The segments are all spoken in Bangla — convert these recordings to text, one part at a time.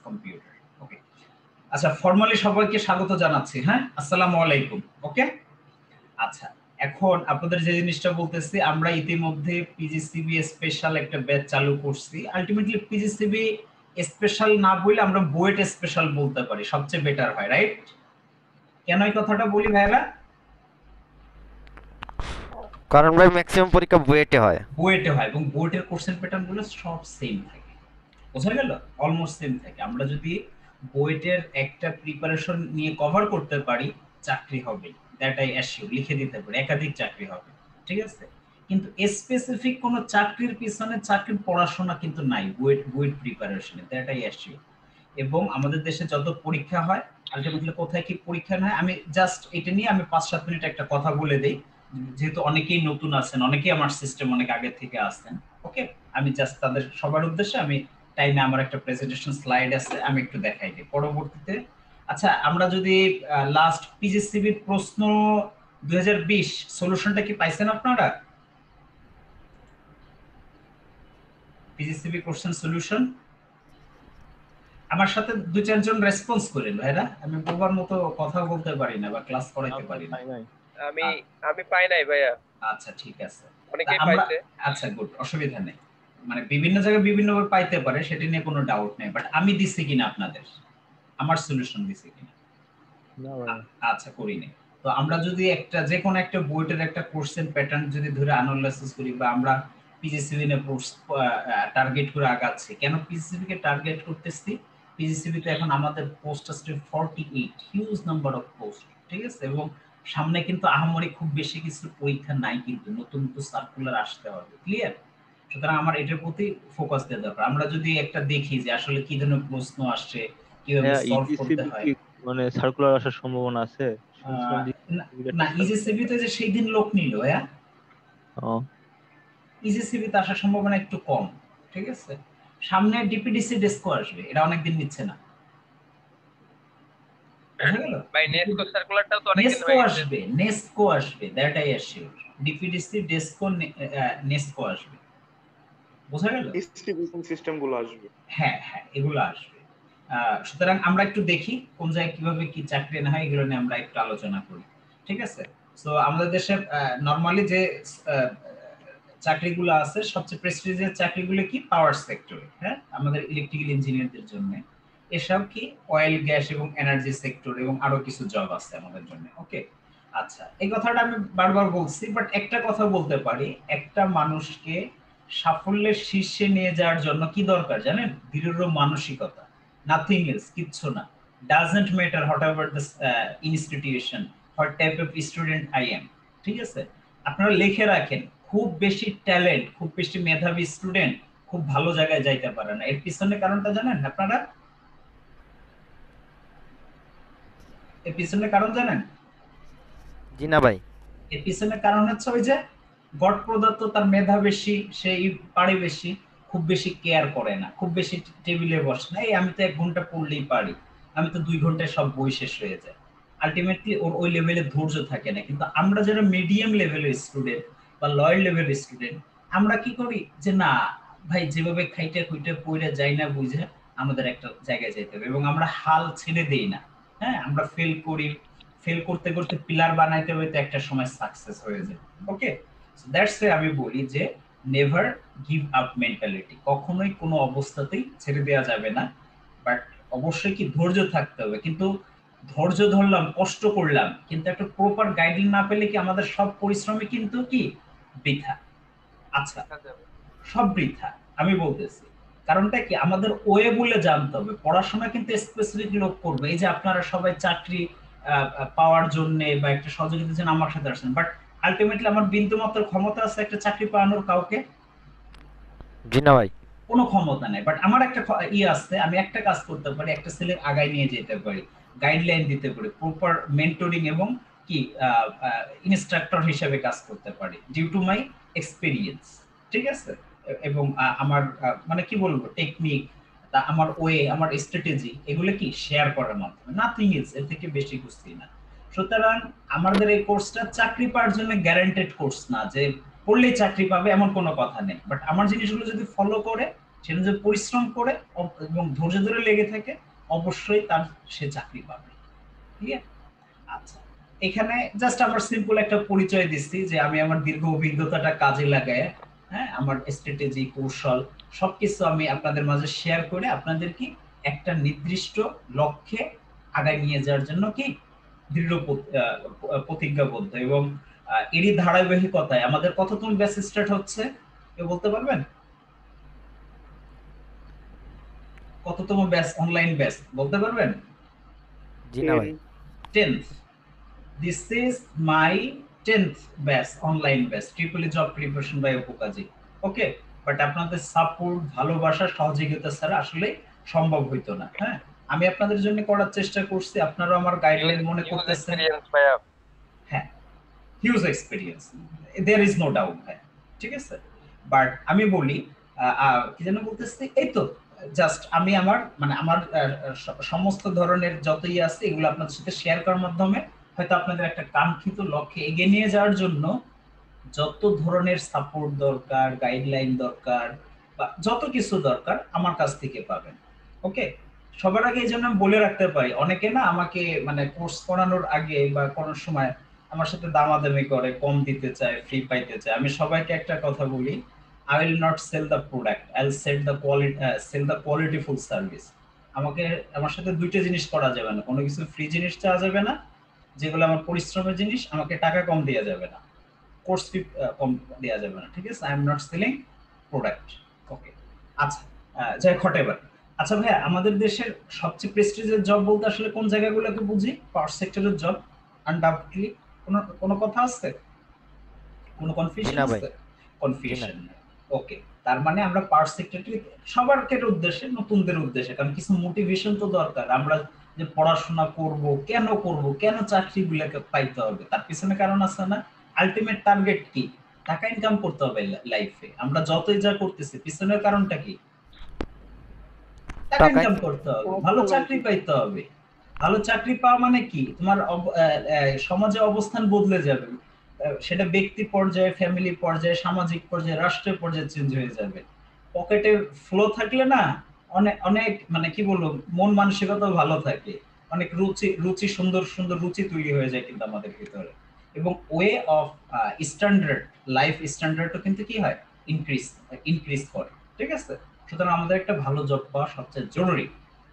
কম্পিউটার। ওকে, আচ্ছা ফর্মালি সবাইকে স্বাগত জানাচ্ছি। হ্যাঁ, আসসালামু আলাইকুম। ওকে, আচ্ছা এখন আপনাদের যে জিনিসটা বলতেছি, আমরা ইতিমধ্যে পিজিসিবি স্পেশাল একটা ব্যাচ চালু করছি। আলটিমেটলি পিজিসিবি স্পেশাল না বলে আমরা বুয়েট স্পেশাল বলতে পারি, সবচেয়ে বেটার হয়, রাইট? কেন এই কথাটা বলি ভাইরা? কারণ ভাই ম্যাক্সিমাম পরীক্ষা বুয়েটে হয়। বুয়েটে হয় এবং বুয়েটের কোশ্চেন প্যাটার্ন গুলো সব সেম থাকে, বোঝা গেল? অলমোস্ট সেম থাকে। আমরা যদি বুয়েটের একটা প্রিপারেশন নিয়ে কভার করতে পারি, চাকরি হবে, দ্যাট আই অ্যাসিউর, লিখে দিতে পারি একাধিক চাকরি হবে, ঠিক আছে? কিন্তু স্পেসিফিক কোনো চাকরির পিছনে চাকরির পড়াশোনা কিন্তু নাই বুয়েট বুয়েট প্রিপারেশনে, দ্যাট আই অ্যাসিউর। এবং আমাদের দেশে যত পরীক্ষা হয়, আলটিমেটলি কোথায় কি পরীক্ষা হয়, আমি জাস্ট এটা নিয়ে আমি 5-7 মিনিট একটা কথা বলে দেই, যেহেতু অনেকেই নতুন আছেন, অনেকেই আমার সিস্টেম অনেক আগে থেকে আসছেন। ওকে, আমি জাস্ট তাদের সবার উদ্দেশ্যে আমি টাইমে আমার একটা প্রেজেন্টেশন স্লাইড আছে, আমি একটু দেখাই দিই পরবর্তীতে। আচ্ছা, আমরা যদি লাস্ট পিজিসিবির প্রশ্ন 2020 সলিউশনটা কি পাইছেন আপনারা? পিজিসিবি কোশ্চেন সলিউশন আমার সাথে 2-4 জন রেসপন্স করেন ভাইরা, আমি বোবার মতো কথা বলতে পারি না বা ক্লাস না করাইতে ভাই পারি না। পাই নাই। আমি আমি পাই নাই ভাইয়া। আচ্ছা ঠিক আছে, তা অনেকেই আমরা, পাইছে। আচ্ছা গুড, অসুবিধা নেই। মানে বিভিন্ন জায়গায় বিভিন্নভাবে পাইতে পারে, সেটা নিয়ে কোনো ডাউট নেই, বাট আমি দিছি কিনা আপনাদের, আমার সলিউশন দিছি কিনা? না ভাই আচ্ছা করিনি। তো আমরা যদি একটা যে কোনো একটা বুয়েটের একটা কোশ্চেন প্যাটার্ন যদি ধরে অ্যানালাইসিস করি, বা আমরা পিজিসিবি নে টার্গেট করে আগাচ্ছি, কেন পিজিসিবি কে টার্গেট করতেছি? পিজিসিবি তে এখন আমাদের পোস্ট আছে 48, হিউজ নাম্বার অফ পোস্ট, ঠিক আছে? এবং সামনে কিন্তু আহামরি খুব বেশি কিছু পরীক্ষা নাই, কিন্তু নতুন নতুন সার্কুলার আসতে হবে, ক্লিয়ার? সুতরাং আমার এটার প্রতি ফোকাস দেওয়া দরকার। আমরা যদি একটা দেখি যে আসলে কি ধরনের প্রশ্ন আসছে, কিভাবে হ্যাঁ, সলভ করতে ইজিসিবি হয়। কি মানে সার্কুলার আসার সম্ভাবনা আছে? শুনছিলাম আহ, যে না ইজিসিবির একটা না, সার্কুলার। ইজিসিবি তে যে সেই দিন লোক নিল, হ্যাঁ, ও ইজিসিবি তে আসার সম্ভাবনা একটু কম, ঠিক আছে? সামনে ডিপিডিসি ডেস্কো আসবে, এটা অনেকদিন নিচ্ছে না, বোঝা গেল? ভাই নেস্কো সার্কুলারটাও তো অনেকদিন নেস্কো হয়ে গেছে। আসবে, নেস্কো আসবে, that I assure. DPDC DESCO, NESCO আসবে, বোঝা গেল? ডিস্ট্রিবিউশন সিস্টেম গুলো আসবে। হ্যাঁ হ্যাঁ, এগুলো আসবে। সুতরাং আমরা একটু দেখি কোন জায়গায় কিভাবে কি চাকরি না হয়, এগুলো নিয়ে আমরা একটু আলোচনা করি, ঠিক আছে? সো আমাদের দেশে নরমালি যে আহ, চাকরিগুলো আছে, সবচেয়ে প্রেস্টিজিয়াস চাকরিগুলো কি? পাওয়ার সেক্টরে, হ্যাঁ, আমাদের ইলেকট্রিক্যাল ইঞ্জিনিয়ারদের জন্য। এসব কি অয়েল গ্যাস এবং এনার্জি সেক্টর, এবং আরো কিছু জব আছে আমাদের জন্য। ওকে, আচ্ছা এই কথাটা আমি বারবার বলছি, বাট একটা কথা বলতে পারি, একটা মানুষকে সাফল্যের শীর্ষে নিয়ে যাওয়ার জন্য কি দরকার জানেন? দৃঢ় মানসিকতা, নাথিং এলস, কিচ্ছু না। Doesn't matter what ever the institution, what type of student I am, ঠিক আছে? আপনারা লিখে রাখেন, খুব বেশি ট্যালেন্ট, খুব বেশি মেধাবী স্টুডেন্ট খুব ভালো জায়গায় যাইতে পারে না। এর পিছনে কারণটা জানেন আপনারা? এর পিছনে কারণ জানেন? জি না ভাই। এর পিছনে কারণ হচ্ছে ওই যে গড প্রদত্ত, তার মেধা বেশি, সেই পারে বেশি, খুব বেশি কেয়ার করে না, খুব বেশি টেবিলে বসে না, এই আমি তো 1 ঘন্টা পড়লেই পারি, আমি তো 2 ঘন্টায় সব বই শেষ হয়ে যায়। আলটিমেটলি ওর ওই লেভেলে ধৈর্য থাকে না। কিন্তু আমরা যারা মিডিয়াম লেভেলের স্টুডেন্ট বা লয়ার লেভেলের স্টুডেন্ট, আমরা কি করি যে না ভাই, যেভাবে খাইটা খুইটা পইরা যাই না বুঝে আমাদের একটা জায়গায় যেতে হবে, এবং আমরা হাল ছেড়ে দেই না। হ্যাঁ, আমরা ফেল করি, ফেল করতে করতে পিলার বানাইতে হইতে একটা সময় সাকসেস হয়ে যায়। ওকে, দ্যাটস ওয়াই আমি বলি যে নেভার গিভ আপ মেন্টালিটি, কখনোই কোনো অবস্থাতেই ছেড়ে দেওয়া যাবে না। বাট অবশ্যই কি ধৈর্য থাকতে হবে, কিন্তু ধৈর্য ধরলাম, কষ্ট করলাম, কিন্তু একটা প্রপার গাইডলাইন না পেলে কি আমাদের সব পরিশ্রমই কিন্তু কি বৃথা। আচ্ছা, সব বৃথা আমি বলতেছি। কারণটা কি? আমাদের ওয়ে বলে জানতে হবে। পড়াশোনা কিন্তু স্পেসিফিক লোক করবে। এই যে আপনারা সবাই চাকরি পাওয়ার জন্য বা একটা সহযোগিতার জন্য আমার সাথে আসছেন, বাট আলটিমেটলি আমার বিন্দু মাত্র ক্ষমতা আছে একটা চাকরি পাওয়ানোর কাউকে? জি না ভাই। কোনো ক্ষমতা নাই। বাট আমার একটা আছে, আমি একটা কাজ করতে পারি, একটা ছেলে আগায় নিয়ে যেতে পারি, গাইডলাইন দিতে পারি, প্রপার মেন্টরিং এবং কি ইনস্ট্রাক্টর হিসেবে কাজ করতে পারি ডিউ টু মাই এক্সপেরিয়েন্স, ঠিক আছে? এবং আমার মানে কি বলবো, টেকনিক, আমার ওয়ে, আমার স্ট্র্যাটেজি, এগুলো কি শেয়ার করার মাধ্যমে, নাথিং ইজ, এর থেকে বেশি কিছু না। সুতরাং আমাদের এই কোর্সটা চাকরি পাওয়ার জন্য গ্যারান্টেড কোর্স না, যে পড়লেই চাকরি পাবে এমন কোনো কথা নেই। বাট আমার জিনিসগুলো যদি ফলো করে, সে যদি পরিশ্রম করে এবং ধৈর্য ধরে লেগে থাকে, অবশ্যই সে চাকরি পাবে। ঠিক আছে? আচ্ছা, এখানে জাস্ট আমার সিম্পল একটা পরিচয় দিচ্ছি যে আমি আমার দীর্ঘ অভিজ্ঞতাটা কাজে লাগায়, হ্যাঁ, আমার স্ট্র্যাটেজি, কৌশল সবকিছু আমি আপনাদের মাঝে শেয়ার করে আপনাদের কি একটা নির্দিষ্ট লক্ষ্যে আগায় নিয়ে যাওয়ার জন্য কি দৃঢ় প্রতিজ্ঞাবদ্ধ। এবং এরই ধারাবাহিকতায় আমাদের কততম ব্যাচ স্টার্ট হচ্ছে কেউ বলতে পারবেন? কততম ব্যাচ, অনলাইন ব্যাচ বলতে পারবেন? জি না ভাই। 10th. This is my 10th batch, online batch, triple job preparation by Opokaji. Okay, but আপনাদের সাপোর্ট, ভালোবাসা, সহযোগিতা ছাড়া আসলে সম্ভব হইতো না। হ্যাঁ, আমি আপনাদের জন্য করার চেষ্টা করছি, আপনারাও আমার গাইডলাইন মনে করতেছেন। ভাইয়া হ্যাঁ, huge experience, there is no doubt ভাই, ঠিক আছে। বাট আমি বলি কি যেন বলতেছি, এই তো জাস্ট আমি আমার মানে আমার সমস্ত ধরনের যতই আছে এগুলো আপনাদের সাথে শেয়ার করার মাধ্যমে হয়তো আপনাদের একটা কাঙ্ক্ষিত লক্ষ্যে এগিয়ে নিয়ে যাওয়ার জন্য যত ধরনের সাপোর্ট দরকার, গাইডলাইন দরকার বা যত কিছু দরকার আমার কাছ থেকে পাবেন। ওকে, সবার আগে এই জন্য আমি বলে রাখতে পারি, অনেকে না আমাকে মানে কোর্স করানোর আগে বা কোনোর সময় আমার সাথে দামাদামি করে, কম দিতে চায়, ফ্রি পাইতে চায়। আমি সবাইকে একটা কথা বলি, I will not sell the product, I'll sell the qualityful service. আমার সাথে দুইটা জিনিস করা যাবে না, কোনো কিছু ফ্রি জিনিস চাওয়া যাবে না, যেগুলো আমার পরিশ্রমের জিনিস আমাকে টাকা কম দেওয়া যাবে না, কোর্স ফি কম দেওয়া যাবে না। ঠিক আছে, I am not selling product. Okay, আচ্ছা, যাই হোয়াটএভার। আচ্ছা ভাইয়া, আমাদের দেশের সবচেয়ে প্রেস্টিজিয়াস জব বলতে আসলে কোন জায়গাগুলোকে বুঝি? পাওয়ার সেক্টরের জব আনডাউটলি। কোনো কথা আছে? কোনো কনফিউশন না ভাই। আছে? কনফিউশন নেই। ওকে, তার মানে আমরা পাওয়ার সেক্টরটি সবার উদ্দেশ্যে, নতুনদের উদ্দেশ্যে, কারণ কিছু মোটিভেশন তো দরকার। আমরা যে পড়াশোনা করব, কেন চাকরিগুলোকে পাইতে হবে, তার পিছনে কারণ আছে না? আলটিমেট টার্গেট কি? টাকা ইনকাম করতে হবে লাইফে। আমরা যতই যা করতেছি পিছনের কারণটা কি? টাকা টাকা ইনকাম করতে হবে, ভালো চাকরি পাইতে হবে। ভালো চাকরি পাওয়া মানে কি, তোমার সমাজে অবস্থান বদলে যাবে। সেটা ব্যক্তি পর্যায়ে, ফ্যামিলি পর্যায়ে, সামাজিক পর্যায়ে, রাষ্ট্রীয় পর্যায়ে চেঞ্জ হয়ে যাবে। পকেটে ফ্লো থাকলে না অনেক অনেক মানে কি বলবো, মন মানসিকতাও ভালো থাকে, অনেক রুচি সুন্দর সুন্দর রুচি তৈরি হয়ে যায় কিন্তু আমাদের ভিতরে। এবং ওয়ে অফ স্ট্যান্ডার্ড, লাইফ স্ট্যান্ডার্ডও কিন্তু কি হয়, ইনক্রিজ করে। ঠিক আছে, সুতরাং আমাদের একটা ভালো জব পাওয়া সবচেয়ে জরুরি।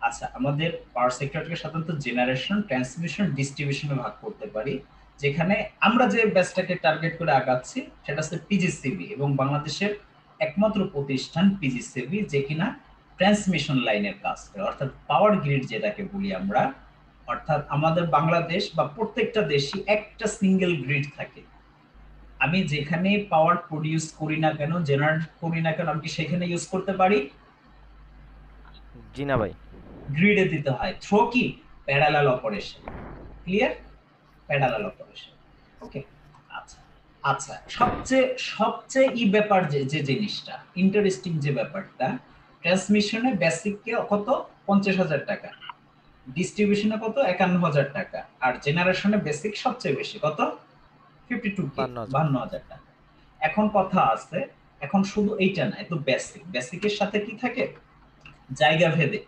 আচ্ছা, আমাদের পাওয়ার সেক্টরকে সাধারণত জেনারেশন, ট্রান্সমিশন, ডিস্ট্রিবিউশনে ভাগ করতে পারি, যেখানে আমরা যে ব্যাচটাকে টার্গেট করে আগাচ্ছি সেটা হচ্ছে পিজিসিবি, এবং বাংলাদেশের একমাত্র প্রতিষ্ঠান পিজিসিবি যে কিনা ট্রান্সমিশন লাইনের কাজ করে, অর্থাৎ পাওয়ার গ্রিড যেটাকে বলি আমরা। অর্থাৎ আমাদের বাংলাদেশ বা প্রত্যেকটা দেশই একটা সিঙ্গেল গ্রিড থাকে। আমি যেখানে পাওয়ার প্রডিউস করি না কেন, জেনারেট করি না কেন, আমি কি সেখানে ইউজ করতে পারি? জি না ভাই। গ্রিডে দিতে হয় থ্রো কি parallel operation. Clear? Parallel operation. Okay, আচ্ছা আচ্ছা, সবচেয়ে সবচেয়ে ব্যাপার যে জিনিসটা ইন্টারেস্টিং, যে ব্যাপারটা, ট্রান্সমিশনে বেসিক কত? 50,000 টাকা, ডিস্ট্রিবিউশনে কত? 51,000 টাকা, আর জেনারেশনে বেসিক সবচেয়ে বেশি কত? 52,000 টাকা। এখন কথা আছে, এখন শুধু এইটা না, এত বেসিকের সাথে কি থাকে, জায়গা ভেদে,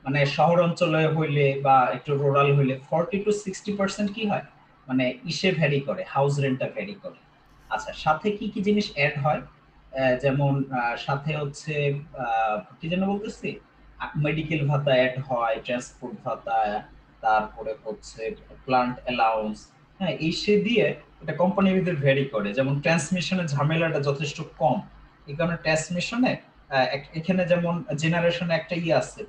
মানে শহর অঞ্চলে হইলে বা একটু রুরাল হইলে 40 to 60% কি হয়, মানে ইসে ভ্যারি করে, হাউস রেন্টটা ভ্যারি করে। আচ্ছা, সাথে কি কি জিনিস অ্যাড হয়, যেমন সাথে হচ্ছে কি যেন বলতেছি, মেডিকেল ভাতা অ্যাড হয়, ট্রান্সপোর্ট ভাতা, তারপরে হচ্ছে প্লান্ট অ্যালাউন্স। হ্যাঁ, এই সে দিয়ে এটা কোম্পানির ভিতরে ভ্যারি করে। যেমন ট্রান্সমিশনের ঝামেলাটা যথেষ্ট কম, এই কারণে ট্রান্সমিশনে এখানে যেমন জেনারেশনে একটা আছে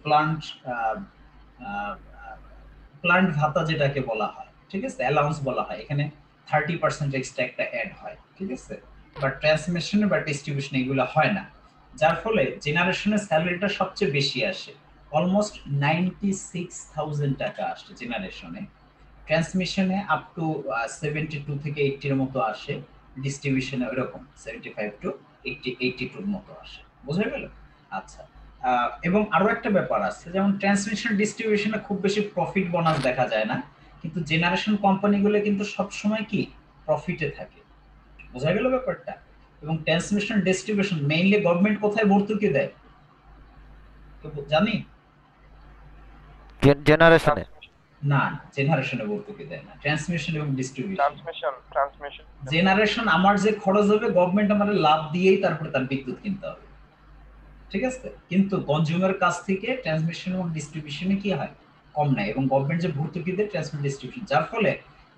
প্লান্ট ভাতা যেটাকে বলা হয়, ঠিক আছে, অ্যালাউন্স বলা হয়, এখানে 30% এক্সট্রা একটা অ্যাড হয়। ঠিক আছে, বাট ট্রান্সমিশনে বা ডিস্ট্রিবিউশনে এগুলো হয় না, যার ফলে জেনারেশনের স্যালারিটা সবচেয়ে বেশি আসে, অলমোস্ট 96,000 টাকা আসে জেনারেশনে। ট্রান্সমিশনে আপ টু 72 থেকে 80 এর মতো আসে, ডিস্ট্রিবিউশনে ওইরকম 75 টু 82 এর মতো আসে। বোঝা গেল? আচ্ছা, এবং আরো একটা ব্যাপার আছে, যেমন ট্রান্সমিশন ডিস্ট্রিবিউশনে খুব বেশি প্রফিট বোনাস দেখা যায় না, কিন্তু জেনারেশন কোম্পানিগুলো কিন্তু সব সময় কি প্রফিটে থাকে। বোঝা গেল ব্যাপারটা? এবং ট্রান্সমিশন ডিস্ট্রিবিউশন মেইনলি গভর্নমেন্ট কোথায় ভর্তুকি দেয়? জানি জেনারেশনে না, জেনারেশনে ভর্তুকি দেয় না, ট্রান্সমিশন এবং ডিস্ট্রিবিউশন। ট্রান্সমিশন জেনারেশন আমার যে খরচ হবে গভর্নমেন্ট আমাদের লাভ দিয়েই তারপরে তার বিদ্যুৎ কিনতে হবে, ঠিক আছে? কিন্তু কনজিউমার কাছ থেকে ট্রান্সমিশন এবং ডিস্ট্রিবিউশনে কি হয়, কম নেয়, এবং গভর্নমেন্ট যে ভর্তুকি দেয় ট্রান্সমিশন ডিস্ট্রিবিউশন, যার ফলে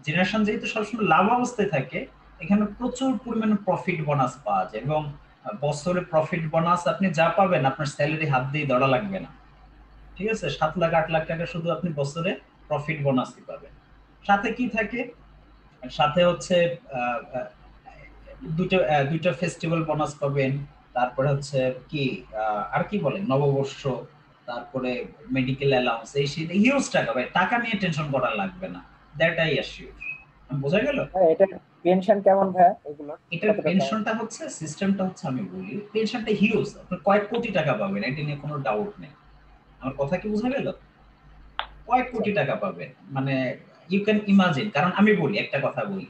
জেনারেশন যেহেতু সবসময় লাভ অবস্থায় থাকে, এখানে প্রচুর পরিমাণে প্রফিট বোনাস পাওয়া যায়, এবং বছরে প্রফিট বোনাস আপনি যা পাবেন আপনার স্যালারি হাত দিয়ে ধরা লাগবে না, ঠিক আছে? 7 লাখ 8 লাখ টাকা শুধু আপনি বছরে প্রফিট বোনাসই পাবেন। সাথে কি থাকে, সাথে হচ্ছে আহ, আহ, দুইটা ফেস্টিভ্যাল বোনাস পাবেন, তারপরে হচ্ছে কি আর কি বলে নববর্ষ, তারপরে মেডিকেল অ্যালাউন্স, এই সেই হিউজ টাকা, ভাই টাকা নিয়ে টেনশন করা লাগবে না, দ্যাট আই অ্যাসিউর। বোঝা গেল? হ্যাঁ, এটা পেনশন কেমন ভাই এগুলো? এটার পেনশনটা হচ্ছে, সিস্টেমটা হচ্ছে, আমি বলি পেনশনটা হিউজ, আপনি কয়েক কোটি টাকা পাবেন, এটা নিয়ে কোনো ডাউট নেই। আমার কথা কি বোঝা গেল? কয়েক কোটি টাকা পাবেন, মানে ইউ ক্যান ইমাজিন। কারণ আমি বলি একটা কথা বলি,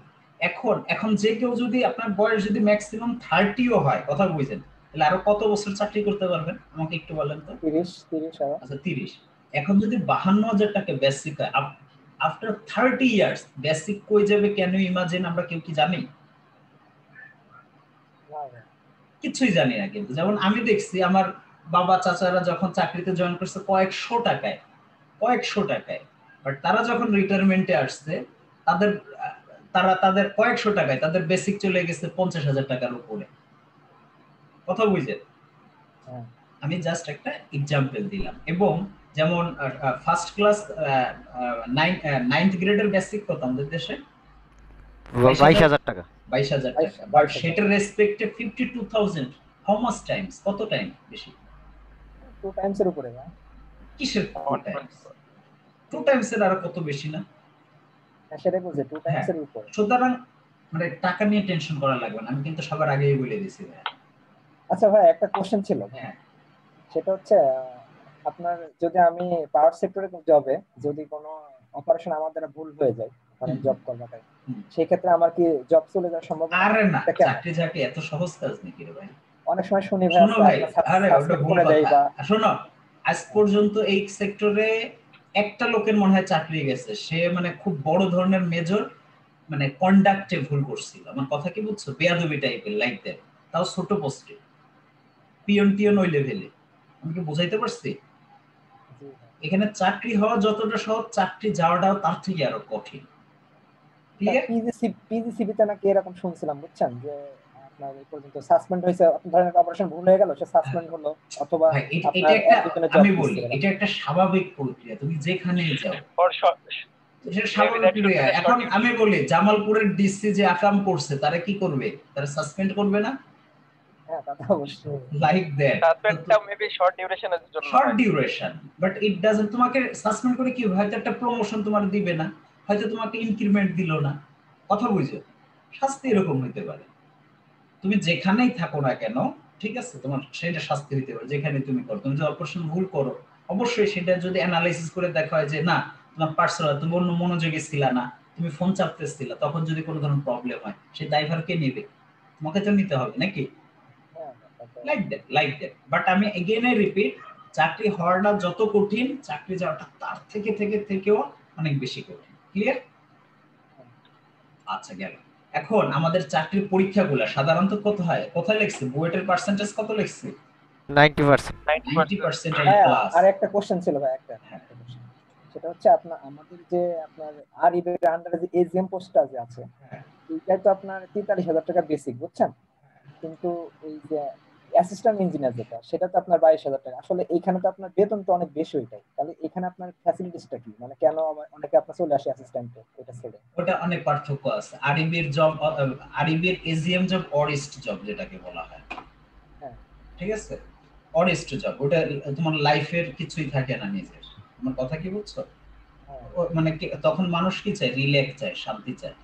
এখন যে কেউ যদি আপনার বয়স যদি ম্যাক্সিমাম 30ও হয়, কথা বুঝছেন, তাহলে আরো কত বছর চাকরি করতে পারবেন আমাকে একটু বলেন তো। 30 হাজার। আচ্ছা 30, এখন যদি 52,000 টাকা বেসিক হয়, আফটার 30 ইয়ার্স বেসিক কই যাবে, কেন ইমাজিন আমরা কেউ কি জানি? কিছুই জানি না। কিন্তু যেমন আমি দেখছি আমার বাবা চাচারা যখন চাকরিতে জয়েন করছে কয়েকশো টাকায়, বাট তারা যখন রিটায়ারমেন্টে আসছে তাদের তাদের কয়েকশো টাকায় তাদের বেসিক চলে গেছে 50,000 টাকার উপরে, কথা বুঝছেন? আমি জাস্ট একটা এক্সাম্পল দিলাম। এবং যেমন ফার্স্ট ক্লাস 9th গ্রেডের বেসিক কত আমাদের দেশে? 22,000 টাকা। 22,000 টাকা, বাট সেটার রেসপেক্টে 52,000 হাউ মাচ টাইমস, কত টাইম বেশি? 2 টাইমস এর উপরে না? কিসের 2 টাইমস? 2 টাইমস এর আর কত বেশি না? সেটাই বলছে 2 টাইমস এর উপরে। সুতরাং মানে টাকা নিয়ে টেনশন করা লাগবে না, আমি কিন্তু সবার আগেই বলে দিয়েছি ভাই। আচ্ছা ভাই, একটা কোশ্চেন ছিল। হ্যাঁ, সেটা হচ্ছে আপনার যদি আমি পাওয়ার সেক্টরে জবে, যদি কোনো অপারেশন আমার দ্বারা ভুল হয়ে যায়, মানে জব করবাটাই, সেই ক্ষেত্রে আমার কি জব চলে যাওয়ার সম্ভাবনা? আরে না, চাকরি ঝাঁকি এত সহজ কাজ নাকি রে ভাই? অনেক সময় শুনি শোনো ভাই, আরে ওটা সাসপেন্ড ভুল করে দেয় কথা। বা শোনো, আজ পর্যন্ত এই সেক্টরে একটা লোকের মনে হয় চাকরি গেছে, সে মানে খুব বড় ধরনের মেজর মানে কন্ডাক্টে ভুল করছিল, আমার কথা কি বুঝছো, বেয়াদবি টাইপের লাইক দ্যাট, তাও ছোট পোস্টে, পিয়ন ওই লেভেলে। আমি কি বুঝাইতে পারছি? এখানে চাকরি হওয়া যতটা সহজ, চাকরি যাওয়াটাও তার থেকে আরো কঠিন। ক্লিয়ার? পিজিসিবি তে নাকি এরকম শুনছিলাম, বুঝছেন, যে আপনার এই পর্যন্ত সাসপেন্ড হয়েছে, আপনি ধরেন অপারেশন ভুল হয়ে গেল, সে সাসপেন্ড হলো, অথবা এটা একটা, আমি বলি এটা একটা স্বাভাবিক প্রক্রিয়া, তুমি যেখানেই যাও সেটা স্বাভাবিক প্রক্রিয়া। এখন আমি বলি জামালপুরের ডিসি যে আকাম করছে তারা কি করবে? তারা সাসপেন্ড করবে না? হ্যাঁ, তা অবশ্যই। লাইক দ্যাট, সাসপেন্ডটা মেবি শর্ট ডিউরেশনের জন্য, short duration, but it doesn't, তোমাকে সাসপেন্ড করে কি হয়তো একটা প্রমোশন তোমার দিবে না, হয়তো তোমাকে ইনক্রিমেন্ট দিল না, কথা বুঝছো? শাস্তি এরকম হইতে পারে, তুমি যেখানেই থাকো না কেন, ঠিক আছে, তোমার সেটা শাস্তি হইতে পারে যেখানে তুমি করো। তুমি যদি অপারেশন ভুল করো, অবশ্যই সেটা যদি অ্যানালাইসিস করে দেখা হয় যে না তোমার পার্সোনাল, তুমি অন্য মনোযোগী ছিলা না, তুমি ফোন চাপতেছিলা, তখন যদি কোনো ধরনের প্রবলেম হয়, সেই দায়ভার কে নেবে? তোমাকে তো নিতে হবে নাকি? Like that. বাট আমি এগেইন আই রিপিট, চাকরি হওয়াটা যত কঠিন, চাকরি যাওয়াটা তার থেকেও অনেক বেশি কঠিন। ক্লিয়ার? আচ্ছা গেল। এখন আমাদের চাকরির পরীক্ষাগুলো সাধারণত কত হয়, কোথায় লিখছি, বুয়েটের পার্সেন্টেজ কত লিখছি? 90%। 90% প্লাস। আর একটা কোশ্চেন ছিল ভাই, একটা কোশ্চেন, সেটা হচ্ছে আপনার আমাদের যে আপনার আরিবের আন্ডারে যে এজিএম পোস্টটা যে আছে, এইটা তো আপনার 43,000 টাকা বেসিক, বুঝছেন, কিন্তু ওই যে অ্যাসিস্ট্যান্ট ইঞ্জিনিয়ার যেটা, সেটা তো আপনার 22,000 টাকা। আসলে এইখানে তো আপনার বেতন তো অনেক বেশি ওইটাই, তাহলে এখানে আপনার ফ্যাসিলিটিসটা কি, মানে কেন অনেকে আপনার চলে আসে অ্যাসিস্ট্যান্টে এটা ছেড়ে? ওটা অনেক পার্থক্য আছে। আরিবের জব, আরিবের এজিএম জব অরিস্ট জব যেটাকে বলা হয়, হ্যাঁ ঠিক আছে, অরিস্ট জব, ওটা তোমার লাইফের কিছুই থাকে না নিজের, আমার কথা কি বুঝছো? মানে তখন মানুষ কি চায়, রিল্যাক্স চায়, শান্তি চায়।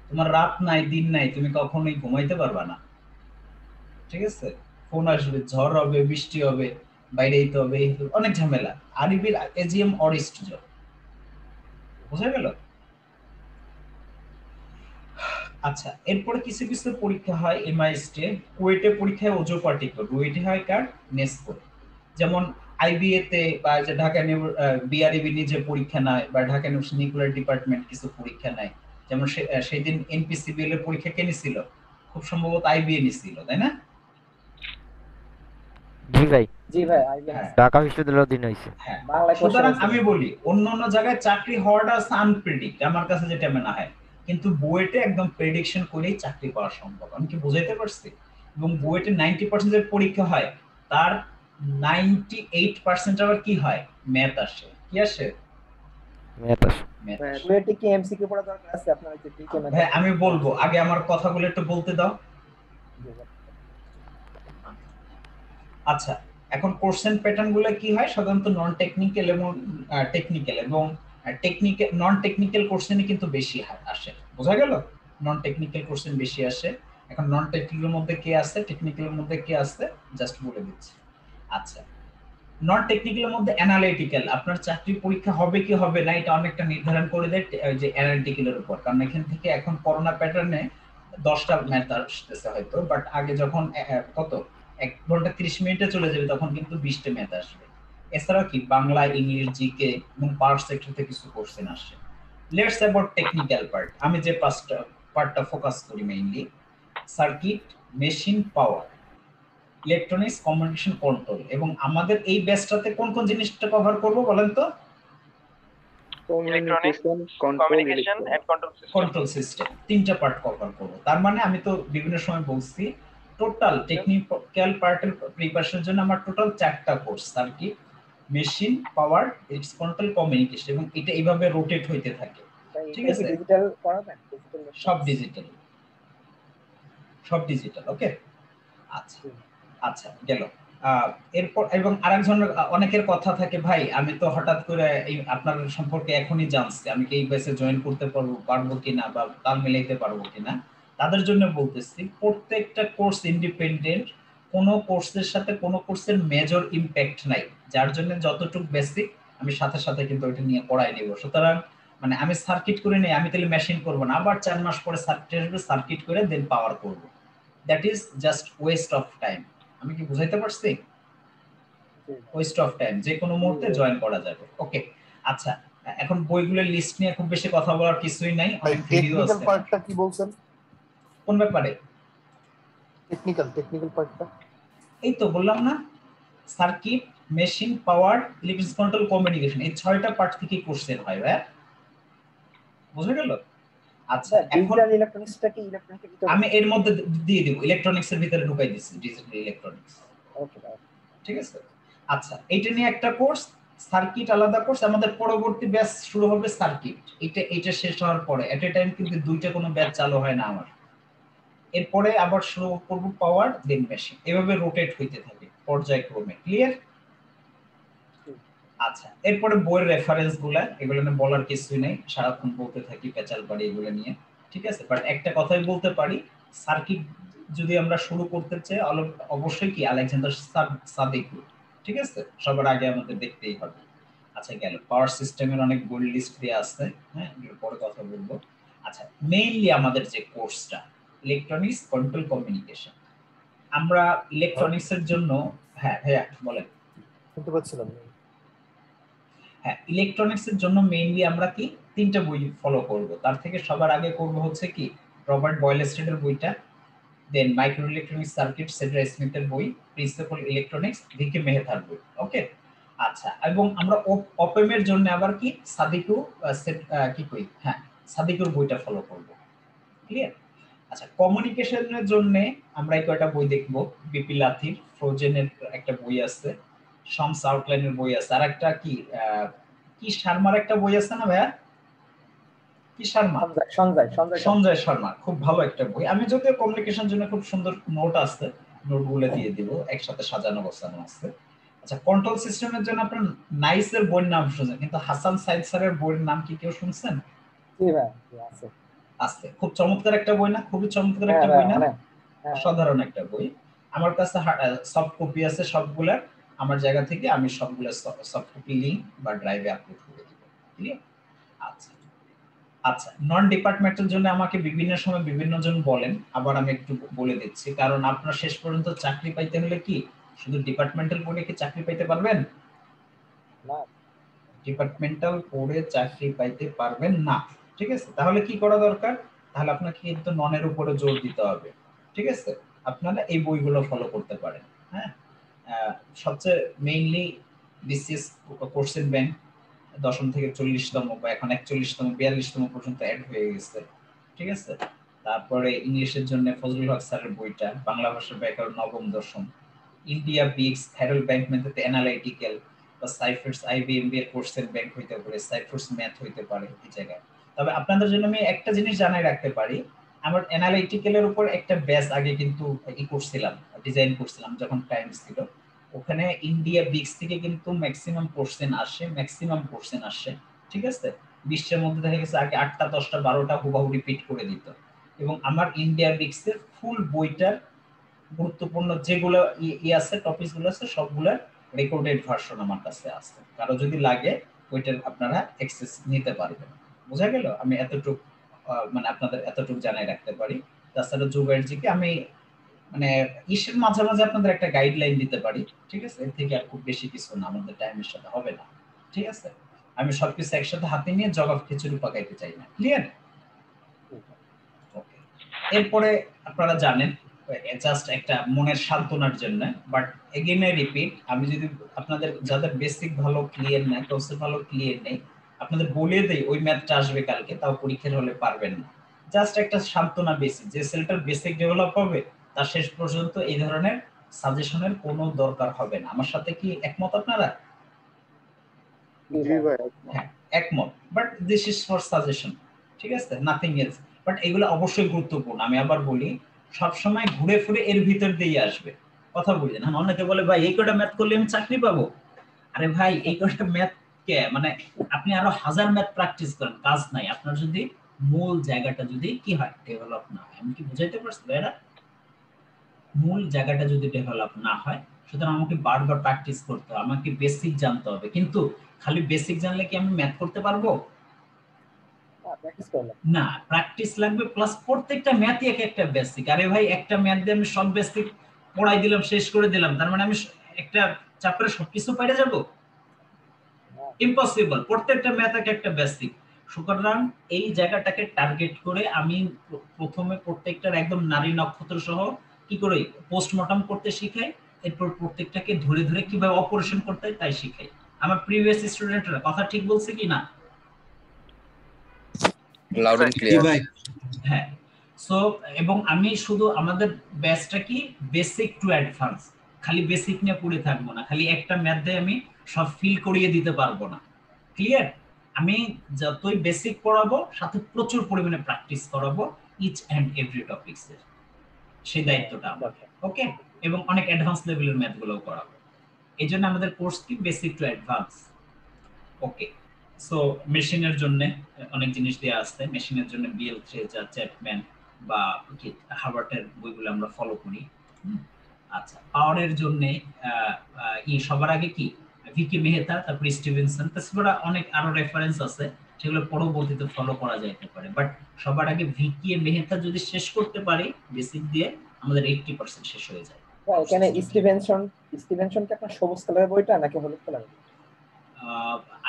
তোমার রাত নাই দিন নাই, তুমি কখনোই ঘুমাইতে পারবা না, ঠিক আছে, ফোন আসবে, ঝড় হবে, বৃষ্টি হবে, বাইরে যেতে হবে, অনেক ঝামেলা। আরিবির এজিএম অরিস্ট জব, বুঝা গেল? আচ্ছা, এরপরে কিছু কিছু পরীক্ষা হয় এমআইএসটে, কুয়েটে পরীক্ষায় ওজো পার্টিকুলার, রুয়েটে হয় কার নেসকো। যেমন আইবিএ তে বা যে ঢাকা বিআরইবি নিজে পরীক্ষা নেয় বা ঢাকা ইউনিভার্সিটি নিউক্লিয়ার ডিপার্টমেন্ট কিছু পরীক্ষা নেয়, যেমন সেই দিন এনপিসিবিএল এর পরীক্ষা কে নিছিল? খুব সম্ভবত আইবিএ নিছিল, তাই না? জি ভাই, জি ভাই আইবিএন হ্যাঁ ঢাকা বিশ্ববিদ্যালয়ের দিন হয়েছে। হ্যাঁ। বাংলায় সুতরাং question আমি আছে। বলি অন্য অন্য জায়গায় চাকরি হওয়াটা আনপ্রেডিক্ট, আমার কাছে যেটা মনে হয়, কিন্তু বুয়েটে একদম প্রেডিকশন করেই চাকরি পাওয়া সম্ভব। আমি কি বুঝাইতে পারছি? এবং বুয়েটে 90% এর পরীক্ষা হয়, তার 98% আবার কি হয়, ম্যাথ আসে। কি আসে? ম্যাথ আছে। ম্যাথ আসে। বুয়েটে কি এমসিকিউ পড়া দরকার আছে আপনার যে ডিকে ভাই আমি বলবো, আগে আমার কথাগুলো একটু বলতে দাও। আচ্ছা, এখন কোশ্চেন প্যাটার্ন গুলো কি হয় সাধারণত নন টেকনিক্যাল এবং টেকনিক্যাল, এবং টেকনিক্যাল নন টেকনিক্যাল কোশ্চেনই কিন্তু বেশি আসে। বোঝা গেল? নন টেকনিক্যাল কোশ্চেন বেশি আসে। এখন নন টেকনিক্যালের মধ্যে কে আছে, টেকনিক্যালের মধ্যে কে আছে, জাস্ট বলে দিচ্ছি। আচ্ছা, নন টেকনিক্যালের মধ্যে অ্যানালিটিক্যাল, আপনার চাকরি পরীক্ষা হবে কি হবে না এটা অনেকটা নির্ধারণ করে দেয় যে অ্যানালিটিক্যালের উপর। কারণ এখান থেকে এখন করোনা প্যাটার্নে 10টা ম্যাথ আসতেছে হয়তো, বাট আগে যখন কত 1 ঘন্টা 30 মিনিটে চলে যাবে তখন কিন্তু 20টা ম্যাথ আসবে। এছাড়াও কি বাংলা, ইংলিশ, জিকে এবং পাওয়ার সেক্টর থেকে কিছু কোশ্চেন আসে। Let's about technical part. আমি যে পার্টটা ফোকাস করি মেইনলি, সার্কিট, মেশিন, পাওয়ার, ইলেকট্রনিক্স, কমিউনিকেশন, কন্ট্রোল। এবং আমাদের এই ব্যাচটাতে কোন কোন জিনিসটা কভার করব বলেন তো? Communication, control, communication and control system. Control system, তিনটা পার্ট কভার করব। তার মানে আমি তো বিভিন্ন সময় বলছি টোটাল টেকনিক্যাল পার্টের প্রিপারেশনের জন্য আমার টোটাল 4টা কোর্স, সার্কিট, মেশিন, পাওয়ার, ইলেকট্রিক্স, কন্ট্রোল, কমিউনিকেশন, এবং এটা এইভাবে রোটেট হইতে থাকে। ঠিক আছে? ডিজিটাল করাবেন? ডিজিটাল সব ডিজিটাল, সব ডিজিটাল। ওকে, আচ্ছা আচ্ছা গেল। এরপর এবং আরেকজনের অনেকের কথা থাকে, ভাই আমি তো হঠাৎ করে এই আপনার সম্পর্কে এখনই জানছি, আমি কি এই ব্যাচে জয়েন করতে পারবো কিনা বা তাল মিলাইতে পারবো কিনা। তাদের জন্য বলতেছি প্রত্যেকটা কোর্স ইন্ডিপেন্ডেন্ট, কোনো কোর্সের সাথে কোনো কোর্সের মেজর ইমপ্যাক্ট নাই, যার জন্য যতটুকু বেসিক আমি সাথে সাথে কিন্তু ওইটা নিয়ে পড়াই নেব। সুতরাং মানে আমি সার্কিট করে নেই, আমি তাহলে মেশিন করব না, আবার 4 মাস পরে সার্কিট আসবে, সার্কিট করে দেন পাওয়ার করব। That is just West of time. আমি কি বুঝাইতে পারছি? ওয়েস্ট অফ টাইম, যে কোনো মুহূর্তে জয়েন করা যাবে। ওকে, আচ্ছা এখন বইগুলোর লিস্ট নিয়ে খুব বেশি কথা বলার কিছুই নাই, অনেক ভিডিও আছে। টেকনিক্যাল পার্টটা কি বলছেন? কোন ব্যাপারে? টেকনিক্যাল পার্টটা এই তো বললাম না, সার্কিট, মেশিন, পাওয়ার, ইলেকট্রিক্স, কন্ট্রোল, কমিউনিকেশন, এই 6টা পার্ট থেকে কোশ্চেন হয়। ভাই বুঝা গেল? আচ্ছা এখন ডিজিটাল ইলেকট্রনিক্সটা কি ইলেকট্রনিক্সের ভিতরে? আমি এর মধ্যে দিয়ে দেব, ইলেকট্রনিক্স এর ভিতরে ঢুকাই দিচ্ছি ডিজিটাল ইলেকট্রনিক্স। ওকে ঠিক আছে? আচ্ছা এইটা নিয়ে একটা কোর্স, সার্কিট আলাদা কোর্স। আমাদের পরবর্তী ব্যাচ শুরু হবে সার্কিট, এটা শেষ হওয়ার পরে এট এ টাইম কিন্তু দুইটা কোনো ব্যাচ চালু হয় না আমার। এরপরে আবার শুরু করব পাওয়ার, দেন মেশিন, এভাবে রোটেট হইতে থাকে পর্যায়ক্রমে। ক্লিয়ার? আচ্ছা এরপরে বইয়ের রেফারেন্স গুলা, এগুলো নিয়ে বলার কিছুই নেই, সারাক্ষণ বলতে থাকি পেঁচাল পারি এগুলো নিয়ে। ঠিক আছে, বাট একটা কথাই বলতে পারি, সার্কিট যদি আমরা শুরু করতে চাই অবশ্যই কি আলেকজান্ডার সাদিকু, ঠিক আছে, সবার আগে আমাদের দেখতেই হবে। আচ্ছা গেল, পাওয়ার সিস্টেমের অনেক বই লিস্ট দেওয়া আছে, হ্যাঁ এর পরে কথা বলবো। আচ্ছা মেইনলি আমাদের যে কোর্সটা ইলেকট্রনিক্স, কন্ট্রোল, কমিউনিকেশন, আমরা ইলেকট্রনিক্স এর জন্য, হ্যাঁ ভাইয়া বলেন। শুনতে পাচ্ছিলাম না। হ্যাঁ ইলেকট্রনিক্স এর জন্য মেইনলি আমরা কি 3টা বই ফলো করব। তার থেকে সবার আগে করব হচ্ছে কি রবার্ট বয়েলস্টেডের বইটা, দেন মাইক্রো ইলেকট্রনিক্স সার্কিট সেড্রা স্মিথের বই, প্রিন্সিপাল ইলেকট্রনিক্স ভিকে মেহতার বই। ওকে, আচ্ছা এবং আমরা ওপেম এর জন্য আবার কি সাদিকু কি কই, হ্যাঁ সাদিকুর বইটা ফলো করব। ক্লিয়ার? আচ্ছা কমিউনিকেশনের জন্য আমরা এই কয়টা বই দেখব, বিপি লাথির ফ্রোজেনের একটা বই আছে, শমস আউটলাইনের বই আছে, আর একটা কি কি শর্মার একটা বই আছে না ভাইয়া, কি শর্মা, সঞ্জয় শর্মা, খুব ভালো একটা বই। আমি যদিও কমিউনিকেশন জন্য খুব সুন্দর নোট আছে, নোটগুলো দিয়ে দিব, একসাথে সাজানো গোছানো আছে। আচ্ছা কন্ট্রোল সিস্টেমের জন্য আপনার নাইসের বইয়ের নাম শুনছেন, কিন্তু হাসান সাইদ স্যারের বইয়ের নাম কি কেউ শুনছেন? জি ভাই আছে আছে, খুব চমৎকার একটা বই না, খুবই চমৎকার একটা বই না, অসাধারণ একটা বই। আমার কাছে সফট কপি আছে সবগুলা, আমার জায়গা থেকে আমি সবগুলা সফট কপি লিংক বা ড্রাইভে আপলোড করে দিব। ক্লিয়ার? আচ্ছা আচ্ছা নন ডিপার্টমেন্টের জন্য আমাকে বিভিন্ন সময় বিভিন্ন জন বলেন, আবার আমি একটু বলে দিচ্ছি, কারণ আপনারা শেষ পর্যন্ত চাকরি পাইতে হলে কি শুধু ডিপার্টমেন্টাল পড়ে কি চাকরি পাইতে পারবেন? না ডিপার্টমেন্টাল পড়ে চাকরি পাইতে পারবেন না, ঠিক আছে? তাহলে কি করা দরকার? তাহলে আপনাকে কিন্তু ননের উপরে জোর দিতে হবে, ঠিক আছে? আপনারা এই বইগুলো ফলো করতে পারেন। হ্যাঁ, সবচেয়ে মেইনলি বিসিএস কোশ্চেন ব্যাংক 10ম থেকে 40তম বা এখন 41তম 42তম পর্যন্ত অ্যাড হয়ে গেছে, ঠিক আছে? তারপরে ইংলিশের জন্য ফজলুল হক স্যারের বইটা, বাংলা ভাষা ব্যাকরণ নবম দশম, ইন্ডিয়া বিক্স থ্যারল ব্যাংক মেথড অ্যানালাইটিক্যাল বা সাইফার্স আইবিএমবি এর কোশ্চেন ব্যাংক হইতে পারে, সাইফার্স ম্যাথ হইতে পারে এই জায়গায়। তবে আপনাদের জন্য আমি একটা জিনিস জানাই রাখতে পারি, আমার অ্যানালাইটিক্যালের উপর একটা ব্যাচ আগে কিন্তু করছিলাম, ডিজাইন করছিলাম যখন টাইম ছিল। ওখানে ইন্ডিয়া বিক্স থেকে কিন্তু ম্যাক্সিমাম কোশ্চেন আসে, ঠিক আছে? 20টার মধ্যে দেখা গেছে আগে 8টা 10টা 12টা হুবাহু রিপিট করে দিত। এবং আমার ইন্ডিয়া বিক্স এর ফুল বইটার গুরুত্বপূর্ণ যেগুলো আছে টপিকস গুলো আছে সবগুলোর রেকর্ডেড ভার্সন আমার কাছে আছে, কারো যদি লাগে ওইটার আপনারা অ্যাক্সেস নিতে পারবেন। বোঝা গেল? আমি এতটুকু মানে আপনাদের এতটুকু জানাই রাখতে পারি। তাছাড়া জুবাইরজিকে আমি মানে ইসের মাঝে মাঝে আপনাদের একটা গাইডলাইন দিতে পারি, ঠিক আছে? এর থেকে আর খুব বেশি কিছু না, আমাদের টাইমের সাথে হবে না, ঠিক আছে? আমি সবকিছু একসাথে হাতে নিয়ে জগাব খিচুড়ি পাকাইতে চাই না। ক্লিয়ার? ওকে। এরপরে আপনারা জানেন জাস্ট একটা মনের সান্ত্বনার জন্য, বাট এগেইন আই রিপিট, আমি যদি আপনাদের যাদের বেসিক ভালো ক্লিয়ার নাই, কনসেপ্ট ভালো ক্লিয়ার নেই, আপনাদের বলে দেই ওই ম্যাথটা আসবে কালকে, তাও পরীক্ষার হলে পারবেন না। জাস্ট একটা সান্ত্বনা বেসিক, যে ছেলেটার বেসিক ডেভেলপ হবে তার শেষ পর্যন্ত এই ধরনের সাজেশনের কোনো দরকার হবে না। আমার সাথে কি একমত আপনারা? জি ভাই। হ্যাঁ, একমত। But this is for suggestion, ঠিক আছে? Nothing else. বাট এগুলো অবশ্যই গুরুত্বপূর্ণ। আমি আবার বলি, সবসময় ঘুরে ফিরে এর ভিতর দিয়ে আসবে। কথা বুঝেন? হ্যাঁ, অনেকে বলে ভাই এই কটা ম্যাথ করলে আমি চাকরি পাবো। আরে ভাই এই কটা ম্যাথ কে মানে আপনি আরো 1000 ম্যাথ প্র্যাকটিস করেন, কাজ নাই। আপনার যদি মূল জায়গাটা যদি কি হয় ডেভেলপ না হয়, আমি কি বুঝাইতে পারছি ভাইরা? মূল জায়গাটা যদি ডেভেলপ না হয়, সুতরাং আমাকে বারবার প্র্যাকটিস করতে হবে, আমাকে বেসিক জানতে হবে। কিন্তু খালি বেসিক জানলে কি আমি ম্যাথ করতে পারবো? প্র্যাকটিস করলাম না, প্র্যাকটিস লাগবে, প্লাস প্রত্যেকটা ম্যাথই এক একটা বেসিক। আরে ভাই একটা ম্যাথ দিয়ে আমি সব বেসিক পড়াই দিলাম, শেষ করে দিলাম, তার মানে আমি একটা চ্যাপ্টারে সবকিছু পাইরে যাব? ইম্পসিবল। প্রত্যেকটা ম্যাথ এক একটা বেসিক। সুতরাং এই জায়গাটাকে টার্গেট করে আমি প্রথমে প্রত্যেকটার একদম নারী নক্ষত্র সহ কি করে পোস্টমর্টম করতে শিখাই, এরপর প্রত্যেকটাকে ধরে ধরে কিভাবে অপারেশন করতে হয় তাই শিখাই। আমার প্রিভিয়াস স্টুডেন্টরা কথা ঠিক বলছে কি না? Loud and clear. হ্যাঁ। সো এবং আমি শুধু আমাদের ব্যাচটা কি বেসিক টু অ্যাডভান্স, খালি বেসিক নিয়ে পড়ে থাকবো না, খালি একটা ম্যাথ দিয়ে আমি সব ফিল করিয়ে দিতে পারবো না। ক্লিয়ার? আমি যতই বেসিক পড়াবো সাথে প্রচুর পরিমাণে প্র্যাকটিস করাবো ইচ এন্ড এভরি টপিকস এর, সেই দায়িত্বটা আমার। ওকে? এবং অনেক অ্যাডভান্স লেভেলের ম্যাথ গুলো করাবো। এই জন্য আমাদের কোর্স কি basic to advance. Okay. So মেশিনের জন্য অনেক জিনিস দেওয়া আছে। মেশিনের জন্য বিএল থ্রেজার, চ্যাপম্যান বা হার্বার্টের বইগুলো আমরা ফলো করি। আচ্ছা, পাওয়ারের জন্য সবার আগে কি ভিকি মেহতা, তারপর স্টিভেনসন, তাছাড়া অনেক আরো রেফারেন্স আছে সেগুলো পরবর্তীতে ফলো করা যাইতে পারে। বাট সবার আগে ভিকি মেহতা যদি শেষ করতে পারি বেসিক দিয়ে, আমাদের 80% শেষ হয়ে যায়। এখানে স্টিভেনসন কি আপনার সবুজ কালারের বইটা নাকি হলুদ কালারের?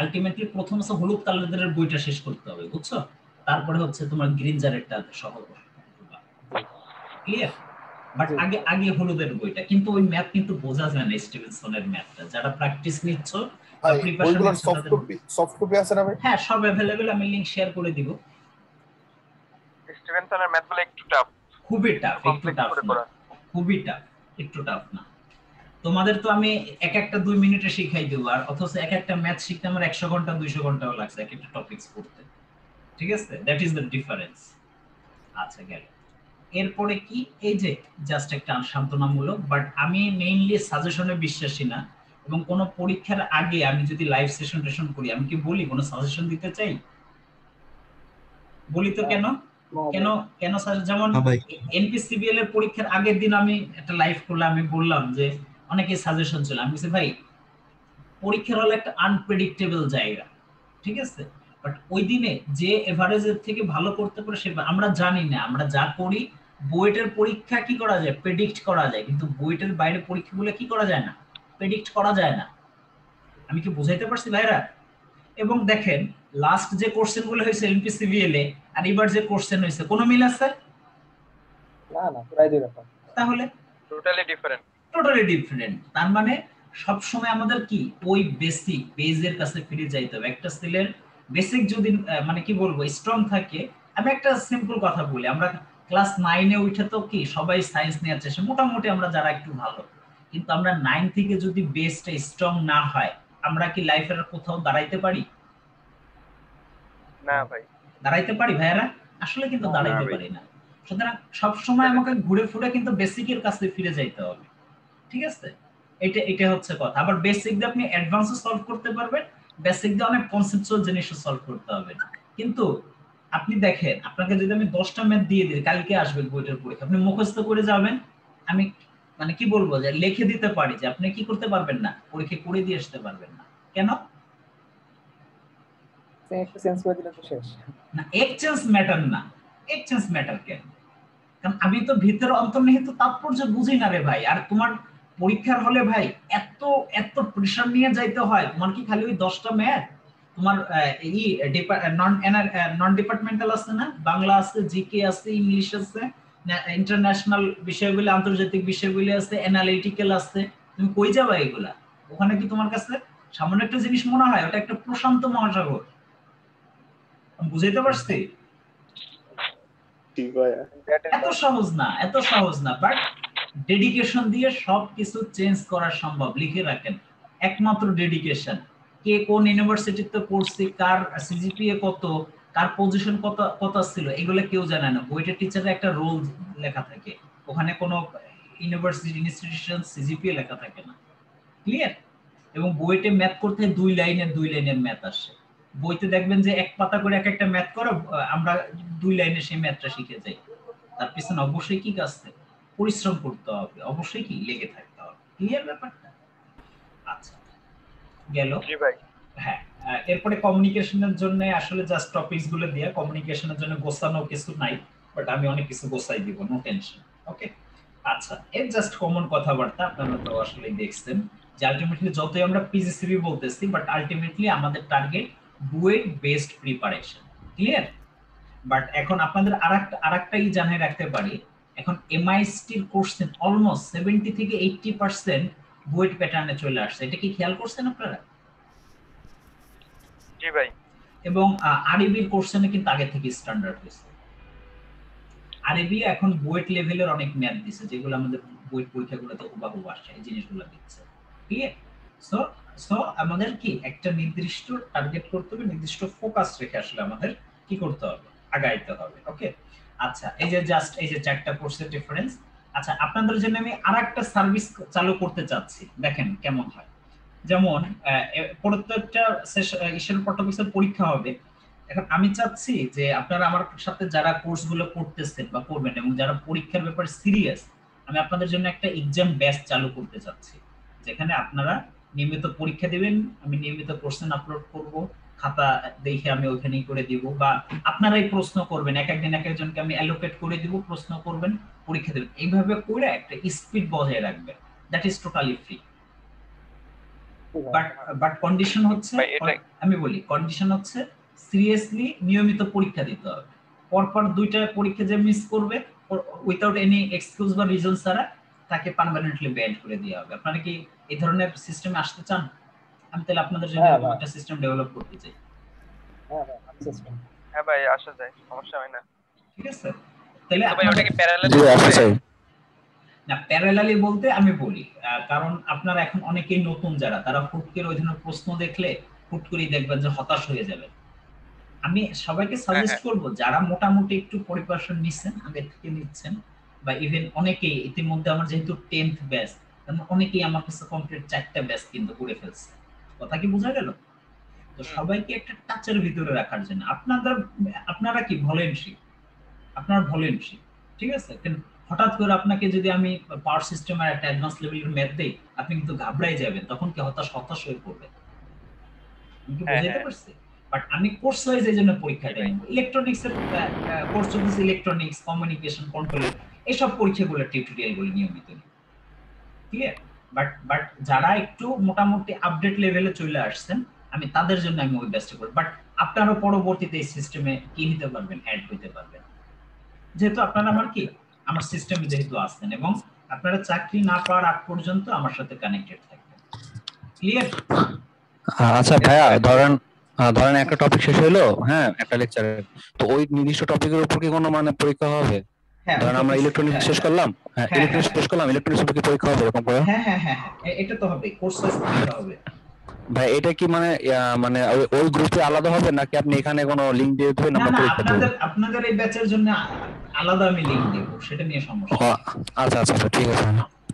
আলটিমেটলি প্রথম হচ্ছে হলুদ কালারের বইটা শেষ করতে হবে, বুঝছো? তারপরে হচ্ছে তোমার গ্রিন জারেরটা সহ। ক্লিয়ার? বাট আগে হলুদের বইটা, কিন্তু ওই ম্যাথ কিন্তু বোঝা যায় না স্টিভেনসনের ম্যাথটা। যারা প্র্যাকটিস নিচ্ছ বা প্রিপারেশন ওইগুলোর নিচ্ছ সফট কপি আছে না ভাই? হ্যাঁ, সব अवेलेबल, আমি লিংক শেয়ার করে দিব। স্টিভেনসনের ম্যাথগুলো একটু টাফ, খুবই টাফ, একটু টাফ না, খুবই টাফ, একটু টাফ না। তোমাদের তো আমি এক একটা 2 মিনিটে শিখাই দেব, আর অথচ এক একটা ম্যাথ শিখতে আমার 100 ঘন্টা 200 ঘন্টাও লাগছে এক একটা টপিকস পড়তে। ঠিক আছে? That is the difference. আচ্ছা, গেল। এরপরে কি এই যে জাস্ট একটা সান্ত্বনামূলক, বাট আমি মেইনলি সাজেশনে বিশ্বাসী না। এবং কোন পরীক্ষার আগে আমি যদি লাইভ সেশন টেশন করি, আমি কি বলি কোন সাজেশন দিতে চাই? বলি তো কেন কেন কেন যেমন এনপিসিবিএল এর পরীক্ষার আগের দিন আমি একটা লাইভ করলাম, আমি বললাম যে অনেকে সাজেশন ছিল, আমি বলছি ভাই পরীক্ষার হলো একটা আনপ্রেডিক্টেবল জায়গা, ঠিক আছে? বাট ওই দিনে যে এভারেজের থেকে ভালো করতে পারে সে, আমরা জানি না, আমরা যা করি বুয়েটের পরীক্ষা কি করা যায় প্রেডিক্ট করা যায়, কিন্তু বুয়েটের বাইরে পরীক্ষাগুলো কি করা যায় না, প্রেডিক্ট করা যায় না। আমি কি বুঝাইতে পারছি ভাইরা? এবং দেখেন লাস্ট যে কোশ্চেন গুলো হয়েছে এলপিসিভিএল এ আর এবার যে কোশ্চেন হয়েছে কোনো মিল আছে? না না, পুরাই দুই রকম। তাহলে টোটালি ডিফারেন্ট। Totally different. তার মানে সব সময় আমাদের কি ওই বেসিক বেজের কাছে ফিরে যাইতে হবে। একটা সেলের বেসিক যদি মানে কি বলবো স্ট্রং থাকে, আমি একটা সিম্পল কথা বলি, আমরা ক্লাস 9 এ উঠে তো কি সবাই সায়েন্স নিয়ে চেষ্টা, মোটামুটি আমরা যারা একটু ভালো, কিন্তু আমরা 9 থেকে যদি বেসটা স্ট্রং না হয় আমরা কি লাইফের কোথাও দাঁড়াইতে পারি? না ভাই, দাঁড়াইতে পারি ভাইয়ারা? আসলে কিন্তু দাঁড়াইতে পারি না। সুতরাং সবসময় আমাকে ঘুরে ফিরে কিন্তু বেসিকের কাছে ফিরে যাইতে হবে, ঠিক আছে? এটা হচ্ছে কথা। আবার বেসিক দিয়ে আপনি অ্যাডভান্সও সলভ করতে পারবেন, বেসিক দিয়ে অনেক কনসেপচুয়াল জিনিসও সলভ করতে হবে। কিন্তু আপনি দেখেন, আপনাকে যদি আমি 10টা ম্যাথ দিয়ে দিই, কালকে আসবে বইটার পরীক্ষা, আপনি মুখস্থ করে যাবেন, আমি মানে কি বলবো যে লিখে দিতে পারি যে আপনি কি করতে পারবেন না, পরীক্ষা করে দিয়ে আসতে পারবেন না। কেন? একটু চেঞ্জ করে দিলে তো শেষ। না, এক্সচেঞ্জ ম্যাটার না। এক্সচেঞ্জ ম্যাটার কেন? কারণ আমি তো ভিতরে অন্তর্নিহিত তাৎপর্য বুঝি না রে ভাই। আর তোমার পরীক্ষার হলে ভাই এত এত প্রেশার নিয়ে যাইতে হয়, তোমার কি খালি ওই 10টা ম্যাথ? তোমার এই নন ডিপার্টমেন্টাল আছে না, বাংলা আছে, জিকে আছে, ইংলিশ আছে, ইন্টারন্যাশনাল বিষয়গুলো, আন্তর্জাতিক বিষয়গুলো আছে, অ্যানালিটিক্যাল আছে, তুমি কই যাবা এগুলা? ওখানে কি তোমার কাছে সামান্য একটা জিনিস মনে হয়? ওটা একটা প্রশান্ত মহাসাগর। বুঝাইতে পারছি? ঠিক ভাইয়া। এত সহজ না, এত সহজ না, বাট ডেডিকেশন দিয়ে সবকিছু চেঞ্জ করা সম্ভব। লিখে রাখেন, একমাত্র ডেডিকেশন। কে কোন ইউনিভার্সিটিতে পড়ছে, কার সিজিপিএ কত, কার পজিশন কত কত ছিল, এগুলো কেউ জানে না। বইটা টিচারের একটা রোল লেখা থাকে, ওখানে কোনো ইউনিভার্সিটি ইনস্টিটিউশন সিজিপিএ লেখা থাকে না। ক্লিয়ার? এবং বইতে ম্যাথ করতে 2 লাইনের ম্যাথ আসে। বইতে দেখবেন যে এক পাতা করে এক একটা ম্যাথ করো, আমরা 2 লাইনে সেই ম্যাথটা শিখে যাই। তার পিছনে অবশ্যই কি কাজ আছে? পরিশ্রম করতে হবে, অবশ্যই কি লেগে থাকতে হবে। ক্লিয়ার ব্যাপারটা? আচ্ছা, গেল। জি ভাই। হ্যাঁ, এরপরে কমিউনিকেশনের জন্য আসলে জাস্ট টপিকস গুলো দিয়া, কমিউনিকেশনের জন্য গোছানো কিছু নাই, বাট আমি অনেক কিছু গোছাই দিব, নো টেনশন। ওকে, আচ্ছা, এর জাস্ট কমন কথাবার্তা আপনারা তো আসলে দেখছেন যে আলটিমেটলি যতই আমরা পিজিসিবি বলতেছি, বাট আলটিমেটলি আমাদের target BUET based preparation. Clear? But এখন আপনাদের আরেকটাই জানিয়ে রাখতে পারি, এখন এমআইএসটির কোশ্চেন অলমোস্ট 70 থেকে 80% বুয়েট প্যাটার্নে চলে আসছে। এটা কি খেয়াল করছেন আপনারা? জি ভাই। এবং আরবির কোশ্চেনে কিন্তু আগে থেকে স্ট্যান্ডার্ড হয়েছে। আরবি এখন বুয়েট লেভেলের অনেক ম্যাথ দিছে, যেগুলো আমাদের বুয়েট পরীক্ষাগুলোতে হুবহু আসে, এই জিনিসগুলো দিচ্ছে। ক্লিয়ার? সো আমাদের কি একটা নির্দিষ্ট টার্গেট করতে হবে, নির্দিষ্ট ফোকাস রেখে আসলে আমাদের কি করতে হবে, আগাইতে হবে। ওকে, আচ্ছা, এই যে জাস্ট এই যে 4টা কোর্সের ডিফারেন্স। আচ্ছা, আপনাদের জন্য আমি আরেকটা সার্ভিস চালু করতে চাচ্ছি, দেখেন কেমন হয়। যেমন প্রত্যেকটা ইসের টপিক্সের পরীক্ষা হবে। এখন আমি চাচ্ছি যে আপনারা আমার সাথে যারা কোর্সগুলো করতেছেন বা করবেন এবং যারা পরীক্ষার ব্যাপারে সিরিয়াস, আমি আপনাদের জন্য একটা এক্সাম ব্যাচ চালু করতে চাচ্ছি, যেখানে আপনারা নিয়মিত পরীক্ষা দিবেন, আমি নিয়মিত কোশ্চেন আপলোড করব, খাতা দেখে আমি ওইখানেই করে দিব, বা আপনারাই প্রশ্ন করবেন, এক একদিন এক একজনকে আমি অ্যালোকেট করে দিব, প্রশ্ন করবেন, পরীক্ষা দেবেন। এইভাবে করে একটা স্পিড বজায় রাখবেন, that is totally free. But condition হচ্ছে, আমি বলি কন্ডিশন হচ্ছে সিরিয়াসলি নিয়মিত পরীক্ষা দিতে হবে। পরপর 2টা পরীক্ষা যে মিস করবে উইদাউট এনি এক্সকিউজ বা রিজন ছাড়া, তাকে পার্মানেন্টলি ব্যান করে দেওয়া হবে। আপনারা কি এই ধরনের সিস্টেমে আসতে চান? আমি তাহলে আপনাদের জন্য এরকম একটা সিস্টেম ডেভেলপ করতে চাই। হ্যাঁ ভাই, আসা যায়, সমস্যা হয় না। ঠিক আছে, তাহলে ভাই ওটা কি প্যারালাল? না, প্যারালালি বলতে আমি বলি, কারণ আপনারা এখন অনেকেই নতুন যারা, তারা হুট করে ওই ধরনের প্রশ্ন দেখলে হুট করেই দেখবেন যে হতাশ হয়ে যাবে। আমি সবাইকে সাজেস্ট করব, যারা মোটামুটি একটু প্রিপারেশন নিচ্ছেন, আগে থেকে নিচ্ছেন, বা ইভেন অনেকেই ইতিমধ্যে আমার যেহেতু 10th ব্যাচ, অনেকেই আমার কাছে কমপ্লিট 4টা ব্যাচ কিন্তু করে ফেলছে। কথা কি বোঝা গেল? তো সবাইকে একটা টাচের ভিতরে রাখার জন্য আপনারা কি ভলেন্টারি, আপনার ভলেন্টারি, ঠিক আছে? হঠাৎ করে আপনাকে যদি আমি পাওয়ার সিস্টেম আর একটা অ্যাডভান্স লেভেলের ম্যাথ দেই, আপনি কিন্তু ঘাবড়াই যাবেন, তখন কি হতাশ হয়ে পড়বেন। আমি কি বুঝাইতে পারছি? বাট আমি কোর্স ওয়াইজ এই জন্য পরীক্ষাটা নেব। ইলেকট্রনিক্স এর কোর্স চলতেছে, ইলেকট্রনিক্স, কমিউনিকেশন, কন্ট্রোল, এইসব পরীক্ষাগুলো টিউটোরিয়ালগুলো নিয়মিত নিই। ক্লিয়ার? বাট যারা একটু মোটামুটি আপডেট লেভেলে চলে আসছেন, আমি তাদের জন্য আমি ওই বেস্ট করি। বাট আপনারও পরবর্তীতে এই সিস্টেমে কি হতে পারবেন, অ্যাড হতে পারবেন, যেহেতু আপনারা আমার সিস্টেমে যেহেতু আসছেন এবং আপনারা চাকরি না পাওয়ার আগ পর্যন্ত আমার সাথে কানেক্টেড থাকবেন। ক্লিয়ার? আচ্ছা ভাইয়া, ধরেন একটা টপিক শেষ হইলো, হ্যাঁ, একটা লেকচারে, তো ওই নির্দিষ্ট টপিকের উপর কি কোনো মানে পরীক্ষা হবে? হ্যাঁ, ধরেন আমরা ইলেকট্রনিক্স শেষ করলাম, হ্যাঁ, ইলেকট্রনিক্স শেষ করলাম, ইলেকট্রনিক্স উপর কি পরীক্ষা হবে এরকম করে? হ্যাঁ, এটা তো হবে, কোর্স ওয়াইজ পরীক্ষা হবে। ভাই এটা কি মানে ওই গ্রুপে আলাদা হবে নাকি আপনি এখানে কোনো লিংক দিয়ে দেবেন না আমরা না, পরীক্ষা দেব? আপনাদের এই ব্যাচের জন্য আলাদা আমি লিংক দেব, সেটা নিয়ে সমস্যা নেই। আচ্ছা ঠিক আছে।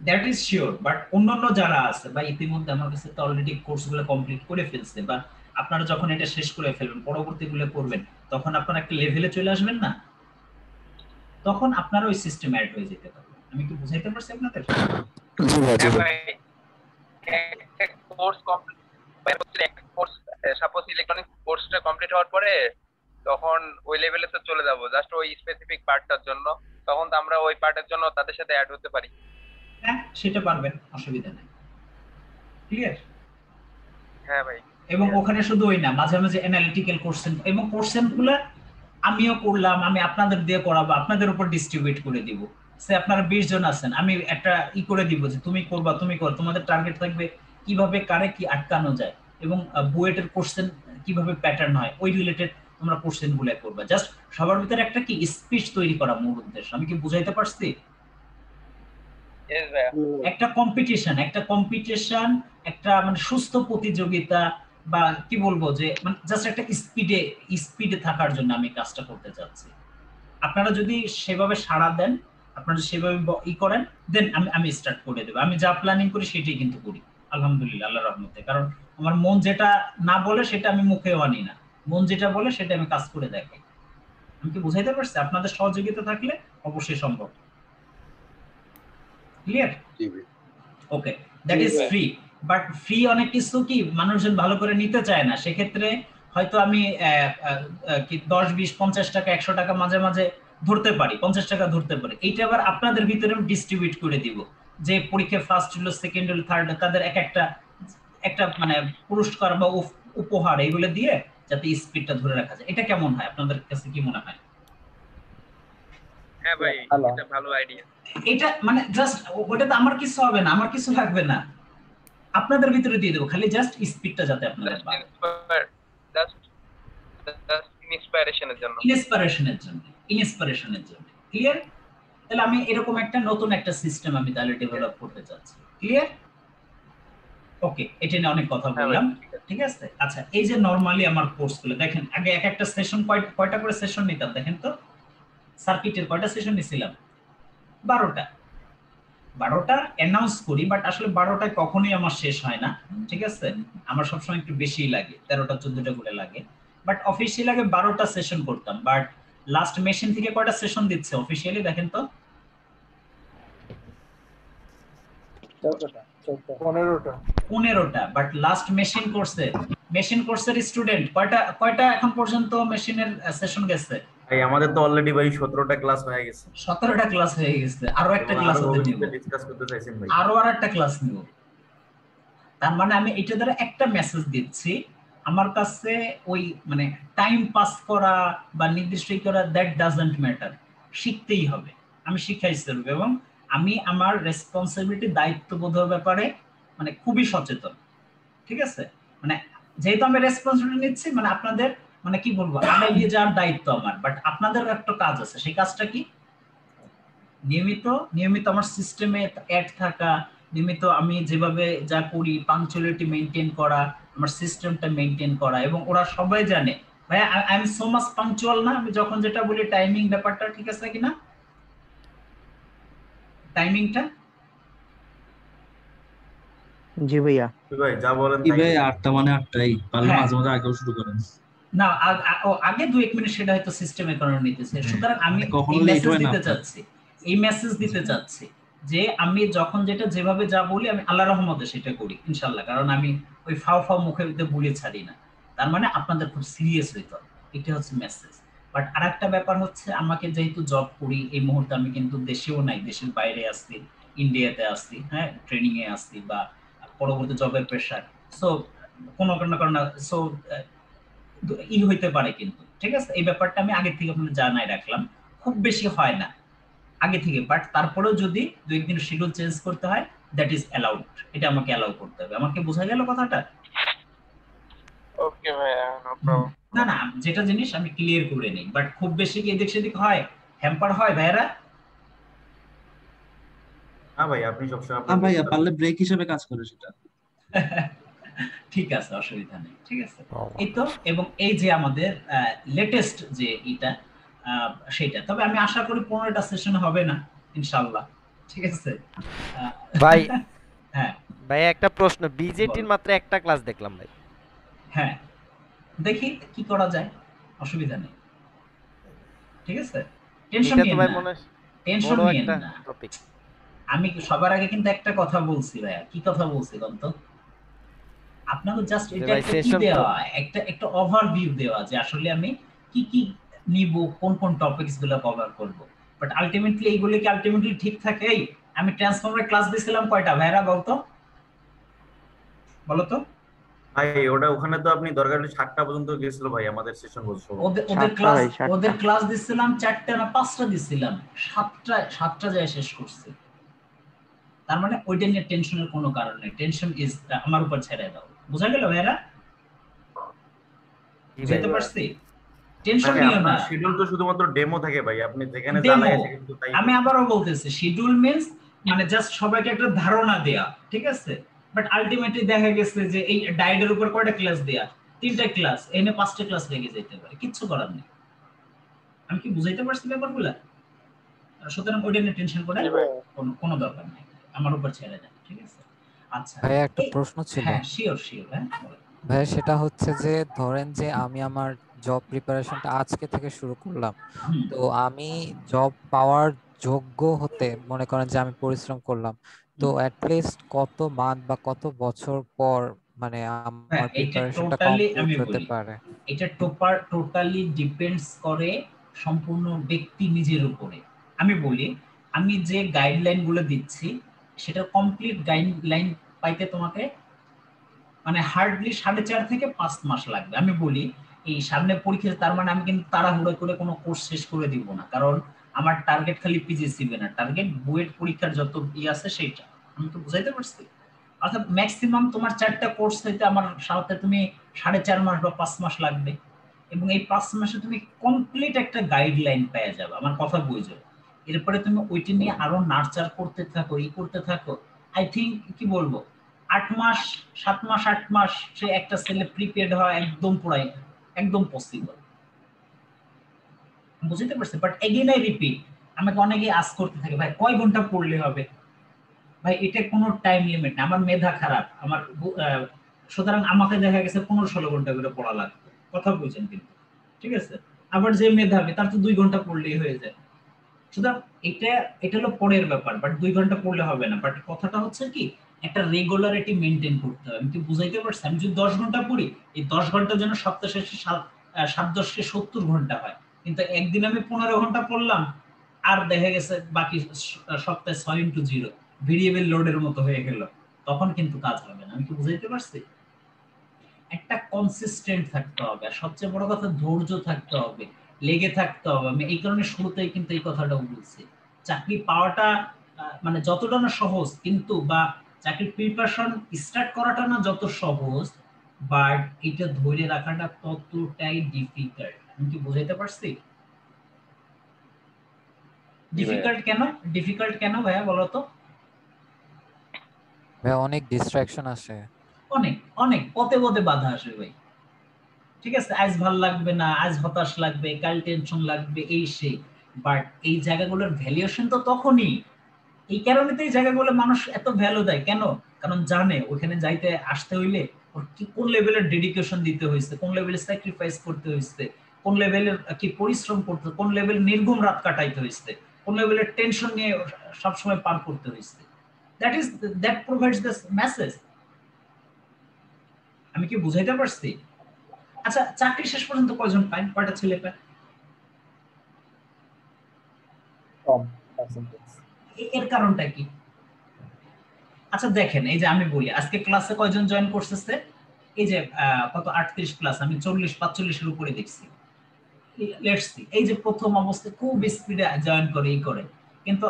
That is sure. বাট অন্যান্য যারা আছে বা ইতিমধ্যে আমার কাছে তো অলরেডি কোর্সগুলো কমপ্লিট করে ফেলছে, বা আপনারা যখন এটা শেষ করে ফেলবেন পরবর্তীগুলো করবেন, তখন আপনারা একটা লেভেলে চলে আসবেন না, তখন আপনারা ওই সিস্টেম অ্যাড হয়ে যেতে পারবেন। আমি কি বুঝাইতে পারছি আপনাদের? জি ভাই, জি ভাই। Course complete, course suppose electronics কোর্সটা কমপ্লিট হওয়ার পরে তখন ওই লেভেলে তো চলে যাব জাস্ট ওই স্পেসিফিক পার্টটার জন্য, তখন তো আমরা ওই পার্টের জন্য তাদের সাথে অ্যাড হতে পারি। হ্যাঁ, সেটা পারবেন, অসুবিধা নেই। ক্লিয়ার? হ্যাঁ ভাই। এবং ওখানে শুধু ওই না, মাঝে মাঝে অ্যানালিটিক্যাল কোশ্চেন, এবং কোশ্চেনগুলো আমিও করলাম, আমি আপনাদের দিয়ে করাবো, আপনাদের উপর ডিস্ট্রিবিউট করে দিব। সে আপনারা 20 জন আছেন, আমি একটা করে দিব যে তুমি করবা, তুমি করো, তোমাদের টার্গেট থাকবে কিভাবে কারে কি আটকানো যায় এবং বুয়েটের কোশ্চেন কিভাবে প্যাটার্ন হয়, ওই রিলেটেড তোমরা কোশ্চেন গুলো করবা। জাস্ট সবার ভিতরে একটা কি স্পিচ তৈরি করা মূল উদ্দেশ্য। আমি কি বুঝাইতে পারছি? একটা কম্পিটিশন, একটা মানে সুস্থ প্রতিযোগিতা, বা কি বলবো যে মানে জাস্ট একটা স্পিডে থাকার জন্য আমি কাজটা করতে চাচ্ছি। আপনারা যদি সেভাবে সাড়া দেন, আপনারা যদি সেভাবে করেন, দেন আমি স্টার্ট করে দেব। আমি যা প্ল্যানিং করি সেটাই কিন্তু করি আলহামদুলিল্লাহ, আল্লাহর রহমতে। কারণ আমার মন যেটা না বলে সেটা আমি মুখেও আনি না, মন যেটা বলে সেটা আমি কাজ করে দেখাই। আমি কি বুঝাইতে পারছি? আপনাদের সহযোগিতা থাকলে অবশ্যই সম্ভব। Clear? Okay, that is free. But free অনেক কিছু কি মানুষজন ভালো করে নিতে চায় না, সেক্ষেত্রে হয়তো আমি কি 10, 20, 50 টাকা, 100 টাকা মাঝে মাঝে ধরতে পারি, 50 টাকা ধরতে পারি। এইটা আবার আপনাদের ভিতরে ডিস্ট্রিবিউট করে দিব, যে পরীক্ষা ফার্স্ট হলো, সেকেন্ড হলো, থার্ড, তাদের একটা মানে পুরস্কার বা উপহার এগুলো দিয়ে যাতে স্পিডটা ধরে রাখা যায়। এটা কেমন হয়? আপনাদের কাছে কি মনে হয়? হ্যাঁ ভাই, এটা ভালো আইডিয়া। এটা মানে জাস্ট ওটাতে আমার কিছু হবে না, আমার কিছু লাগবে না, আপনাদের ভিতরে দিয়ে দেবো, খালি জাস্ট স্পিডটা যাতে আপনারা পান, জাস্ট ইন্সপিরেশনের জন্য। ক্লিয়ার? তাহলে আমি এরকম একটা নতুন একটা সিস্টেম আমি তাহলে ডেভেলপ করতে চাচ্ছি। ক্লিয়ার? ওকে, এটা নিয়ে অনেক কথা বললাম, ঠিক আছে? আচ্ছা, এই যে নরমালি আমার কোর্সগুলো দেখেন, আগে এক একটা সেশন কয়টা করে সেশন নিতাম দেখেন তো। সার্কিটের কয়টা সেশন নিছিলাম? 12টা অ্যানাউন্স করি, বাট আসলে 12টায় কখনোই আমার শেষ হয় না, ঠিক আছে? আমার সবসময় একটু বেশি লাগে, 13টা 14টা করে লাগে, বাট অফিসিয়ালি আগে 12টা সেশন করতাম। বাট লাস্ট মেশিন থেকে কয়টা সেশন দিচ্ছে অফিসিয়ালি দেখেন তো? 15টা। বাট লাস্ট মেশিন কোর্সের স্টুডেন্ট কয়টা এখন পর্যন্ত মেশিনের সেশন গেছে? ভাই আমাদের তো অলরেডি ভাই 17টা ক্লাস হয়ে গেছে। 17টা ক্লাস হয়ে গেছে, আরো একটা ক্লাস হতে নিব, ডিসকাস করতে চাইছেন ভাই, আরো আরেকটা ক্লাস নিব। তার মানে আমি এটা দ্বারা একটা মেসেজ দিচ্ছি, আমার কাছে ওই মানে টাইম পাস করা বা নির্দিষ্ট করা দ্যাট ডাজন্ট ম্যাটার, শিখতেই হবে, আমি শিখাইতে হবে। এবং আমি আমার রেসপন্সিবিলিটি, দায়িত্ববোধের ব্যাপারে মানে খুবই সচেতন, ঠিক আছে? মানে যেহেতু আমি রেসপন্সিবিলিটি নিচ্ছি, মানে আপনাদের মানে কি বলবো, আগাইয়ে যাওয়ার দায়িত্ব আমার। বাট আপনাদের একটা কাজ আছে, সেই কাজটা কি? নিয়মিত আমার সিস্টেমে অ্যাড থাকা, নিয়মিত আমি যেভাবে যা করি পাংচুয়ালিটি মেইনটেইন করা, আমার সিস্টেমটা মেইনটেইন করা। এবং ওরা সবাই জানে ভাই I am so much punctual না, আমি যখন যেটা বলি টাইমিং ব্যাপারটা ঠিক আছে কিনা, টাইমিংটা? জি ভাইয়া। ভাই যা বলেন কি ভাই 8টা মানে 8টাই, পারলে মাঝে মাঝে আগেও শুরু করেন না, আগে 2-1 মিনিট সেটা হয়তো সিস্টেমে করানো নিতেছে। সুতরাং আমি এই মেসেজ দিতে চাচ্ছি যে আমি যখন যেটা যেভাবে যা বলি আমি আল্লাহর রহমতে সেটা করি ইনশাআল্লাহ, কারণ আমি ওই ফাও মুখে বলে ছাড়ি না। তার মানে আপনাদের খুব সিরিয়াস হইতে হবে, এটা হচ্ছে মেসেজ। বাট আরেকটা ব্যাপার হচ্ছে, আমাকে যেহেতু জব করি এই মুহূর্তে আমি কিন্তু দেশেও নাই, দেশের বাইরে আছি, ইন্ডিয়াতে আসছি, হ্যাঁ ট্রেনিং এ আসছি বা পরবর্তী জবের প্রেশার, সো কোনো কারণে সো হইতে পারে, কিন্তু ঠিক আছে এই ব্যাপারটা আমি আগে থেকে আপনাকে জানাই রাখলাম, খুব বেশি হয় না আগে থেকে, বাট তারপরেও যদি দুই একদিন শিডিউল চেঞ্জ করতে হয় দ্যাট ইজ অ্যালাউড, এটা আমাকে অ্যালাউ করতে হবে। আমাকে বোঝা গেল কথাটা? ওকে ভাইয়া, নো প্রবলেম। না না, যেটা জিনিস আমি ক্লিয়ার করে নেই, বাট খুব বেশি কি এদিক সেদিক হয়, হ্যাম্পার হয় ভাইরা? না ভাই, আপনি সবসময় না আপনার ভাইয়া, পারলে ব্রেক হিসেবে কাজ করে সেটা। ঠিক আছে, অসুবিধা নেই, ঠিক আছে। এই তো, এবং এই যে আমাদের লেটেস্ট যে এটা সেটা, তবে আমি আশা করি 15টা সেশন হবে না ইনশাআল্লাহ, ঠিক আছে। ভাই হ্যাঁ ভাই একটা প্রশ্ন, বিজেটির মাত্র একটা ক্লাস দেখলাম ভাই। হ্যাঁ, দেখি কি করা যায়, অসুবিধা নেই, ঠিক আছে। টেনশন এটা তো নিয়েন ভাই না, মনে হয় টেনশন বড় নিয়েন একটা না। টপিক। আমি সবার আগে কিন্তু একটা কথা বলছি ভাইয়া, কি কথা বলছি বলতো? আপনাকে জাস্ট যে এটা ভাই একটা কি সেশন তো দেওয়া, একটা ওভারভিউ দেওয়া যে আসলে আমি কি কি নিব, কোন কোন টপিকস গুলো কভার করব, বাট আলটিমেটলি এইগুলো কি আলটিমেটলি ঠিক থাকে? এই আমি ট্রান্সফর্মার ক্লাস দিছিলাম কয়টা ভাইরা বলতো, বলো তো? ভাই ওটা ওখানে তো আপনি দরকার হলে 7টা পর্যন্ত গেছিল ভাই আমাদের সেশন বলছো। ওদের ক্লাস দিছিলাম 4টা না 5টা দিছিলাম, 7টা যায় শেষ করছি। তার মানে ওইটা নিয়ে টেনশনের কোনো কারণ নেই, টেনশন ইজ আমার উপর ছেড়ে দাও, বুঝা গেল ভাইরা? বুঝতে পারছি? টেনশন ভাই নিও না। আপনার শিডিউল তো শুধুমাত্র ডেমো থাকে ভাই, আপনি যেখানে যা ডেমো, লাগাইছে কিন্তু তাই আমি আবারও বলতেছি শিডিউল মিন্স মানে জাস্ট সবাইকে একটা ধারণা দেয়া, ঠিক আছে। বাট আলটিমেটলি দেখা গেছে যে এই ডায়েটের উপর কয়টা ক্লাস দেয়া, 3টা ক্লাস, এনে 5টা ক্লাস লেগে যেতে পারে, কিচ্ছু করার নেই। আমি কি বুঝাইতে পারছি ব্যাপারগুলো? সুতরাং ওইটা নিয়ে টেনশন করে কোনো দরকার নেই, আমার উপর ছেড়ে দেন, ঠিক আছে। আচ্ছা ভাইয়া একটা প্রশ্ন ছিল। হ্যাঁ শিওর হ্যাঁ ভাইয়া সেটা হচ্ছে যে ধরেন যে আমি আমার জব প্রিপারেশনটা আজকে থেকে শুরু করলাম, তো আমি জব পাওয়ার যোগ্য হতে মনে করেন যে আমি পরিশ্রম করলাম, তো অ্যাটলিস্ট কত মান্থ বা কত বছর পর মানে আমার এটা প্রিপারেশনটা টোটালি কমপ্লিট আমি হতে বলি, পারে? এটা টোটালি ডিপেন্ডস করে সম্পূর্ণ ব্যক্তি নিজের উপরে। আমি বলি, আমি যে গাইডলাইন গুলো দিচ্ছি সেটা কমপ্লিট গাইডলাইন পাইতে তোমাকে মানে হার্ডলি 4.5 থেকে 5 মাস লাগবে। আমি বলি এই সামনে পরীক্ষা, তার মানে আমি কিন্তু তাড়াহুড়ো করে কোনো কোর্স শেষ করে দিব না, কারণ আমার টার্গেট খালি পিজিসিবি না, টার্গেট বুয়েট পরীক্ষার যত আছে সেটা। আমি তো বুঝাইতে পারছি? অর্থাৎ ম্যাক্সিমাম তোমার 4টা কোর্স হইতে আমার সাথে তুমি 4.5 মাস বা 5 মাস লাগবে, এবং এই 5 মাসে তুমি কমপ্লিট একটা গাইডলাইন পেয়ে যাবে, আমার কথা বুঝো। এরপরে তুমি ওইটা নিয়ে আরো নার্চার করতে থাকো, করতে থাকো। আই থিঙ্ক কি বলবো, 8 মাস 7 মাস 8 মাস সে একটা ছেলে প্রিপেয়ার্ড হয় একদম পুরাই একদম পসিবল, বুঝতে পারছি। বাট এগেইন আই রিপিট, আমাকে অনেকে আস্ক করতে থাকে ভাই কয় ঘন্টা পড়লে হবে, ভাই এটা কোনো টাইম লিমিট না, আমার মেধা খারাপ, আমার সুতরাং আমাকে দেখা গেছে 15-16 ঘন্টা করে পড়া লাগবে, কথা বুঝছেন কিন্তু, ঠিক আছে। আবার যে মেধাবী তার তো 2 ঘন্টা পড়লেই হয়ে যায়। সুতরাং এটা হলো পরের ব্যাপার, বাট 2 ঘন্টা পড়লে হবে না। বাট কথাটা হচ্ছে কি, একটা রেগুলারিটি মেনটেন করতে হবে। আমি কি বুঝাইতে পারছি? আমি যদি 10 ঘন্টা পড়ি, এই 10 ঘন্টার জন্য সপ্তাহ শেষে 7-10 70 ঘন্টা হয়, কিন্তু একদিন আমি 15 ঘন্টা পড়লাম, আর দেখা গেছে বাকি সপ্তাহে 6x0 ভেরিয়েবল লোডের মতো হয়ে গেল, তখন কিন্তু কাজ হবে না। আমি কি বুঝাইতে পারছি? একটা কনসিস্টেন্ট থাকতে হবে, আর সবচেয়ে বড় কথা ধৈর্য থাকতে হবে, লেগে থাকতে হবে। আমি এই কারণে শুরুতেই কিন্তু এই কথাটা বলছি, চাকরি পাওয়াটা মানে যতটা না সহজ, কিন্তু বা চাকরির প্রিপারেশন স্টার্ট করাটা না যত সহজ, বাট এটা ধরে রাখাটা ততটাই ডিফিকাল্ট। আমি কি বুঝাইতে পারছি? ডিফিকাল্ট কেন ভাইয়া বলো তো? ভাইয়া অনেক ডিস্ট্রাকশন আসে, অনেক অনেক পথে পথে বাধা আসে ভাই, ঠিক আছে। আজ ভাল লাগবে না, আজ হতাশ লাগবে, কাল টেনশন লাগবে, এই সেই। বাট এই জায়গাগুলোর ভ্যালুয়েশন তো তখনই, এই কারণে তো এই জায়গাগুলো মানুষ এত ভ্যালু দেয় কেন, কারণ জানে ওখানে যাইতে আসতে হইলে ওর কি কোন লেভেলের ডেডিকেশন দিতে হয়েছে, কোন লেভেলের স্যাক্রিফাইস করতে হয়েছে, কোন লেভেলের কি পরিশ্রম করতে, কোন লেভেল নির্ঘুম রাত কাটাইতে হয়েছে, কোন লেভেলের টেনশন নিয়ে সবসময় পার করতে হয়েছে। That provides this message. আমি কি বুঝাইতে পারছি? আচ্ছা, চাকরি শেষ পর্যন্ত কয়জন পায়, কয়টা ছেলে পায়? কম পার্সেন্টেজ। এর কারণটা কি? আচ্ছা দেখেন, এই যে আমি বলি আজকে ক্লাসে কয়জন জয়েন করতেছে, এই যে কত 38 প্লাস, আমি 40-45 এর উপরে দেখছি। লেটস সি, এই যে প্রথম অবস্থায় খুব স্পিডে জয়েন করে এই করে, কিন্তু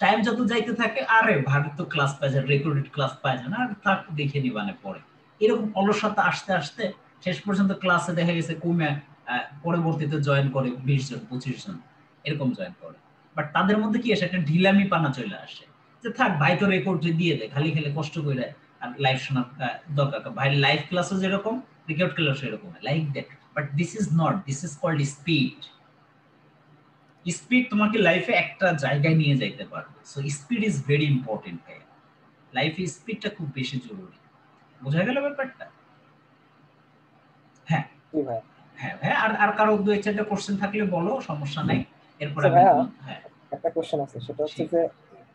টাইম যত যাইতে থাকে আরে ভারত তো ক্লাস পায় যায়, রেকর্ডেড ক্লাস পায় যায় না, আর থাক দেখে নিবানে পরে, এরকম অলসতা আসতে আসতে শেষ পর্যন্ত ক্লাসে দেখা গেছে কমে পরবর্তীতে জয়েন করে 20 জন 25 জন এরকম জয়েন করে। বাট তাদের মধ্যে কি আসে, একটা ঢিলামি পানা চলে আসে যে থাক ভাই তো রেকর্ড দিয়ে দেয়, খালি খালি কষ্ট করে আর লাইভ শোনার দরকার ভাই, লাইভ ক্লাসও যেরকম রেকর্ড ক্লাসও এরকম like that. But this is not, this is called speed. Speed তোমাকে লাইফে একটা জায়গায় নিয়ে যাইতে পারবে, so speed is very important ভাই, লাইফে স্পিডটা খুব বেশি জরুরি। বোঝা গেল ব্যাপারটা? হ্যাঁ হ্যাঁ ভাই, আর কারো 2-4টা কোশ্চেন থাকলে বলো, সমস্যা নাই। এরপর আমি হ্যাঁ একটা কোশ্চেন আছে, সেটা হচ্ছে যে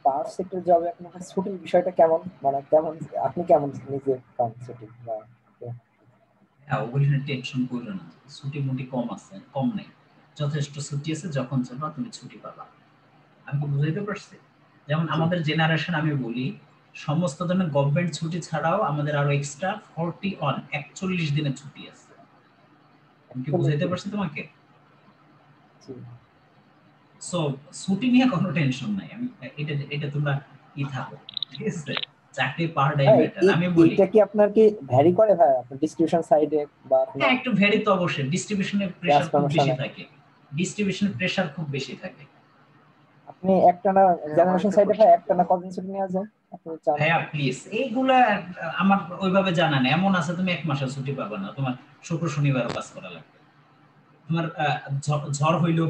পাওয়ার সেক্টর জবে আপনার ছুটির বিষয়টা কেমন, মানে কেমন আপনি কেমন নিজে পান ছুটি? হ্যাঁ, ওগুলো টেনশন করো না, ছুটি মুটি কম আছে, কম নাই, যথেষ্ট ছুটি আছে, যখন চাইবা তুমি ছুটি পাবা। আমি তো বুঝাইতে পারছি? যেমন আমাদের জেনারেশন আমি বলি, সমস্ত ধরনের গভর্নমেন্ট ছুটি ছাড়াও আমাদের আরো এক্সট্রা 41 দিনের ছুটি আছে। আমি কি বুঝাইতে পারছি তোমাকে? সো ছুটি নিয়ে কোনো টেনশন নাই, আমি এটা তোমরা থাকো, ঠিক আছে? চাকরি পার ডে ম্যাটার। আমি বলি এটা কি আপনার কি ভ্যারি করে ভাই আপনার ডিস্ট্রিবিউশন সাইডে বা হ্যাঁ একটু ভ্যারি তো অবশ্যই, ডিস্ট্রিবিউশনের প্রেসার খুব বেশি থাকে, ডিস্ট্রিবিউশনের প্রেসার খুব বেশি থাকে। আপনি একটানা জেনারেশন সাইডে ভাই একটানা কতদিন ছুটি নেওয়া যায় আপনি চান? হ্যাঁ প্লিজ, এইগুলা আমার ওইভাবে জানা নেই। এমন আছে তুমি 1 মাসের ছুটি পাবে না, তোমার শুক্র শনিবারও কাজ করা লাগবে, তোমার ঝড় হইলেও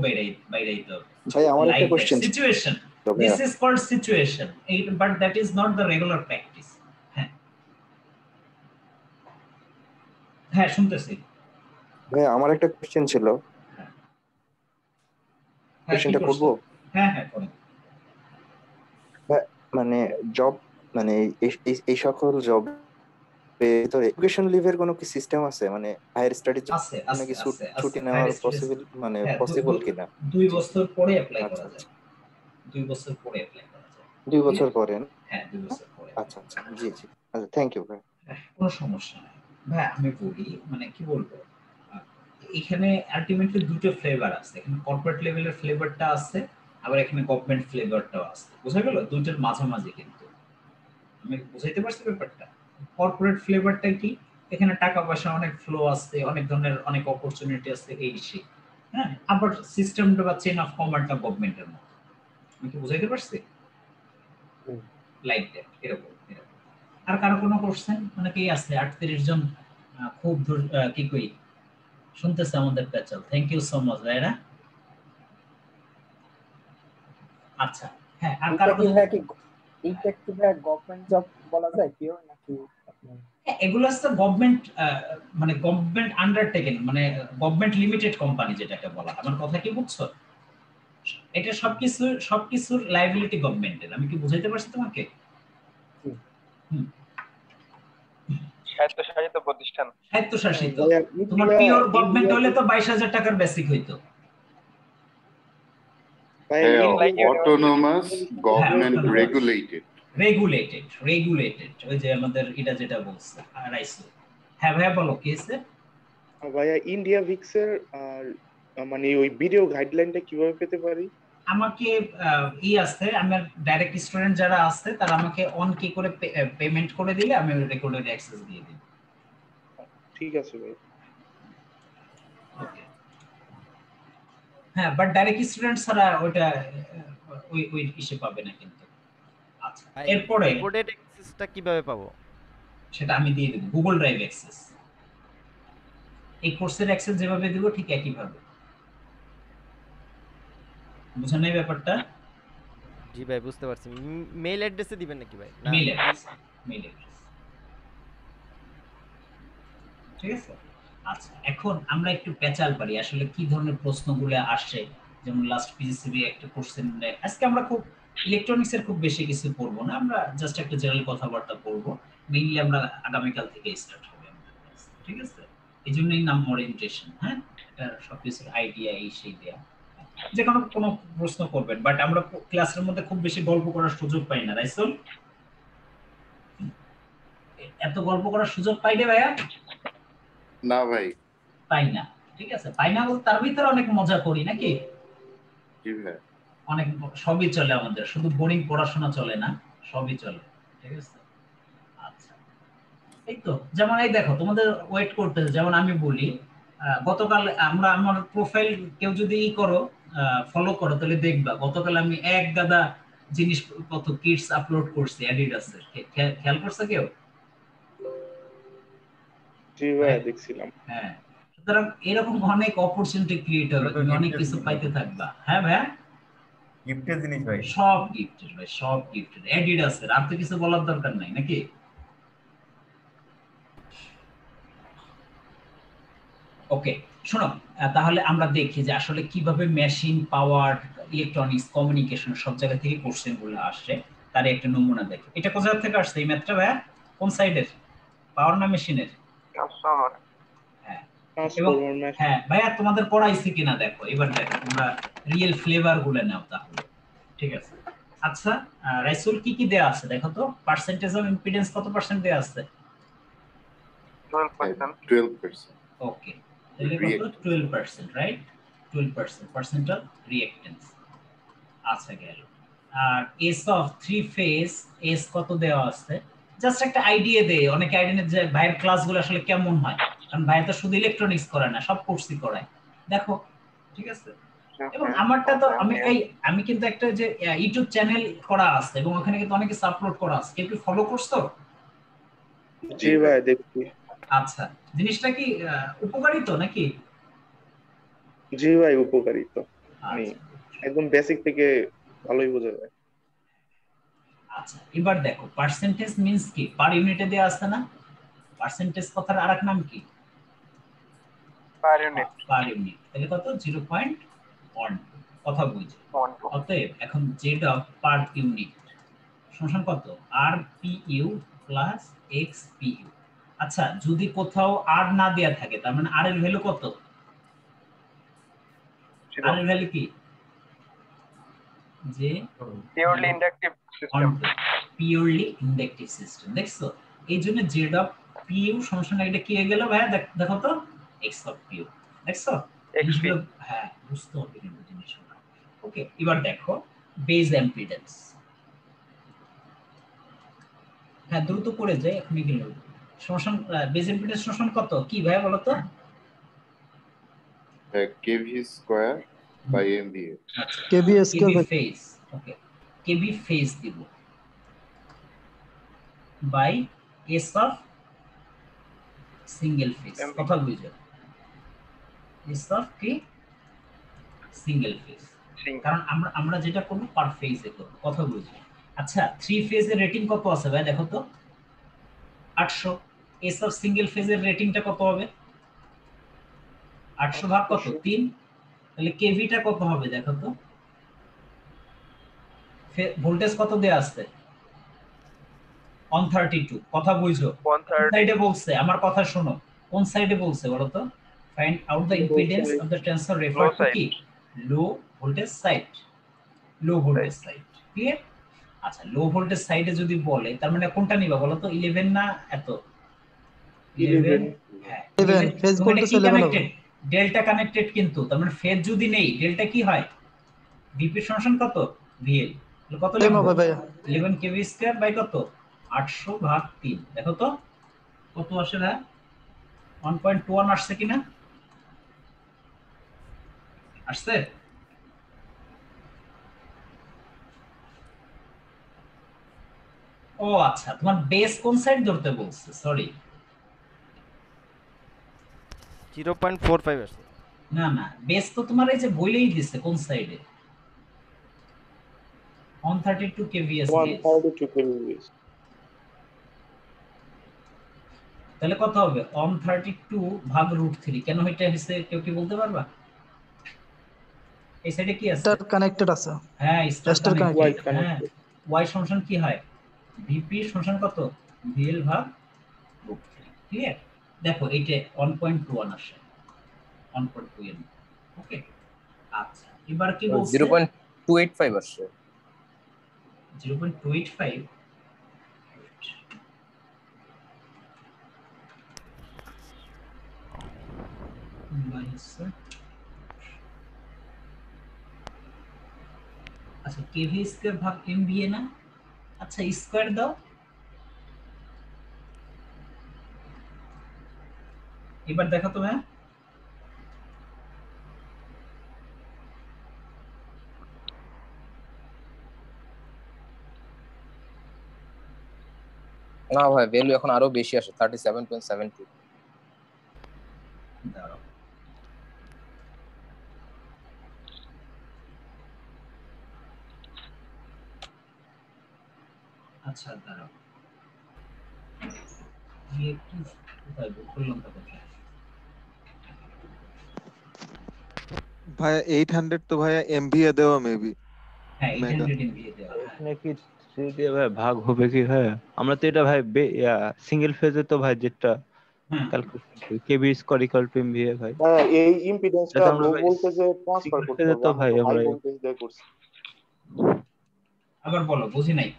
বাইরেইতে হবে। ভাই আমার একটা question, situation, this is called situation, but that is not the regular practice. হ্যাঁ হ্যাঁ শুনতেছি ভাই, আমার একটা কোশ্চেন ছিল, কোশ্চেনটা করব? হ্যাঁ হ্যাঁ করুন। মানে জব, মানে এই সকল জব ভিতরে এডুকেশন লিভের কোনো কি সিস্টেম আছে, মানে হায়ার স্টাডিজ আছে নাকি ছুটি নেওয়ার পসিবল, মানে পসিবল কিনা? 2 বছর পরে অ্যাপ্লাই করা যায়, 2 বছর পরে অ্যাপ্লাই করা যায়। 2 বছর পরে? হ্যাঁ 2 বছর পরে। আচ্ছা আচ্ছা, জি জি, আচ্ছা থ্যাংক ইউ ভাই। কোনো সমস্যা নাই ভাই, আমি বলি মানে কি বলবো, এখানে আলটিমেটলি দুটো ফ্লেভার আছে, এখানে কর্পোরেট লেভেলের ফ্লেভারটা আছে, আবার এখানে গভর্নমেন্ট ফ্লেভারটাও আছে। বোঝা গেল? দুটোর মাঝামাঝি, কিন্তু আমি বুঝাইতে পারছি ব্যাপারটা? কর্পোরেট ফ্লেভারটা কি, এখানে টাকা পয়সা অনেক ফ্লো আছে, অনেক ধরনের অনেক অপরচুনিটি আছে, এই সেই। হ্যাঁ, আবার সিস্টেমটা বা চেইন অফ কমান্ডটা গভর্নমেন্টের মতো। আমি কি বুঝাইতে পারছি? লাইক দ্যাট, এরকম। আর কারো কোনো কোশ্চেন? মানে কি আছে 38 জন খুব কি কই শুনতেছে আমাদের প্যাচাল, থ্যাংক ইউ সো মাচ ভাইরা। আচ্ছা হ্যাঁ, আর কারো কি এইটা কি ভাই গভর্নমেন্ট জব বলা যায় পিওর নাকি আপনার? এগুলো হচ্ছে গভর্নমেন্ট, মানে গভর্নমেন্ট আন্ডারটেকিং, মানে গভর্নমেন্ট লিমিটেড কোম্পানি যেটাকে বলা। আমার কথা কি বুঝছো? এটা সবকিছুর লায়াবিলিটি গভর্নমেন্টের। আমি কি বুঝাইতে পারছি তোমাকে? স্বায়ত্তশাসিত প্রতিষ্ঠান, স্বায়ত্তশাসিত। তোমার পিওর গভর্নমেন্ট হলে তো 22,000 টাকার বেসিক হইতো। Autonomous government regulated. ওই যে আমাদের এটা যেটা বলছে রাইসো। হ্যাঁ ভাইয়া বলো কি আছে? ভাইয়া ইন্ডিয়া ভিক্সের মানে ওই ভিডিও গাইডলাইনটা কিভাবে পেতে পারি? আমাকে আছে, আমার ডাইরেক্ট স্টুডেন্ট যারা আছে তারা আমাকে অন কি করে পেমেন্ট করে দিলে আমি রেকর্ডেড অ্যাক্সেস দিয়ে দিই। ঠিক আছে ভাই। ওকে হ্যাঁ, বাট ডাইরেক্ট স্টুডেন্ট ছাড়া ওটা ওই হিসেবে পাবে না কিন্তু। আচ্ছা, এরপরে রেকর্ডেড অ্যাক্সেসটা কিভাবে পাবো? সেটা আমি দিয়ে দেব, গুগল ড্রাইভ অ্যাক্সেস। এই কোর্সের অ্যাক্সেস যেভাবে দেব ঠিক একই ভাবে। বুঝছেন এই ব্যাপারটা? জি ভাই বুঝতে পারছি। মেইল অ্যাড্রেসে দিবেন নাকি ভাই? Mail address. ঠিক আছে। আচ্ছা, এখন আমরা একটু পেঁচাল পারি আসলে কি ধরনের প্রশ্নগুলো আসে। যেমন লাস্ট পিজিসিবি একটা কোশ্চেন, আজকে আমরা খুব ইলেকট্রনিক্স এর খুব বেশি কিছু পড়বো না, আমরা জাস্ট একটা জেনারেল কথাবার্তা পড়বো। মেইনলি আমরা আগামীকাল থেকে স্টার্ট হবে আমাদের ক্লাস, ঠিক আছে? এইজন্যই নাম ওরিয়েন্টেশন। হ্যাঁ, এটা সবকিছুর আইডিয়া এই সেই দেয়া, যে কোনো প্রশ্ন করবেন, বাট আমরা ক্লাসের মধ্যে খুব বেশি গল্প করার সুযোগ পাই না, রাইসুল? এত গল্প করার সুযোগ পাই রে ভাইয়া? না ভাই। পাই না, ঠিক আছে, পাই না বলতে তার ভিতরে অনেক মজা করি নাকি? জি ভাই। অনেক সবই চলে আমাদের, শুধু বোরিং পড়াশোনা চলে না, সবই চলে, ঠিক আছে। আচ্ছা, এই তো যেমন এই দেখো তোমাদের ওয়েট করতেছে, যেমন আমি বলি গতকাল আমার প্রোফাইল কেউ যদি করো ফলো করো তাহলে দেখবা গতকাল আমি এক গাদা জিনিসপত্র কিটস আপলোড করছি অ্যাডিডাসের, খেয়াল করছে কেউ? জি ভাই দেখছিলাম। হ্যাঁ, সুতরাং এরকম অনেক অপরচুনিটি ক্রিয়েট হবে, তুমি অনেক কিছু পাইতে থাকবা। হ্যাঁ ভাইয়া, গিফটের জিনিস ভাই, সব গিফটের ভাই, সব গিফটের, অ্যাডিডাসের, আর তো কিছু বলার দরকার নাই নাকি? ওকে, শোনো, তাহলে আমরা দেখি যে আসলে কিভাবে মেশিন পাওয়ার, ইলেকট্রনিক্স, কমিউনিকেশন সব জায়গা থেকে কোশ্চেন গুলো আসছে, তার একটা নমুনা দেখি। এটা কোথা থেকে আসছে এই ম্যাথটা ভাইয়া? কোন সাইডের, পাওয়ার না মেশিনের? হ্যাঁ, এবং হ্যাঁ ভাইয়া তোমাদের পড়াইছি কিনা দেখো, এবার দেখো তোমরা রিয়েল ফ্লেভার গুলো নাও তাহলে, ঠিক আছে। আচ্ছা রাইসুল, কি কি দেয়া আছে দেখো তো, পার্সেন্টেজ অফ ইম্পিডেন্স কত পার্সেন্ট দেয়া আছে? 12%. ওকে, তাহলে কত? 12%, রাইট? 12% percent of reactance. আচ্ছা গেল। আর এস অফ 3 ফেজ এস কত দেওয়া আছে? জাস্ট একটা আইডিয়া দে, অনেক আইডিয়া যে ভাইয়ের ক্লাসগুলো আসলে কেমন হয়, কারণ ভাই তো শুধু ইলেকট্রনিক্স করে না, সব কোর্সই করায়, দেখো, ঠিক আছে। এবং আমারটা তো আমি কিন্তু একটা যে ইউটিউব চ্যানেল করা আছে এবং ওখানে কিন্তু অনেক কিছু আপলোড করা আছে, কেউ কি ফলো করছো? জি ভাই দেখছি। আচ্ছা, জিনিসটা কি উপকারী তো নাকি? জি ভাই উপকারী তো, একদম বেসিক থেকে ভালোই বোঝা যায়। আচ্ছা, এবার দেখো পার্সেন্টেজ মিন্স কি, পার ইউনিটে দেয়া আছে না? পার্সেন্টেজ কথার আরেক নাম কি? Per unit. পার ইউনিট, তাহলে কত? 0.12, কথা বুঝছো? অতএব এখন জেড অফ পার ইউনিট সমান কত? আর P U plus X P U. আচ্ছা, যদি কোথাও আর না দেয়া থাকে তার মানে আর এর ভ্যালু কত? আর এর ভ্যালু কি? যে purely inductive system, purely inductive system, দেখছো? এই জন্য জেড অফ পি ইউ সমান এটা কি হয়ে গেল ভাইয়া? দেখো তো, এক্স অফ পি ইউ, দেখছো? হ্যাঁ, বুঝতে হবে কিন্তু জিনিসটা। ওকে, এবার দেখো বেজ ইম্পিডেন্স। হ্যাঁ, দ্রুত করে যায় এখনই গেল। সমান বেজ ইম্পিডেন্স সমান কত কি ভাইয়া বলো তো? kV square by MVA. kV phase, okay, kV phase দিব by s of single phase, কথা বুঝছো? s অফ কি সিঙ্গেল ফেজ, কারণ আমরা যেটা করব পার ফেজে করব, কথা বুঝছো? আচ্ছা, 3 ফেজের রেটিং কত আছে ভাই দেখো তো? 800। s অফ সিঙ্গেল ফেজের রেটিংটা কত হবে? 800 ভাগ কত? 3। তাহলে কেভিটা কত হবে দেখো তো? ভোল্টেজ কত দেয়া আছে? 132, কথা বুঝছো? কোন সাইডে বলছে? আমার কথা শোনো, কোন সাইডে বলছে বলো তো? Find out the impedance of the transfer refer to কি? Low voltage side, low voltage side, clear? আচ্ছা, লো ভোল্টেজ সাইডে যদি বলে তার মানে কোনটা নিবা বলো তো? 11 না এত? 11, হ্যাঁ 11 ফেজ ভোল্টেজ 11 ডেল্টা কানেক্টেড, কিন্তু তার মানে ফেজ যদি নেই ডেল্টা কি হয়? ভিপি সমান কত? ভিএল। কত লিখবো ভাইয়া? 11 কেভি স্কয়ার বাই কত? 800 ভাগ 3, দেখো তো কত আসে না? 1.21 আসছে কিনা? আসছে? ও আচ্ছা, তোমার বেস কোন সাইড ধরতে বলছে? সরি, 0.45 আসছে। না না, বেস তো তোমার এই যে বইলেই দিছে কোন সাইডে? 132 kVs। 132 kVs, তাহলে কত হবে? 132 ভাগ √3, কেন এটা হইছে কেউ কি বলতে পারবা? এই সাইডে কি আছে? স্টার কানেক্টেড আছে। হ্যাঁ, স্টার কানেক্টেড। হ্যাঁ, y সমান কি হয়? ভিপি সমান কত? ভিএল ভাগ √3, ক্লিয়ার? দেখো এইটা 1.21 আসে, 1.2 ওকে। আচ্ছা, এবার কি বলছে? 0.285 আসছে। 0.285, আচ্ছা কেভি স্কয়ার ভাগ এমভিএ না, আচ্ছা স্কয়ার দাও, এবার দেখো তো হ্যাঁ না ভাই ভ্যালু এখন আরো বেশি আসে 37.72 দাঁড়াও আচ্ছা দাঁড়াও একটু কোথায় বললাম তো কোথায় ভাইয়া 800 তো ভাইয়া এমভিএ দেওয়া মেবি হ্যাঁ মেগা 800 এমভিএ দেওয়া এখানে কি 3 দিয়ে ভাই ভাগ হবে কি ভাই? আমরা তো এটা ভাই সিঙ্গেল ফেজে তো ভাই যেটা ক্যালকুলেশন করি কেবি স্কয়ার ইকুয়াল টু এমভিএ ভাই। হ্যাঁ এই ইম্পিডেন্সটা এটা আমরা লো ভাই ভোল্টেজে ট্রান্সফার সিঙ্গেল করতে ফেজে হবে, তো আমরা ভাই তো হাই আমরা ভোল্টেজ দিয়ে করছি। আবার বলো বুঝি নাই।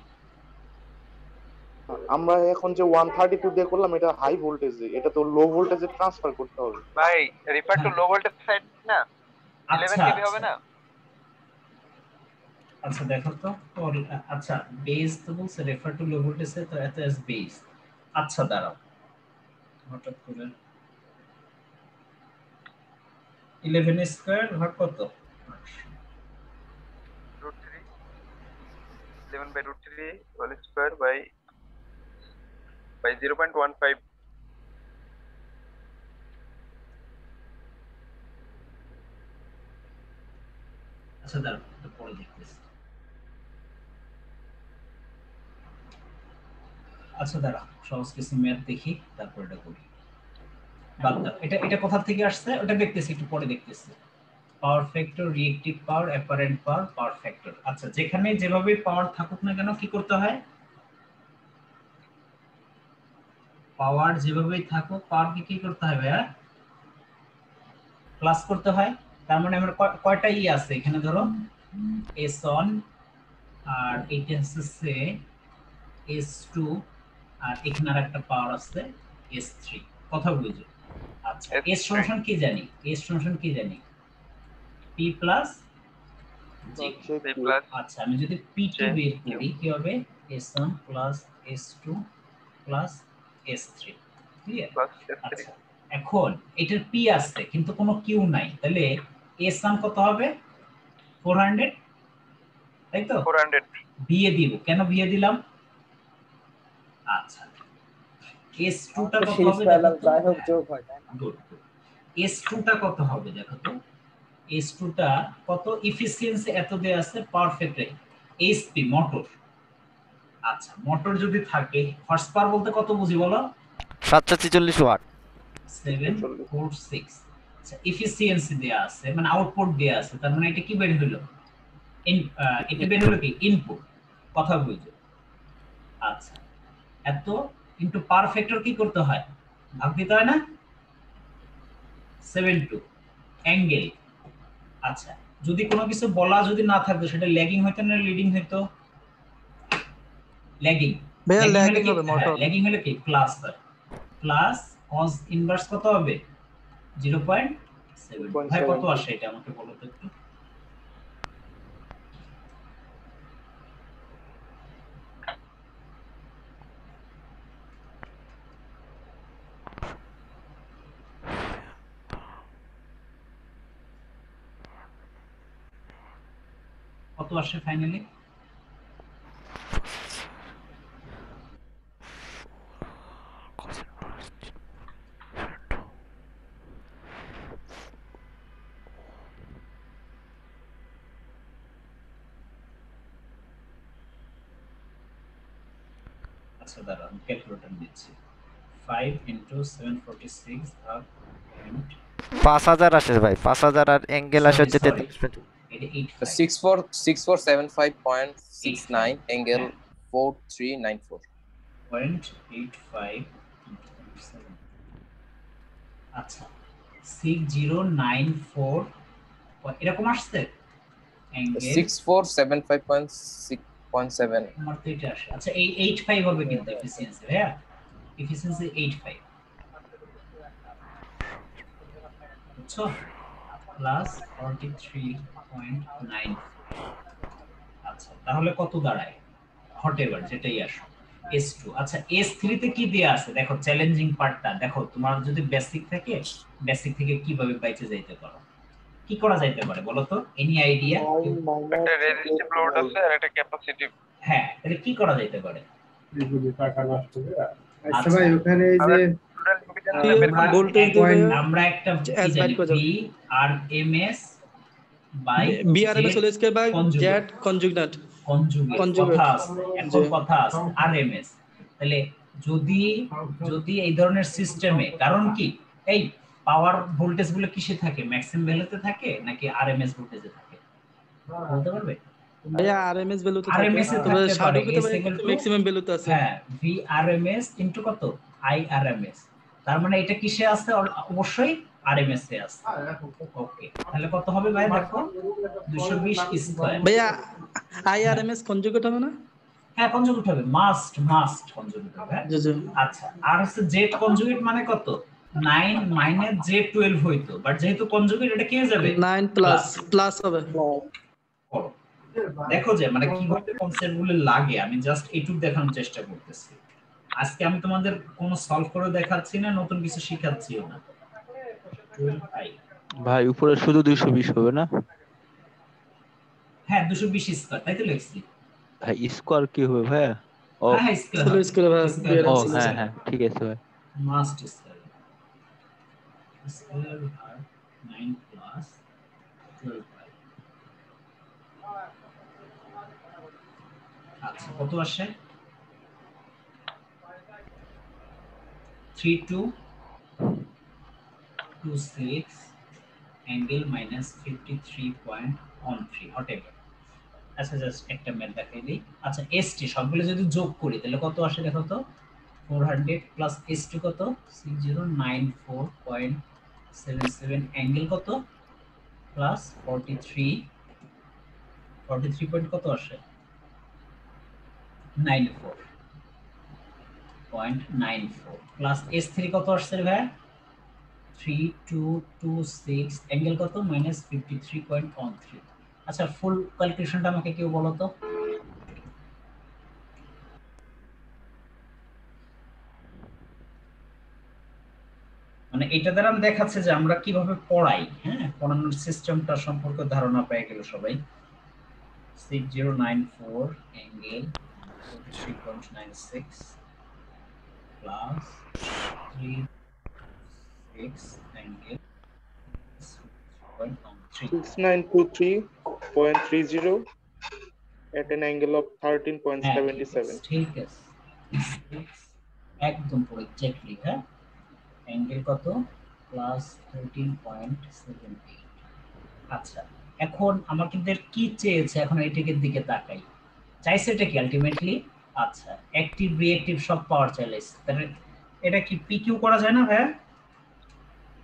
আমরা এখন যে 132 দিয়ে করলাম এটা হাই ভোল্টেজে, এটা তো লো ভোল্টেজে ট্রান্সফার করতে হবে। ভাই refer to low voltage side না 11 কেভি হবে না? আচ্ছা দেখো তো আচ্ছা বেস তো বলছে রেফার টু লো ভোল্টেজ তো এত এস বেস। আচ্ছা দাঁড়াও হঠাৎ করে 11 স্কয়ার ভাগ কত? √3 11/√3 হোল স্কয়ার বাই 0.15। আচ্ছা দাঁড়াও এটা পরে দেখতেছি। আচ্ছা দাঁড়াও সহজ কিছু ম্যাথ দেখি তারপর এটা করি। বাদ দাও এটা কোথা থেকে আসছে ওটা দেখতেছি একটু পরে দেখতেছি। পাওয়ার ফ্যাক্টর, রিঅ্যাকটিভ পাওয়ার, অ্যাপারেন্ট পাওয়ার, পাওয়ার ফ্যাক্টর। আচ্ছা যেখানে যেভাবে পাওয়ার থাকুক না কেন কি করতে হয়? পাওয়ার যেভাবেই থাকুক পাওয়ারকে কি করতে হয় ভাইয়া? প্লাস করতে হয়। তার মানে আমার কয়টা ই আছে এখানে ধরো S1 আর এইটা হচ্ছে S2 আর এখানে আরেকটা পাওয়ার আছে S3। কথা বুঝো? আচ্ছা S সমান কি জানি? S সমান কি জানি? P plus J। আচ্ছা আমি যদি P2 বের করি কি হবে? S1 plus S2 plus S3। Clear? আচ্ছা এখন এটার P আছে কিন্তু কোনো Q নাই, তাহলে S1 কত হবে? 400, তাই তো? 400 বিয়ে দিব। কেন বিয়ে দিলাম? আচ্ছা S2 টা কত হবে? যাই হোক যোগ হয় তাই না? গুড। S2 টা কত হবে দেখো তো? S2 টা কত? এফিসিয়েন্সি এত দেয়া আছে, পাওয়ার ফ্যাক্টর HP মোটর। আচ্ছা মোটর যদি থাকে হর্স পাওয়ার বলতে কত বুঝি বলো? 746 ওয়াট 746। আচ্ছা এফিসিয়েন্সি দেয়া আছে মানে আউটপুট দেয়া আছে, তার মানে এটা কি বের হলো? এটা বের হলো কি? ইনপুট। কথা বুঝো? আচ্ছা এত ইনটু পাওয়ার ফ্যাক্টর কি করতে হয়? ভাগ দিতে হয় না? 72 অ্যাঙ্গেল। আচ্ছা যদি কোনো কিছু বলা যদি না থাকতো সেটা ল্যাগিং হইতো না লিডিং হইতো? ল্যাগিং। ভাইয়া ল্যাগিং হবে মোটর। ল্যাগিং হলে কি? প্লাস হয়। প্লাস cos ইনভার্স কত হবে? 0.7। ভাই কত আসে এটা আমাকে বলো তো একটু। কত আসে ফাইনালি? আচ্ছা দাঁড়াও আমি ক্যালকুলেটর দিচ্ছি। 5 * 746 ভাগ 5000 আসে ভাই। 5000 আর অ্যাঙ্গেল আসে হচ্ছে 33। এটা 85। 6475.69 অ্যাঙ্গেল 4394 0.85 আচ্ছা 6094 এরকম আসছে অ্যাঙ্গেল 6475.6.7 আমার তো এটা আসে। আচ্ছা এই 85 হবে কিন্তু এফিসিয়েন্সি ভাইয়া, এফিসিয়েন্সি 85। বুঝছো, প্লাস 43.9। আচ্ছা তাহলে কত দাঁড়ায়, হোয়াটএভার যেটাই আসো, S2। আচ্ছা S3 তে কি দেয়া আছে দেখো, চ্যালেঞ্জিং পার্টটা দেখো। তোমার যদি বেসিক থাকে, বেসিক থেকে কিভাবে বাইচে যাইতে পারো, কি করা যাইতে পারে বলো তো, এনি আইডিয়া? একটা রেজিস্টিভ লোড আছে আর একটা ক্যাপাসিটিভ। হ্যাঁ তাহলে কি করা যাইতে পারে? আচ্ছা ভাই ওখানে এই যে ভোল্টেজ দিবে, আমরা একটা কি জানি VRMS by VRMS whole square by Z conjugate কথা আছে, এখন কথা আছে RMS। তাহলে যদি এই ধরনের সিস্টেমে, কারণ কি এই পাওয়ার ভোল্টেজ গুলো কিসে থাকে, ম্যাক্সিমাম ভ্যালুতে থাকে নাকি RMS ভোল্টেজে থাকে বলতে পারবে? ভাইয়া RMS ভ্যালুতে থাকে, তবে শাডোতে ম্যাক্সিমাম ভ্যালুতে আছে। হ্যাঁ VRMS ইনটু কত IRMS, তার মানে এটা কিসে আছে, অবশ্যই RMS এ আছে। ওকে তাহলে কত হবে ভাই দেখো, 220 স্কয়ার। ভাইয়া IRMS কনজুগেট হবে না? হ্যাঁ কনজুগেট হবে, মাস্ট কনজুগেট হবে। আচ্ছা আর হচ্ছে জেড কনজুগেট মানে কত, 9 মাইনাস J12 হইতো, বাট যেহেতু কনজুগেট এটা কি হয়ে যাবে 9 প্লাস হবে। দেখো যে মানে কিভাবে কনসেপ্ট গুলো লাগে, আমি জাস্ট এইটুকু দেখানোর চেষ্টা করতেছি। আজকে আমি তোমাদের কোনো সলভ করে দেখাচ্ছি না, নতুন কিছু শেখাচ্ছিও না। ভাই উপরে শুধু 220 হবে না? হ্যাঁ 220 স্কয়ার, তাই তো লিখছি। ভাই স্কয়ার কি হবে ভাই? ও হ্যাঁ স্কয়ার ও হ্যাঁ ঠিক আছে ভাই। মাস্ট স্কয়ার আর 9 প্লাস 12। আচ্ছা কত আসে, 3226 অ্যাঙ্গেল মাইনাস 53.13 হোয়াটএভার। আচ্ছা জাস্ট একটা ম্যাথ দেখাই দিই। আচ্ছা ST সবগুলো যদি যোগ করি তাহলে কত আসে দেখো তো, 400 প্লাস ST কত 6094.77 অ্যাঙ্গেল কত প্লাস 43 পয়েন্ট কত আসে 94.94 প্লাস S3 কত আসছে ভাই 3226 অ্যাঙ্গেল কত মাইনাস 53.13। আচ্ছা ফুল ক্যালকুলেশনটা আমাকে কেউ বলো তো। মানে এটা দ্বারা দেখাচ্ছে যে আমরা কিভাবে পড়াই, হ্যাঁ পড়ানোর সিস্টেমটা সম্পর্কে ধারণা পেয়ে গেল সবাই। 6094 angle 43.96 plus 36 angle 6923.30 at an angle of 13.77. ঠিক আছে একদম পুরো এক্স্যাক্টলি। হ্যাঁ অ্যাঙ্গেল কত প্লাস 13.78। আচ্ছা এখন আমাদের কি চেয়েছে, এখন এইটার দিকে তাকাই, চাইছে এটা কি আলটিমেটলি। আচ্ছা অ্যাক্টিভ রিঅ্যাক্টিভ সব পাওয়ার চাইছে, তাহলে এটা কি পিকিউ করা যায় না ভাই?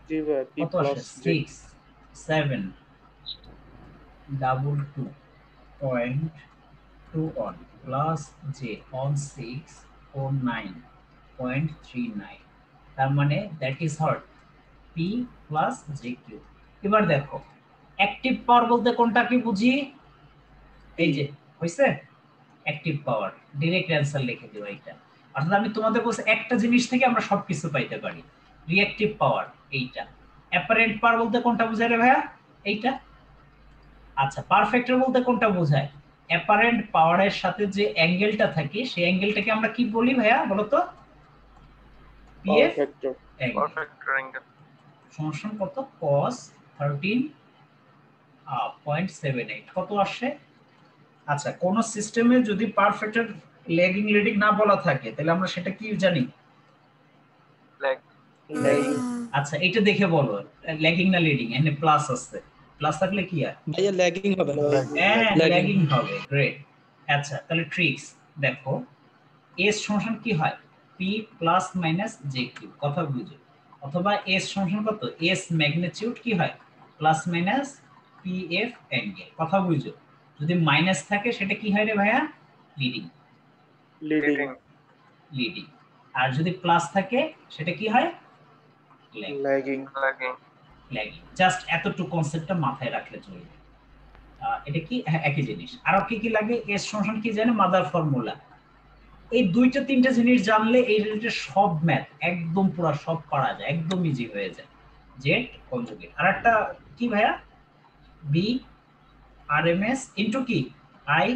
জি ভাই P plus 672.21 plus J on 649.39, তার মানে that is hot P plus J Q. এবার দেখো অ্যাক্টিভ পাওয়ার বলতে কোনটা কি বুঝি, এই যে হইছে অ্যাক্টিভ পাওয়ার, ডাইরেক্ট অ্যানসার লিখে দিও এইটা। অর্থাৎ আমি তোমাদের বলছি একটা জিনিস থেকে আমরা সবকিছু পাইতে পারি, রিঅ্যাক্টিভ পাওয়ার এইটা। অ্যাপারেন্ট পাওয়ার বলতে কোনটা বোঝায় রে ভাইয়া এইটা। আচ্ছা পারফেক্টর বলতে কোনটা বোঝায়, অ্যাপারেন্ট পাওয়ারের সাথে যে অ্যাঙ্গেলটা থাকে সেই অ্যাঙ্গেলটাকে আমরা কি বলি ভাইয়া বলো তো? পিএফ পারফেক্টর অ্যাঙ্গেল সমান কত cos 13.78 কত আসে। আচ্ছা কোন সিস্টেমে যদি পারফেক্টর ল্যাগিং লিডিং না বলা থাকে তাহলে আমরা সেটা কি জানি, ল্যাগিং। আচ্ছা এটা দেখে বলো ল্যাগিং না লিডিং, এখানে প্লাস আছে, প্লাস থাকলে কি হয় ভাইয়া ল্যাগিং হবে। হ্যাঁ ল্যাগিং হবে, গ্রেট। আচ্ছা তাহলে ট্রিক্স দেখো, এস সমান কি হয় P plus minus J Q, কথা বুঝো। অথবা এস সমান কত এস ম্যাগনিটিউড কি হয় plus minus P F angle, কথা বুঝো। যদি মাইনাস থাকে সেটা কি হয় রে ভাইয়া লিডিং, লিডিং। আর যদি প্লাস থাকে সেটা কি হয় ল্যাগিং। ল্যাগিং। জাস্ট এতটুকু কনসেপ্টটা মাথায় রাখলে চলবে। এটা কি একই জিনিস। আর কি কি লাগে, এস সমান কি জানে, মাদার ফর্মুলা। এই দুইটা তিনটা জিনিস জানলে এই রিলেটেড সব ম্যাথ একদম পুরো সব পারা যায়, একদম ইজি হয়ে যায়। Z conjugate. আর একটা কি ভাইয়া, বি আরএমএস ইনটু কি আই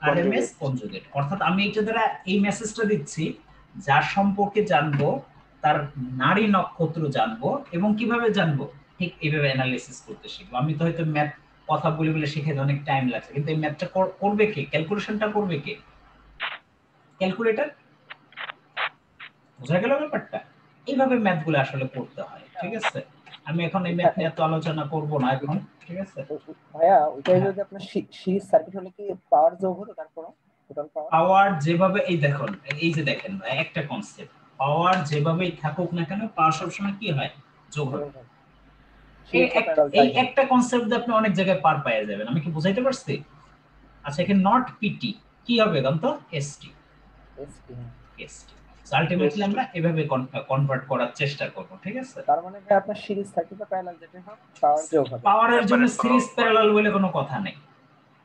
আরএমএস কনজুগেট। অর্থাৎ আমি এটা দ্বারা এই মেসেজটা দিচ্ছি, যার সম্পর্কে জানবো তার নারী নক্ষত্র জানবো, এবং কিভাবে জানবো, ঠিক এইভাবে অ্যানালিসিস করতে শিখবো। আমি তো হয়তো ম্যাথ কথা বলে বলে শিখে অনেক টাইম লাগছে, কিন্তু এই ম্যাথটা করবে কে, ক্যালকুলেশনটা করবে কে, ক্যালকুলেটর। বোঝা গেল ব্যাপারটা? এইভাবে ম্যাথগুলো আসলে করতে হয়, ঠিক আছে? আমি এখন এই ম্যাথ নিয়ে তো আলোচনা করব না এখন, ঠিক আছে ভাইয়া? ওইটাই যদি আপনার সিরিজ সার্কিট হলে কি পাওয়ার যোগ হতো, তারপর টোটাল পাওয়ার যেভাবে, এই দেখুন, এই যে দেখেন ভাই একটা কনসেপ্ট, পাওয়ার যেভাবেই থাকুক না কেন পাওয়ার সবসময় কি হয়, যোগ হয়। এই একটা কনসেপ্ট দিয়ে আপনি অনেক জায়গায় পার পেয়ে যাবেন। আমি কি বুঝাইতে পারছি? আচ্ছা, এখানে নট পিটি কি হবে গান তো, এসটি। এসটি আলটিমেটলি আমরা এভাবে কনভার্ট করার চেষ্টা করব, ঠিক আছে? তার মানে ভাই আপনার সিরিজ সার্কিট বা প্যারালাল যেটা হয় পাওয়ার যোগ হবে। পাওয়ারের জন্য সিরিজ প্যারালাল বলে কোনো কথা নেই।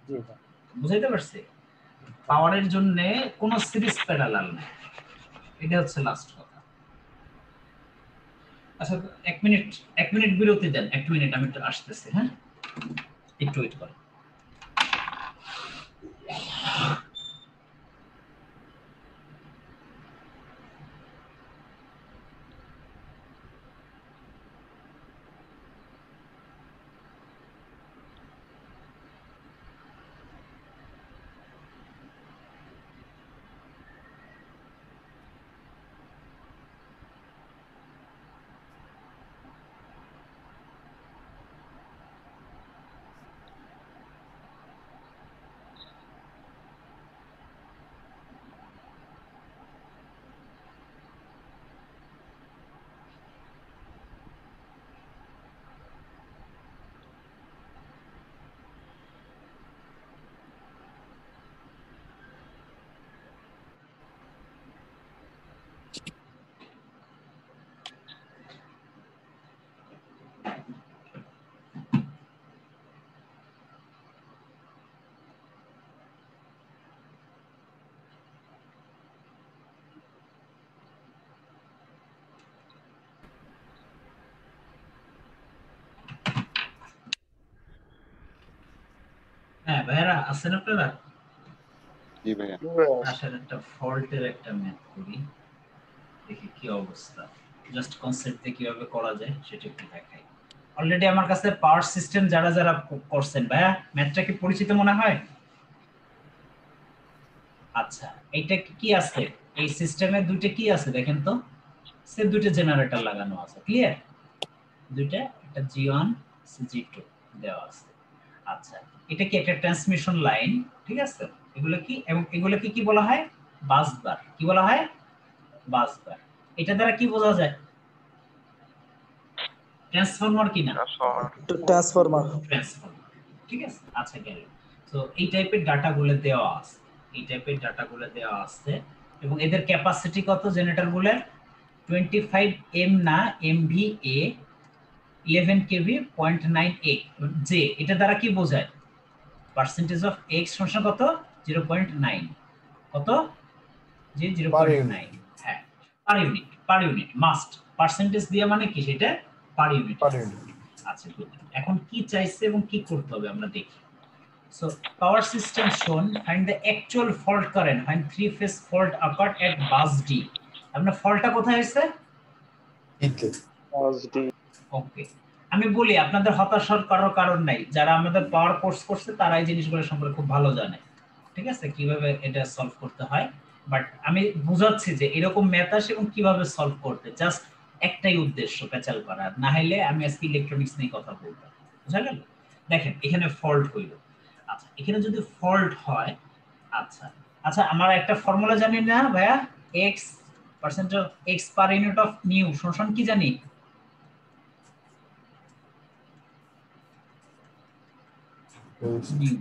জি ভাই, বুঝাইতে পারছি? পাওয়ারের জন্য কোনো সিরিজ প্যারালাল নেই, এটা হচ্ছে লাস্ট কথা। আচ্ছা, এক মিনিট বিরতি দেন, 1 মিনিট আমি একটু আসতেছি, হ্যাঁ একটু ওয়েট করুন। হ্যাঁ ভাইরা, আছেন আপনারা? জি ভাইয়া। আসলে একটা ফল্টের একটা ম্যাথ করি, দেখি কি অবস্থা। জাস্ট কনসেপ্টে কিভাবে করা যায় সেটা একটু দেখাই। অলরেডি আমার কাছে পাওয়ার সিস্টেম যারা যারা করছেন ভাইয়া, ম্যাথটা কি পরিচিত মনে হয়? আচ্ছা, এইটা কি আছে, এই সিস্টেমে দুইটা কি আছে দেখেন তো, সে দুইটা জেনারেটর লাগানো আছে, ক্লিয়ার? দুইটা, একটা G1 G2 দেওয়া আছে। আচ্ছা, এটা কি একটা ট্রান্সমিশন লাইন, ঠিক আছে? এগুলো কি, এবং এগুলো কি বলা হয়, বাস বার। কি বলা হয়, বাস বার। এটা দ্বারা কি বোঝা যায়, ট্রান্সফরমার কি না, ট্রান্সফরমার, ঠিক আছে? আচ্ছা, গেল। সো এই টাইপের ডাটাগুলো দেওয়া আছে, এবং এদের ক্যাপাসিটি কত জেনারেটরগুলোর, 25 এম না এমভিএ 11 কেভি 0.98 জে। এটা দ্বারা কি বোঝায়, পার্সেন্টেজ অফ এক্স সমান কত, 0.9, কত যে 0.9। হ্যাঁ, পার ইউনিট মাস্ট পার্সেন্টেজ দিয়ে, মানে কি সেটা পার ইউনিট। আচ্ছা, এখন কি চাইছে এবং কি করতে হবে আমরা দেখি। So power system shown, find the actual fault current when three phase fault occurred at bus D. আপনার ফল্টটা কোথায় হয়েছে, bus D। ওকে, আমি বলি আপনাদের হতাশার কারণ নাই, যারা আমাদের পাওয়ার কোর্স করছে তারা এই জিনিসগুলো সম্পর্কে খুব ভালো জানে, ঠিক আছে, কিভাবে এটা সলভ করতে হয়। বাট আমি বুঝাচ্ছি যে এরকম ম্যাথ আসে এবং কিভাবে সলভ করতে, জাস্ট একটাই উদ্দেশ্য, পেঁচাল করার। না হলে আমি আজকে ইলেকট্রনিক্স নিয়ে কথা বলতাম, বুঝা গেল? দেখেন এখানে ফল্ট হইল। আচ্ছা, এখানে যদি ফল্ট হয়, আচ্ছা আমরা একটা ফর্মুলা জানি না ভাইয়া, x percent of x per unit of new সমান কি জানি, নিউ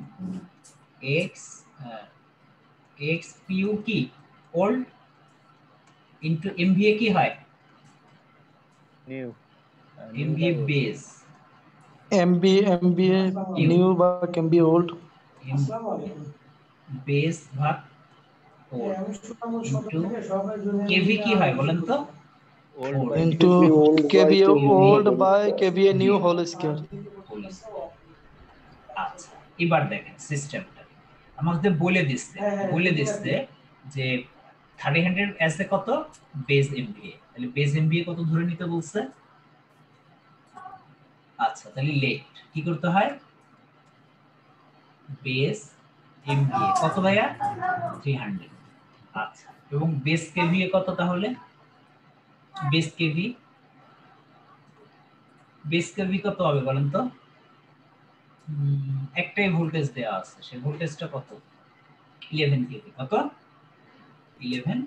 x pu কি ওল্ড ইনটু এমভিএ কি হয়, new MBA base MBA new বা MBA old বেস ভাগ কেভি কি হয় বলেন তো? into KVA old by KVA new whole square. আচ্ছা এবার দেখেন সিস্টেমটা আমাদের বলে দিচ্ছে যে 300 এস এ কত বেস এমবিএ, তাহলে বেস এমবিএ কত ধরে নিতে বলছে। আচ্ছা তাহলে লেট কি করতে হয়, বেস এমবিএ কত ভাইয়া 300। আচ্ছা এবং বেস কেভিএ কত, তাহলে বেস কেভি কত হবে বলেন তো? একটাই ভোল্টেজ দেওয়া আছে, সেই ভোল্টেজটা কত 11 কেভি। কত 11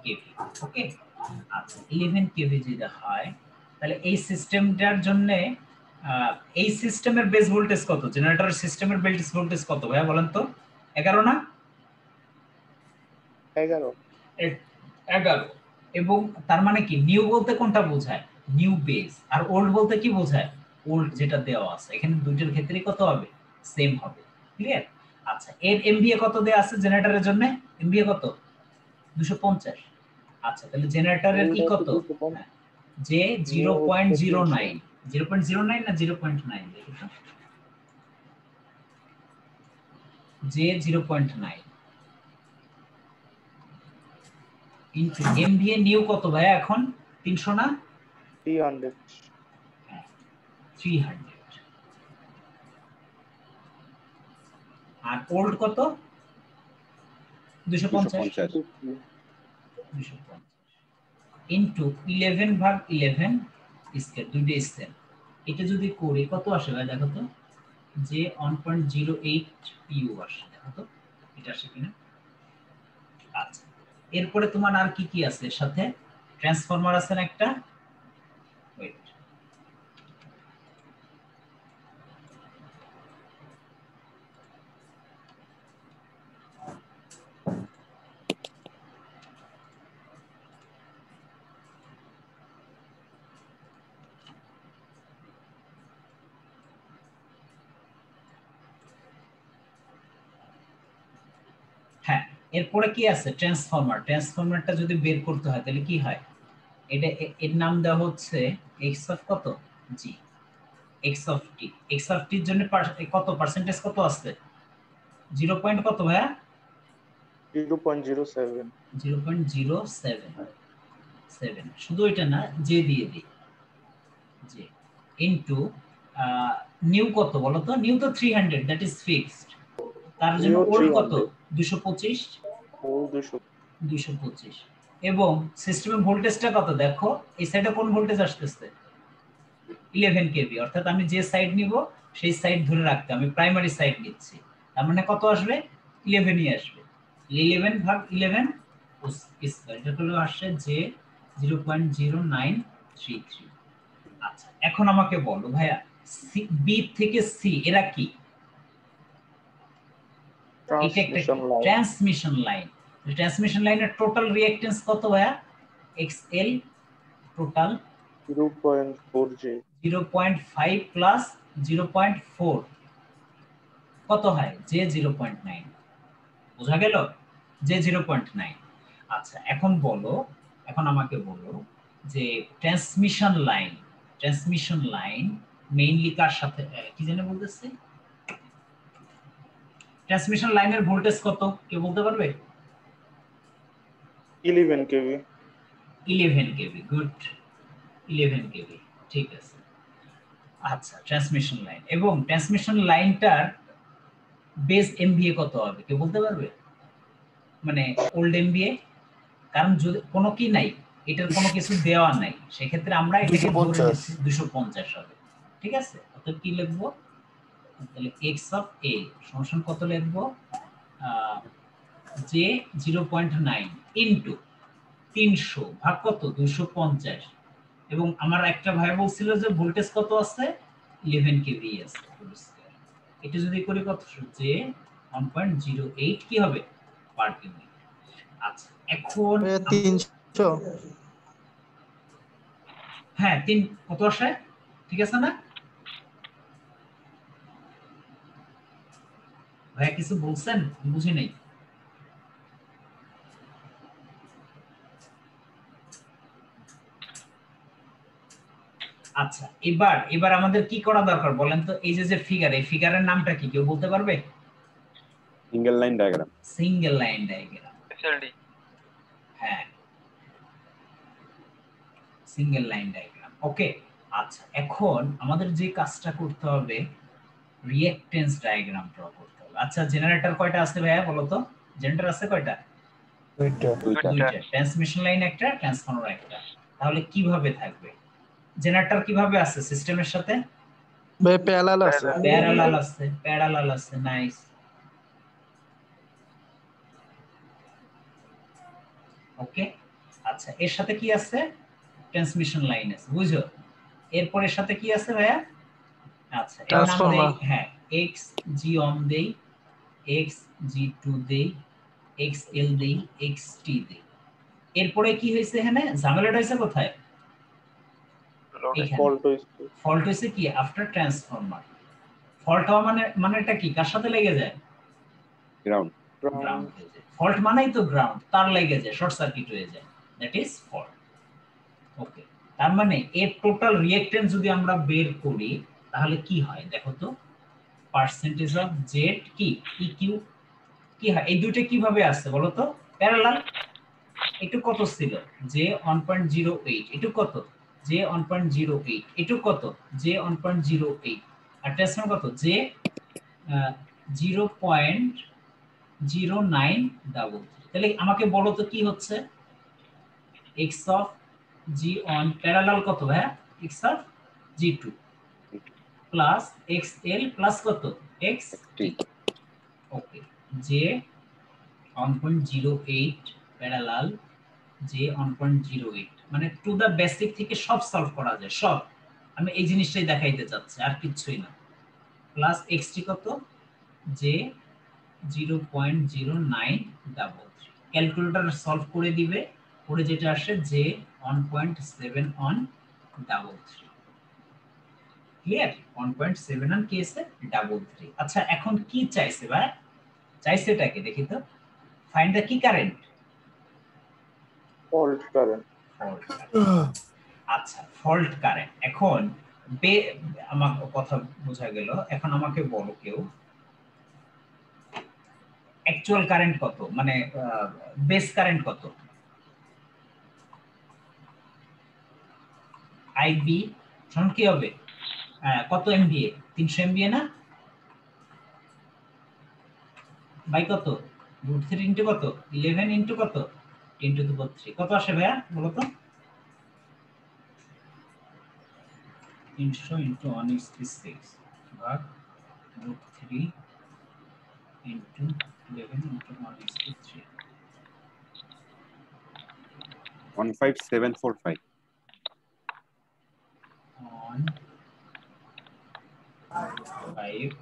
কেভি। ওকে আচ্ছা 11 কেভি যেটা হয় তাহলে এই সিস্টেমটার জন্য এই সিস্টেমের বেস ভোল্টেজ কত, জেনারেটরের সিস্টেমের বেস ভোল্টেজ কত ভাইয়া বলেন তো? 11 না 11 এবং তার মানে কি নিউ বলতে কোনটা বোঝায়, নিউ বেস, আর ওল্ড বলতে কি বোঝায়, ওল্ড যেটা দেওয়া আছে। এখানে দুইটার ক্ষেত্রেই কত হবে, সেম হবে। ক্লিয়ার? আচ্ছা এর এমবিএ কত দেয়া আছে জেনারেটরের জন্য, এমবিএ কত 250। আচ্ছা তাহলে জেনারেটরের ই কত, যে 0.09 0.09 না 0.9 দেখো তো, যে 0.9 ইনটু এমবিএ নিউ কত ভাইয়া এখন 300 না 300 আর ওল্ড কত 250 ইনটু 11 ভাগ 11 স্কয়ার, দুইটা স্কয়ার। এটা যদি করি কত আসে ভাই দেখো তো, যে 1.08 পিউ আসে, দেখো তো এটা আসে কিনা। আচ্ছা এরপরে তোমার আর কি কি আছে এর সাথে, ট্রান্সফরমার আছে না একটা, ওয়েট হ্যাঁ এরপরে কি আছে, ট্রান্সফরমারটা যদি বের করতে হয় তাহলে কি হয়, এটা এর নাম দেওয়া হচ্ছে এক্স অফ কত G, X of T. X of টির জন্য কত পার্সেন্টেজ কত আছে, 0. কত ভাইয়া 0.07 শুধু এটা না জে দিয়ে দিই, জে ইনটু নিউ কত বলো তো, নিউ তো 300 দ্যাট ইজ ফিক্সড, তার জন্য ওল্ড কত 225 এবং সিস্টেমের ভোল্টেজটা কত দেখো, এই সাইডে কোন ভোল্টেজ আসতেছে 11 কেভি, অর্থাৎ আমি যে সাইড নিব সেই সাইড ধরে রাখতে আমি প্রাইমারি সাইড নিচ্ছি, তার মানে কত আসবে 11ই আসবে। 11 ভাগ 11 স্কয়ার, এটা হলো আসছে যে 0.0933। আচ্ছা এখন আমাকে বলো ভাইয়া বি থেকে সি এরা কি, এটা একটা ট্রান্সমিশন লাইন। ট্রান্সমিশন লাইনের টোটাল রিঅ্যাকট্যান্স কত ভাইয়া, এক্সএল টোটাল 0.5 প্লাস 0.4 কত হয়, যে 0.9, বোঝা গেল, যে 0.9। আচ্ছা এখন আমাকে বলো যে ট্রান্সমিশন লাইন মেইনলি কার সাথে, কি জানে বলতেছে, ট্রান্সমিশন লাইনের ভোল্টেজ কত কেউ বলতে পারবে? 11 কেভি। গুড 11 কেভি, ঠিক আছে। আচ্ছা ট্রান্সমিশন লাইন, এবং ট্রান্সমিশন লাইনটার বেস এমভিএ কত হবে কেউ বলতে পারবে, মানে ওল্ড এমভিএ, কারণ যদি কোনো কি নাই, এটার কোনো কিছু দেওয়া নাই, সেক্ষেত্রে আমরা এটাকে 250 হবে। ঠিক আছে, অর্থাৎ কি লিখবো তাহলে এক্স অফ এ সমান কত লিখবো, যে 0.9 ইনটু 300 ভাগ কত 250, এবং আমার একটা ভাই বলছিল যে ভোল্টেজ কত আছে 11 কেভি আছে, এটা যদি করি কত, যে 1.08 কি হবে পার কেভি। আচ্ছা এখন 300 হ্যাঁ 3 কত আসে ঠিক আছে না ভাই কিছু বলছেন বুঝি নাই আচ্ছা এবার আমাদের কি করা দরকার বলেন তো এই যে ফিগার এই ফিগারের নামটা কি কেউ বলতে পারবে সিঙ্গেল লাইন ডায়াগ্রাম এসএলডি হ্যাঁ সিঙ্গেল লাইন ডায়াগ্রাম ওকে আচ্ছা এখন আমাদের যে কাজটা করতে হবে রিঅ্যাকট্যান্স ডায়াগ্রাম ড্র করতে হবে আচ্ছা জেনারেটর কয়টা আছে ভাইয়া বলো তো জেনারেটর আছে কয়টা দুইটা ট্রান্সমিশন লাইন একটা ট্রান্সফরমার একটা তাহলে কিভাবে থাকবে জেনারেটর কিভাবে আছে সিস্টেমের সাথে ভাই প্যারালাল আছে নাইস ওকে আচ্ছা এর সাথে কি আছে ট্রান্সমিশন লাইন আছে বুঝছো এরপর এর সাথে কি আছে ভাইয়া আচ্ছা এর নাম দেই হ্যাঁ x g on দেই x g2 দেই xl দেই xt দেই এরপরে কি হইছে এখানে ঝামেলাটা হইছে কোথায় ফল্ট হইছে কি আফটার ট্রান্সফরমার ফল্ট হওয়া মানেটা কি কার সাথে লেগে যায় গ্রাউন্ড ফল্ট মানেই তো গ্রাউন্ড তার লেগে যায় শর্ট সার্কিট হয়ে যায় দ্যাট ইজ ফল্ট ওকে তার মানে এর টোটাল রিঅ্যাকট্যান্স যদি আমরা বের করি তাহলে কি হয় দেখো তো পার্সেন্টেজ অফ জেড কি ইকিউ কি হয় এই দুটো কিভাবে আসছে বলো তো প্যারালাল একটু কত ছিল যে 1.08 একটু কত যে 1.08 একটু কত যে 1.08 আর ট্রান্সফরমার কত যে 0.09 তাহলে আমাকে বলো তো কি হচ্ছে x of g on parallel কত ভাই x of g2 plus xl plus কত xt ওকে যে 1.08 প্যারালাল যে 1.08 মানে টু দা বেসিক থেকে সব সলভ করা যায় সব আমি এই জিনিসটাই দেখাইতে চাচ্ছি আর কিছুই না প্লাস xt কত যে 0.0933 ক্যালকুলেটর সলভ করে দিবে পরে যেটা আসে যে 1.7 on 33 ক্লিয়ার 1.7 on কেসে 33 আচ্ছা এখন কি চাইছে ভাই চাইছে এটাকে দেখি তো ফাইন্ড দ্য কি কারেন্ট ফল্ট কারেন্ট আচ্ছা ফল্ট কারেন্ট এখন আমার কথা বোঝা গেল এখন আমাকে বলো কেউ অ্যাকচুয়াল কারেন্ট কত মানে বেস কারেন্ট কত আইবি সমান কি হবে কত এমভিএ 300 এমভিএ না বাই কত √3 ইনটু কত 11 ইনটু কত 10 টু the 3 কত আসে ভাইয়া বলো তো 300 ইনটু 1/6 ভাগ √3 ইনটু 11 ইনটু 1/3 15745 on 5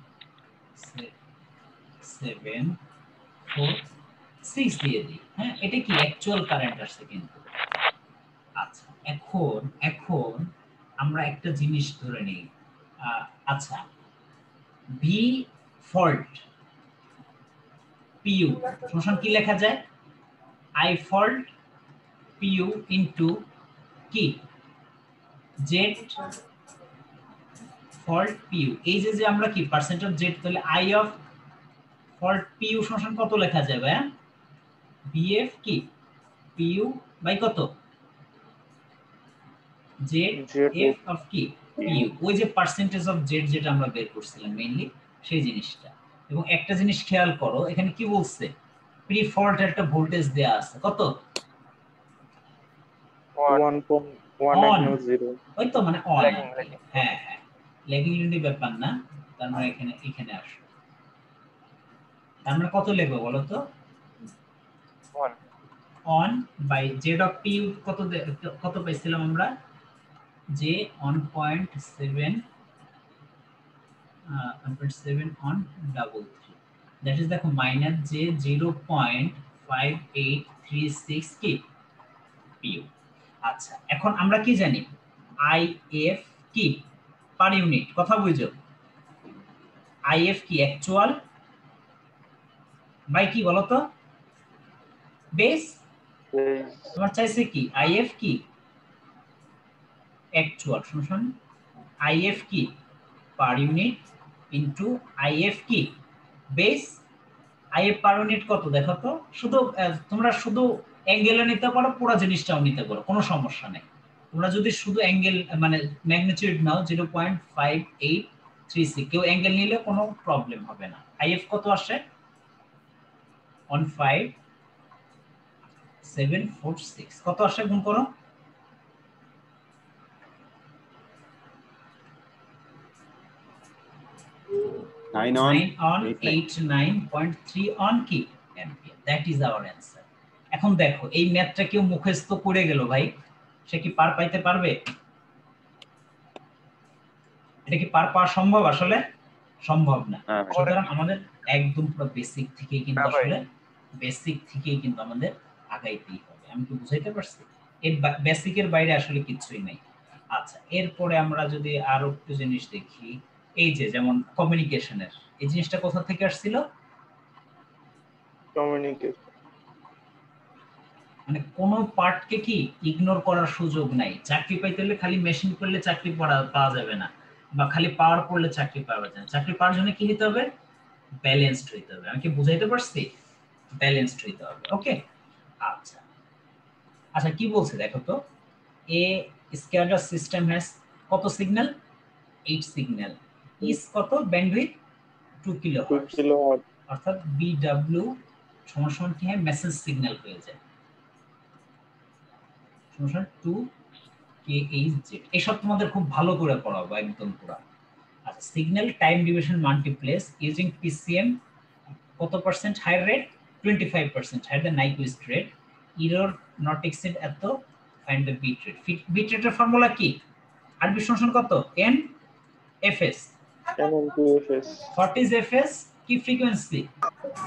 7 4 6 দিয়ে দিই হ্যাঁ এটা কি অ্যাকচুয়াল কারেন্ট আসছে কিন্তু আচ্ছা এখন আমরা একটা জিনিস ধরে নেই আচ্ছা ভি ফল্ট পিইউ সমান কি লেখা যায় আই ফল্ট পিইউ ইনটু কি জেড ফল্ট পিইউ এই যে আমরা কি পার্সেন্ট অফ জেড তাহলে আই অফ ফল্ট পিইউ সমান কত লেখা যাবে হ্যাঁ বিএফ কি পিইউ বাই কত জেড এফ অফ কি পিইউ ওই যে পার্সেন্টেজ অফ জেড যেটা আমরা বের করছিলাম মেইনলি সেই জিনিসটা এবং একটা জিনিস খেয়াল করো এখানে কি বলছে প্রি ফল্ট একটা ভোল্টেজ দেয়া আছে কত 1.190 ওই তো মানে অন হ্যাঁ হ্যাঁ ল্যাগিং ইউনিট ব্যাপার না তার মানে এখানে আসো তার মানে কত লিখবো বলো তো 1 on by Z of P কত পাইছিলাম আমরা যে 1.7 on 33 that is দেখো মাইনাস যে 0.5836 কি পিউ আচ্ছা এখন আমরা কি জানি আইএফ কি পার ইউনিট, কথা বুঝো। আইএফ কি অ্যাকচুয়াল বাই কি বলো তো, বেস। তোমার চাইছে কি আইএফ কি অ্যাকচুয়াল সমান আইএফ কি পার ইউনিট ইনটু আইএফ কি বেস। আইএফ পার ইউনিট কত দেখো তো, শুধু তোমরা শুধু অ্যাঙ্গেলে নিতে পারো, পুরো জিনিসটাও নিতে পারো, কোনো সমস্যা নেই। তোমরা যদি শুধু অ্যাঙ্গেল মানে ম্যাগনিটিউড নাও 0.5836, কেউ অ্যাঙ্গেল নিলে কোনো প্রবলেম হবে না। আইএফ কত আসে 15746, কত আসে গুণ করো। 9 on 89.3 on কি ampere. That is our answer. এখন দেখো এই ম্যাথটা কেউ মুখস্থ করে গেল ভাই, সে কি পার পাইতে পারবে? এটা কি পার পাওয়া সম্ভব? আসলে সম্ভব না। সুতরাং আমাদের একদম পুরো বেসিক থেকেই কিন্তু আসলে বেসিক থেকেই কিন্তু আমাদের আগাইতেই হবে। আমি কি বুঝাইতে পারছি? এর বেসিকের বাইরে আসলে কিছুই নাই। আচ্ছা, এরপরে আমরা যদি আরো একটু জিনিস দেখি, এই যে যেমন কমিউনিকেশনের এই জিনিসটা কোথা থেকে আসছিল? কমিউনিকেশন মানে কোন পার্টকে কি ইগনোর করার সুযোগ নাই। চাকরি পাইতে হলে খালি মেশিন পড়লে চাকরি পাওয়া যাবে না, বা খালি পাওয়ার পড়লে চাকরি পাওয়া যাবে না। চাকরি পাওয়ার জন্য কি হতে হবে? ব্যালেন্সড হইতে হবে। আমি কি বুঝাইতে পারছি? ব্যালেন্সড হইতে হবে। ওকে, আচ্ছা আচ্ছা কি বলছে দেখো তো, এ স্ক্যাডার সিস্টেম হ্যাজ কত সিগন্যাল? 8 সিগন্যাল। ইস কত? ব্যান্ডউইথ 2 কিলোহার্টজ, অর্থাৎ বিডব্লিউ সমান কি হয়? মেসেজ সিগন্যাল হয়ে যায় সমান 2 কেএইচজেড। এসব তোমাদের খুব ভালো করে পড়াবো একদম পুরো। আচ্ছা, signal time division multiplex using PCM কত percent higher rate? 25% higher than Nyquist rate. Error not exceed এত, find the bit rate. Bit রেটের ফর্মুলা কি? আরবি সমান কত? N FS. N into FS. What is FS? কি frequency?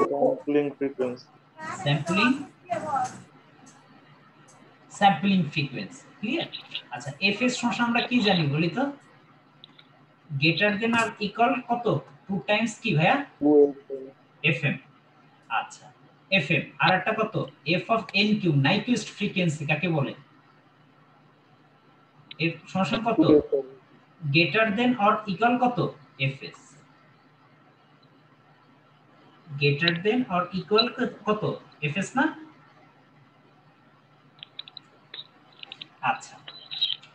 Sampling frequency. Sampling frequency, clear? আচ্ছা, এফএস সমান আমরা কি জানি বলি তো? গ্রেটার দেন আর ইকুয়াল কত? 2 টাইমস কি ভাইয়া? এফএম। আচ্ছা, এফএম আর একটা কত? F of N Q, Nyquist frequency কাকে বলে? এফ সমান কত? গ্রেটার দেন অর ইকুয়াল কত? FS. Greater than or equal কত? এফএস না? আচ্ছা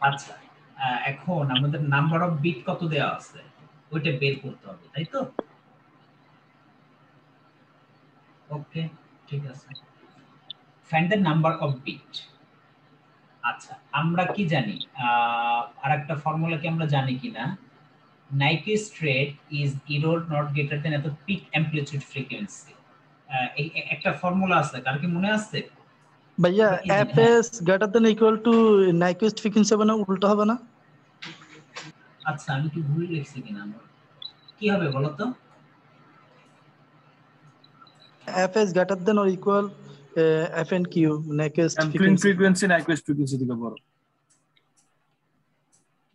আচ্ছা, এখন আমাদের নাম্বার অফ বিট কত দেওয়া আছে ওইটা বের করতে হবে, তাই তো? ওকে, ঠিক আছে। Find the number of bit. আচ্ছা, আমরা কি জানি আরেকটা ফর্মুলা কি আমরা জানি কিনা? নাইকুইস্ট rate is error not greater than এত পিক অ্যামপ্লিটিউড ফ্রিকোয়েন্সি। এই একটা ফর্মুলা আছে, কার কি মনে আছে? ভাইয়া FS greater than equal to নাইকুইস্ট frequency হবে না, উল্টো হবে না? আচ্ছা, আমি কি ভুল লিখছি কিনা? কি হবে বলো তো? FS greater than or equal FN Q Nyquist frequency Nyquist frequency থেকে বড়।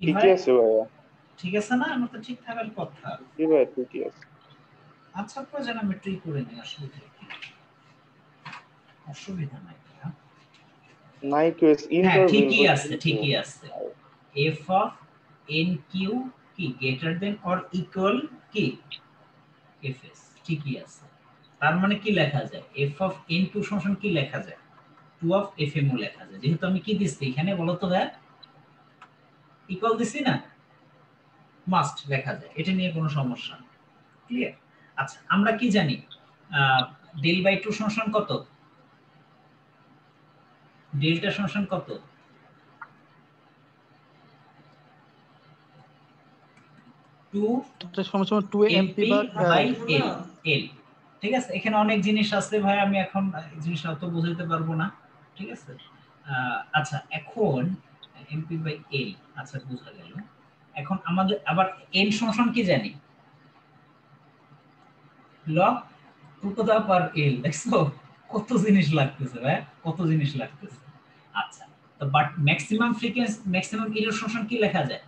ঠিক আছে ভাইয়া, ঠিক আছে না? আমার তো ঠিক থাকার কথা। কি ভাই ঠিক আছে। আচ্ছা, প্রয়োজন আমি ট্রাই করে নিই, অসুবিধা নাই। নাইকুইস্ট ইন্টারভেল ঠিকই আছে, ঠিকই আছে। এফ অফ এন কিউ কি গ্রেটার দেন অর ইকুয়াল কি এফএস, ঠিকই আছে। তার মানে কি লেখা যায়? এফ অফ এন কিউ সমান কি লেখা যায়? 2 অফ এফএম ও লেখা যায়। যেহেতু আমি কি দিছি এখানে বলো তো ভাই? ইকুয়াল দিছি না? মাস্ট লেখা যায়, এটা নিয়ে কোনো সমস্যা নেই, ক্লিয়ার? আচ্ছা, আমরা কি জানি ডেল বাই 2 সমান কত? ডেল্টা সমান কত? 2 এমপি বাই এল। এল, ঠিক আছে। এখানে অনেক জিনিস আছে ভাই, আমি এখন জিনিসটা অত বুঝাইতে পারবো না, ঠিক আছে? আচ্ছা, এখন এমপি বাই এল, আচ্ছা বুঝা গেল। এখন আমাদের আবার এন সমান কি জানি? লগ 2 টু দা পাওয়ার এল। দেখছো কত জিনিস লাগতেছে ভাই, কত জিনিস লাগতেছে। আচ্ছা, তো তো but maximum frequency maximum error function কি লেখা যায়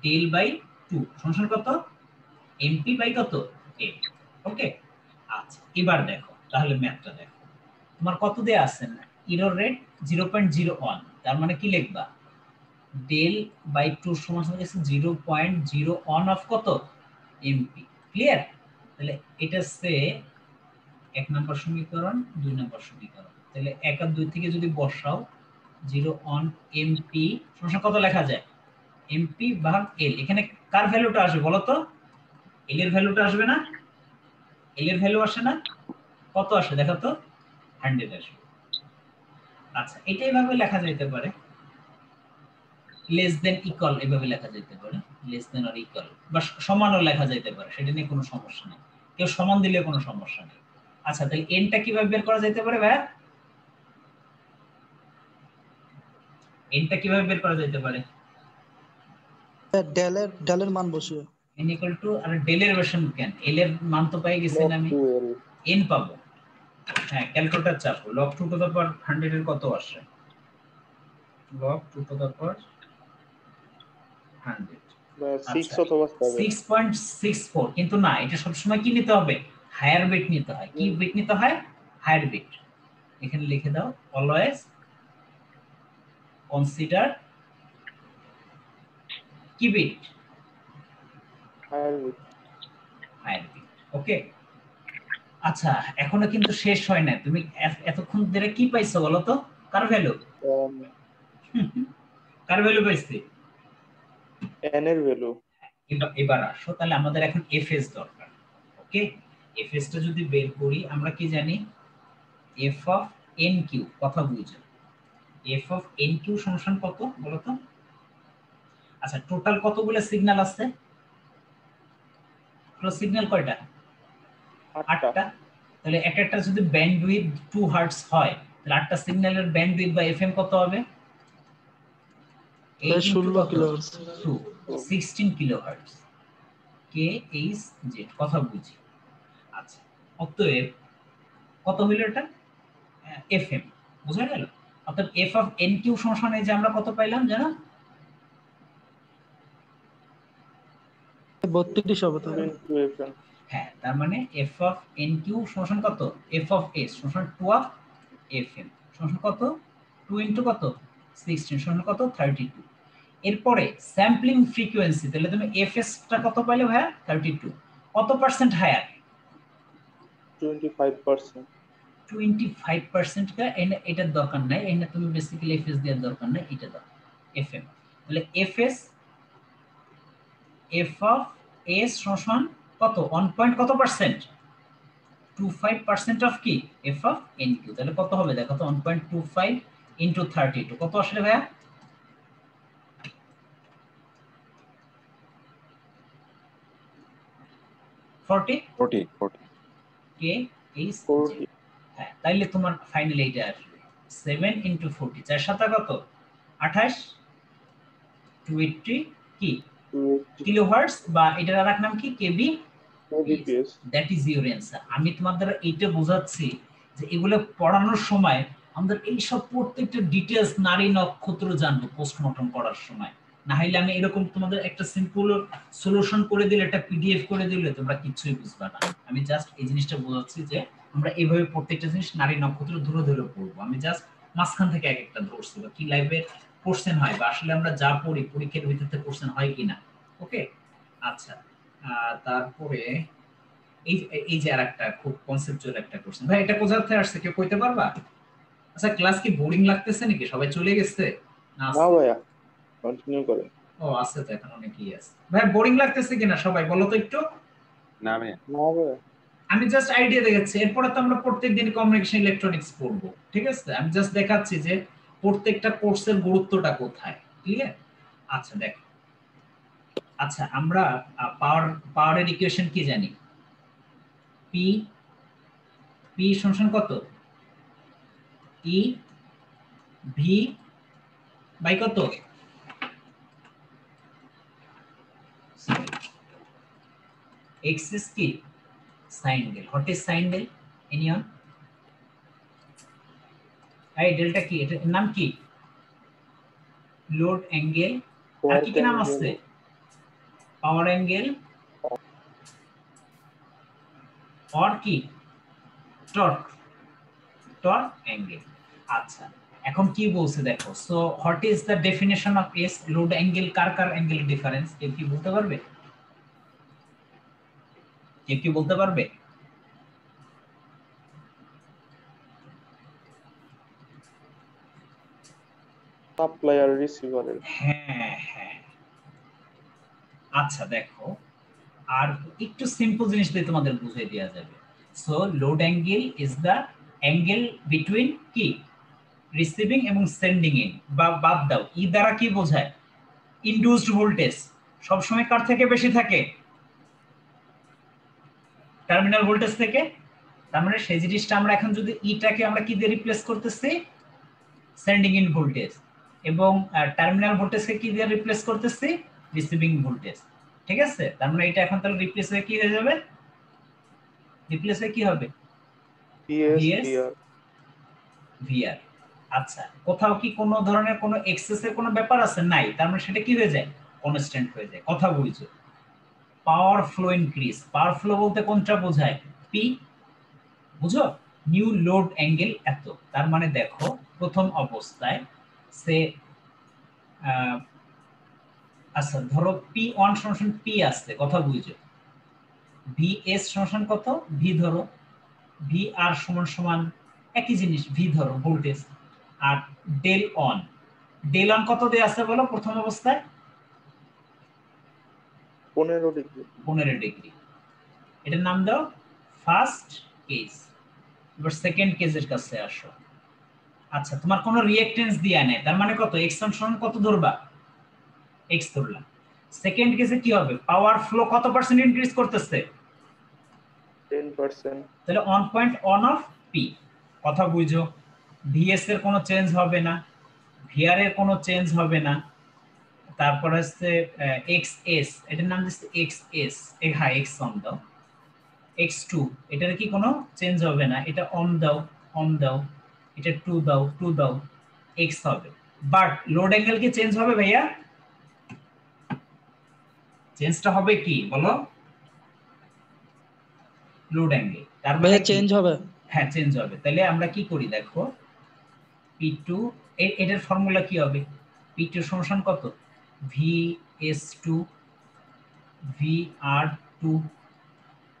ডেল বাই 2 ফাংশন কত এমপি বাই কত 8 ওকে আচ্ছা এবার দেখো তাহলে ম্যাথটা দেখো তোমার কত দেয়া আছে না এরর রেট 0.01 তার মানে কি লিখবা ডেল বাই 2 সমান হয়ে গেছে 0.01 অফ কত এমপি ক্লিয়ার তাহলে এটা সে এক নাম্বার সমীকরণ দুই নাম্বার সমীকরণ তাহলে 1 আর 2 থেকে যদি বসাও 0 অন এমপি সমান কত লেখা যায় এমপি ভাগ এল এখানে কার ভ্যালুটা আসবে বলো তো এল এর ভ্যালুটা আসবে না এল এর ভ্যালু আসে না কত আসে দেখো তো 100 আসবে আচ্ছা এটাই ভাবে লেখা যেতে পারে লেস দেন ইকুয়াল এভাবে লেখা যেতে পারে লেস দেন অর ইকুয়াল বা সমানও লেখা যেতে পারে সেটা নিয়ে কোনো সমস্যা নেই কেউ সমান দিলে কোনো সমস্যা নেই আচ্ছা তাহলে এনটা কিভাবে বের করা যেতে পারে ভাই এনটা কিভাবে বের করা যেতে পারে ডেলের মান বসিয়ে n ইকুয়াল টু আর ডেলের ভার্সন কেন এল এর মান তো পাই গেছেন আমি n পাবো হ্যাঁ ক্যালকুলেটর চাপো log 2 টু দ্য পাওয়ার 100 এর কত আসে log 2 টু দ্য পাওয়ার 100 6 অথবা 6.64 কিন্তু না এটা সব সময় কি নিতে হবে হায়ার বিট নিতে হয় কি বিট নিতে হয় হায়ার বিট এখানে লিখে দাও অলওয়েজ কনসিডার কি বিট হায়ার বিট ওকে আচ্ছা এখনো কিন্তু শেষ হয় না তুমি এতক্ষণ ধরে কি পাইছো বলো তো কার ভ্যালু কার ভ্যালু পাইছি n এর ভ্যালু এবার আসো তাহলে আমাদের এখন fs দরকার ওকে fs টা যদি বের করি আমরা কি জানি f of nq কথা বুঝো f of nq সমান কত বলো তো আচ্ছা টোটাল কতগুলো সিগন্যাল আছে টোটাল সিগন্যাল কয়টা 8টা তাহলে এক একটা যদি ব্যান্ডউইথ 2 হার্টজ হয় তাহলে 8টা সিগন্যালের ব্যান্ডউইথ বা এফএম কত হবে 16 kilohertz 16 kilohertz K H Z কথা বুঝি আচ্ছা অতএব কত হলো এটা এফএম বুঝা গেল অতএব এফ অফ এন কিউ সমান এই যে আমরা কত পাইলাম জানো 32 হবে তাহলে হ্যাঁ তার মানে f of nq সমান কত f of s সমান 2 of fm সমান কত 2 ইনটু কত 16 সমান কত 32 এরপরে স্যাম্পলিং ফ্রিকোয়েন্সি তাহলে তুমি fs টা কত পাইলে ভাই 32 কত পার্সেন্ট হায়ার 25% 25% কা এটার দরকার নাই এনে তুমি বেসিক্যালি fs দেওয়ার দরকার নাই এটা দাও fm তাহলে fs f of s সমান কত 1. কত পার্সেন্ট 25% অফ কি f of nq তাহলে কত হবে দেখো তো 1.25 ইনটু 32 কত আসলে ভাইয়া 40 কে is 40 হ্যাঁ তাইলে তোমার ফাইনাল এইটা আসবে 7 ইনটু 40 চার সাথে কত 28 280 কি কিলোহার্টজ বা এটার আরেক নাম কি কেবি kbps that is your answer আমি তোমাদের এইটা বোঝাচ্ছি যে এগুলো পড়ানোর সময় আমাদের এই সব প্রত্যেকটা ডিটেইলস নারী নক্ষত্র জানবো পোস্টমর্টম করার সময় না হলে আমি এরকম তোমাদের একটা সিম্পল সলিউশন করে দিলে একটা পিডিএফ করে দিলে তোমরা কিছুই বুঝবে না আমি জাস্ট এই জিনিসটা বোঝাচ্ছি যে আমরা এইভাবে প্রত্যেকটা জিনিস নারী নক্ষত্র ধরে ধরে পড়বো আমি জাস্ট মাঝখান থেকে এক একটা ধরছি বা কি লাইভে কোশ্চেন হয় বা আসলে আমরা যা পড়ি পরীক্ষার ভিতরে কোশ্চেন হয় কিনা ওকে আচ্ছা তারপরে এই যে আরেকটা খুব কনসেপচুয়াল একটা কোশ্চেন ভাই এটা কোথা থেকে আসছে কেউ কইতে পারবা আচ্ছা ক্লাস কি বোরিং লাগতেছে নাকি সবাই চলে গেছে না ভাইয়া কন্টিনিউ করো ও আছে তো এখন অনেকই আছে ভাই বোরিং লাগতেছে কিনা সবাই বলো তো একটু না ভাইয়া আমি জাস্ট আইডিয়া দেখাচ্ছি এরপরে তো আমরা প্রত্যেকদিন কমিউনিকেশন ইলেকট্রনিক্স পড়বো ঠিক আছে আমি জাস্ট দেখাচ্ছি যে প্রত্যেকটা কোর্সের গুরুত্বটা কোথায় ক্লিয়ার আচ্ছা দেখো আচ্ছা আমরা পাওয়ারের ইকুয়েশন কি জানি পি পি সমান কত ই ভি বাই কত x is কি sin del what is sin del anyone এই ডেল্টা কি, এটার নাম কি? Load angle. আর কি কি নাম আছে? পাওয়ার অ্যাঙ্গেল, আর কি টর্ক, টর্ক অ্যাঙ্গেল। আচ্ছা এখন কি বলছে দেখো, so what is the definition of S? Load angle car car angle difference কেউ কি বলতে পারবে? কেউ কি বলতে পারবে? সাপ্লায়ার রিসিভারের। হ্যাঁ হ্যাঁ। আচ্ছা দেখো আর একটু সিম্পল জিনিস দিয়ে তোমাদের বুঝিয়ে দেওয়া যাবে। So load angle is the angle between কি রিসিভিং এবং সেন্ডিং এন্ড, বা বাদ দাও ই দ্বারা কি বোঝায়? ইনডিউসড ভোল্টেজ সবসময় কার থেকে বেশি থাকে? টার্মিনাল ভোল্টেজ থেকে। তার মানে সেই জিনিসটা আমরা এখন যদি ইটাকে আমরা কি দিয়ে রিপ্লেস করতেছি? Sending and voltage. এবং টার্মিনাল ভোল্টেজকে কি দিয়ে রিপ্লেস করতেছি? Receiving voltage. ঠিক আছে, তার মানে এটা এখন তাহলে রিপ্লেস হয়ে কি হয়ে যাবে? রিপ্লেস হয়ে কি হবে? VS VR. আচ্ছা কোথাও কি কোনো ধরনের কোনো এক্সেসের কোনো ব্যাপার আছে? নাই, তার মানে সেটা কি হয়ে যায়? কনস্ট্যান্ট হয়ে যায়। কথা বুঝছো? পাওয়ার ফ্লো ইনক্রিজ, পাওয়ার ফ্লো বলতে কোনটা বোঝায়? পি, বুঝো? নিউ লোড অ্যাঙ্গেল এত। তার মানে দেখো প্রথম অবস্থায় সে আচ্ছা ধরো পি ওয়ান সমান পি আসছে, কথা বুঝছো? ভি এস সমান কত? ভি ধরো, ভি আর সমান সমান একই জিনিস, ভি ধরো ভোল্টেজ। আর ডেল অন, ডেল অন কত দিয়ে আছে বলো প্রথম অবস্থায়? 15 ডিগ্রি। 15 ডিগ্রি। এটার নাম দাও ফার্স্ট কেস। এবার সেকেন্ড কেসের কাছে আসো। আচ্ছা তোমার কোনো রিঅ্যাকট্যান্স দিয়া নেই, তার মানে কত? এক্স সমান কত ধরবা? এক্স ধরলাম। সেকেন্ড কেসে কি হবে? পাওয়ার ফ্লো কত পার্সেন্ট ইনক্রিজ করতেছে? 10%। তাহলে on point on of P. কথা বুঝো? ভিএস এর কোনো চেঞ্জ হবে না, ভিআর এর কোনো চেঞ্জ হবে না। তারপর হচ্ছে এক্স এস, এটার নাম দিচ্ছে এক্স এস। হ্যাঁ এক্স অন দাও, এক্স টু এটার কি কোনো চেঞ্জ হবে না, এটা অন দাও, অন দাও, এটা টু দাও, টু দাও, এক্স হবে। বাট লোড অ্যাঙ্গেল কি চেঞ্জ হবে ভাইয়া? চেঞ্জটা হবে কি বলো? Load angle. তার মানে চেঞ্জ হবে। হ্যাঁ চেঞ্জ হবে। তাহলে আমরা কি করি দেখো, P2 এটার ফর্মুলা কি হবে? P2 সমান কত? VS2 VR2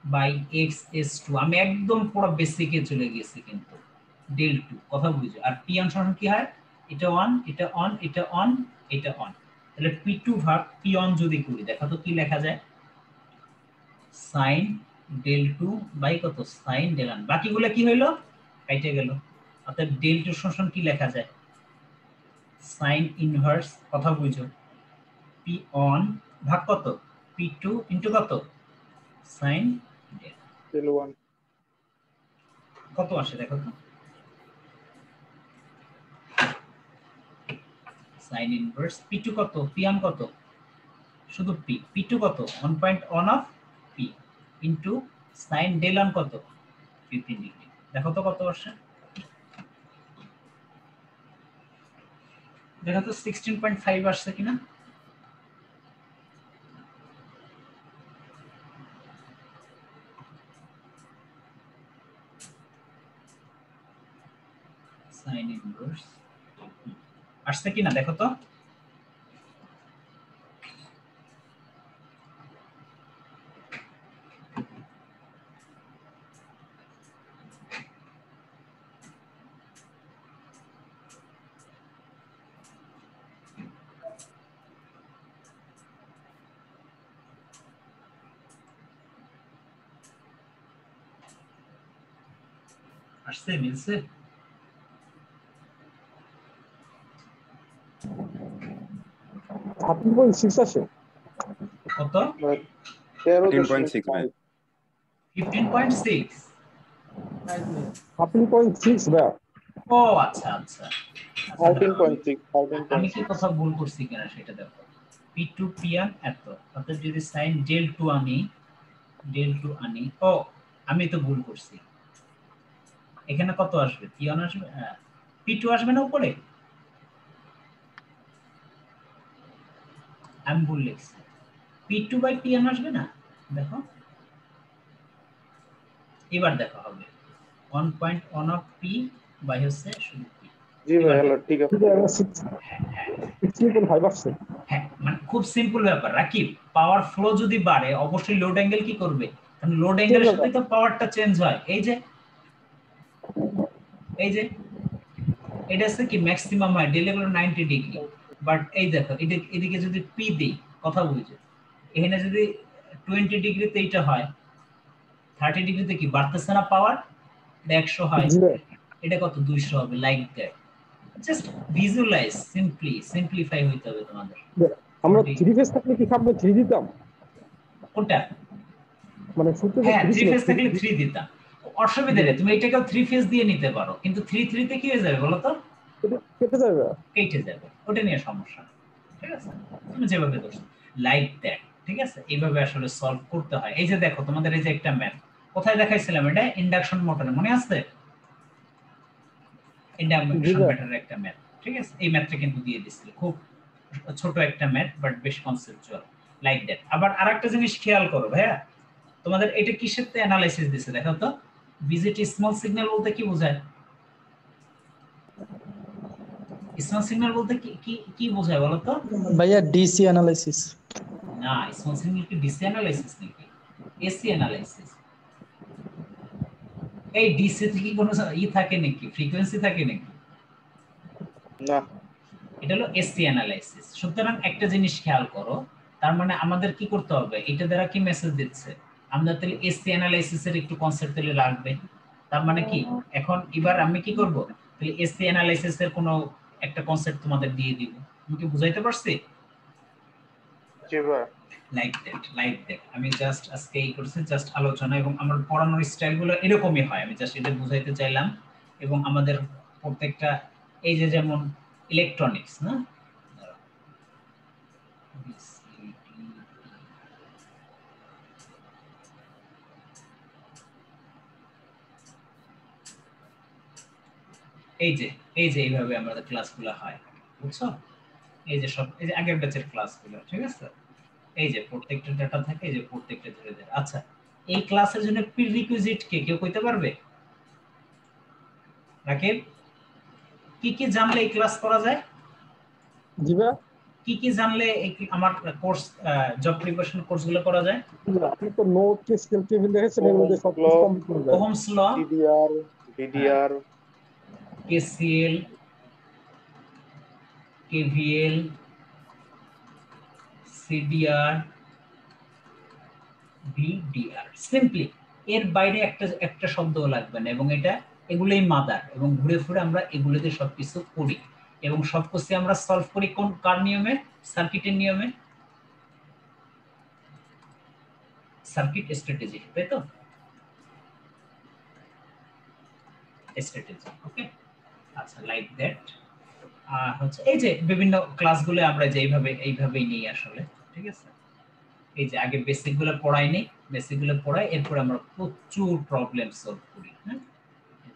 by XS2। আমি একদম পুরো বেসিকে চলে গেছি কিন্তু ডেল 2, কথা বুঝো? আর P1 সমান কি হয়? এটা অন, এটা অন, এটা অন, এটা অন। তাহলে P2 ভাগ P1 যদি করি দেখো তো কি লেখা যায়? সাইন ডেল 2 বাই কত? Sine del 1। বাকিগুলো কি হইলো? কেটে গেল। অর্থাৎ ডেল 2 সমান কি লেখা যায়? সাইন ইনভার্স, কথা বুঝো? পি অন ভাগ কত? P2 ইনটু কত? Sine del 1। কত আসে দেখো তো? সাইন ইনভার্স P2 কত? P1 কত? শুধু P, P2 কত? 1 point on of P into sine del 1 কত? 15 ডিগ্রি। দেখো তো কত আসে? দেখো তো 16.5 আসছে কিনা? সাইন ইনভার্স আসছে কিনা দেখো তো? আসছে, মিলছে? আপনি বল 6 আসে কত? 15.6 ভাই। 15.6। 13.6 ভাই। ও আচ্ছা আচ্ছা। 13.6। আমি কি কথা ভুল করছি কিনা সেটা দেখো। P2 P1 এত, অর্থাৎ যদি সাইন ডেল 2 আনি, ডেল 2 আনি, ও আমি তো ভুল করছি। এখানে কত আসবে? P1 আসবে, হ্যাঁ P2 আসবে না উপরে? আমি ভুল লিখছি। P2 বাই Pn আসবে না? দেখো এবার দেখো হবে 1.1 অফ P বাই হচ্ছে শুধু P। জি ভাই হ্যালো ঠিক আছে। 16.5 আসছে। হ্যাঁ মানে খুব সিম্পল ব্যাপার রাকিব, পাওয়ার ফ্লো যদি বাড়ে অবশ্যই লোড অ্যাঙ্গেল কি করবে? কারণ লোড অ্যাঙ্গেলের সাথে তো পাওয়ারটা চেঞ্জ হয়। এই যে এটা হচ্ছে কি ম্যাক্সিমাম হয় ডেলে হলো 90 ডিগ্রি, বাট এই দেখো এদিকে যদি P দেই, কথা বুঝে এখানে যদি 20 ডিগ্রিতে এইটা হয়, 30 ডিগ্রিতে কি বাড়তেছে না পাওয়ার? এটা 100 হয়, এটা কত 200 হবে, like that. Just visualize, simplify হইতে হবে তোমাদের। আমরা 3 ফেজ থাকলে কি সামনে 3 দিতাম? কোনটা? মানে শুরুতে হ্যাঁ 3 ফেজ থাকলে 3 দিতাম, অসুবিধা নেই, তুমি এটাকেও 3 ফেজ দিয়ে নিতে পারো, কিন্তু 3 তে কি হয়ে যাবে বলো তো? কেটে যাবে, ওটা নিয়ে সমস্যা। ঠিক আছে, তুমি যেভাবে দোষ লাইক দ্যাট। ঠিক আছে, এইভাবে আসলে সলভ করতে হয়। এই যে দেখো তোমাদের এই যে একটা ম্যাথ কোথায় দেখাইছিলাম, এটা ইন্ডাকশন মোটরে, মনে আছে? ইন্ডাকশন মোটরের একটা ম্যাথ। ঠিক আছে, এই ম্যাথটা কিন্তু দিয়ে দিছিল, খুব ছোট একটা ম্যাথ বাট বেশ কনসেপচুয়াল, লাইক দ্যাট। আবার আরেকটা জিনিস খেয়াল করো ভাইয়া, তোমাদের এটা কিসের তে অ্যানালাইসিস দিছে দেখো তো? ভিজিটি স্মল সিগন্যাল বলতে কি বোঝায়? স্মল সিগন্যাল বলতে কি বোঝায় বলো তো ভাইয়া? DC analysis. না, স্মল সিগন্যাল কি ডিসি অ্যানালাইসিস নাকি এসি অ্যানালাইসিস? এই ডিসি তে কি কোনো থাকে নাকি, ফ্রিকোয়েন্সি থাকে নাকি? না, এটা হলো এসি অ্যানালাইসিস। সুতরাং একটা জিনিস খেয়াল করো, তার মানে আমাদের কি করতে হবে, এটা দ্বারা কি মেসেজ দিচ্ছে? আমরা তাহলে এসি অ্যানালাইসিসের একটু কনসেপ্ট তাহলে লাগবে। তার মানে কি এখন এবার আমি কি করব, তাহলে এসি অ্যানালাইসিসের কোনো একটা কনসেপ্ট তোমাদের দিয়ে দিব। আমি কি বুঝাইতে পারছি? জি ভাই। লাইক দ্যাট আমি জাস্ট আজকে এই করছি, জাস্ট আলোচনা, এবং আমার পড়ানোর স্টাইলগুলো এরকমই হয়, আমি জাস্ট এটা বুঝাইতে চাইলাম। এবং আমাদের প্রত্যেকটা এই যে যেমন ইলেকট্রনিক্স না, এই যে এইভাবে আমাদের ক্লাসগুলো হয়, বুঝছো? এই যে সব এই যে আগের ব্যাচের ক্লাসগুলো, ঠিক আছে? এই যে প্রত্যেকটা ডাটা থাকে, এই যে প্রত্যেকটা ধরে ধরে। আচ্ছা, এই ক্লাসের জন্য প্রিরিকুইজিট কে কেউ কইতে পারবে? রাকিব, কি জানলে এই ক্লাস করা যায়? জি ভাই। কি জানলে আমার কোর্স জব প্রিপারেশন কোর্সগুলো করা যায়? আপনি তো নোট স্কেল টেবিল দেখেছেন, এর মধ্যে সব কমপ্লিট করা যায়। Ohm's law, DDR, VDR, KCL, KVL, CDR, VDR. Simply এর বাইরে একটা শব্দও লাগবে না, এবং এগুলোই মাদার, এবং ঘুরে ফিরে আমরা এগুলোতে সবকিছু করি, এবং সবকিছু আমরা সলভ করি কোন কার নিয়মে? সার্কিটের নিয়মে, সার্কিট স্ট্র্যাটেজি, তাই তো? স্ট্র্যাটেজি, ওকে। আচ্ছা, লাইক দ্যাট। হচ্ছে এই যে বিভিন্ন ক্লাসগুলো আমরা যে এইভাবেই নিই আসলে, ঠিক আছে? এই যে আগে বেসিকগুলো পড়াই নেই, বেসিকগুলো পড়াই, এরপর আমরা প্রচুর প্রবলেম সলভ করি। হ্যাঁ,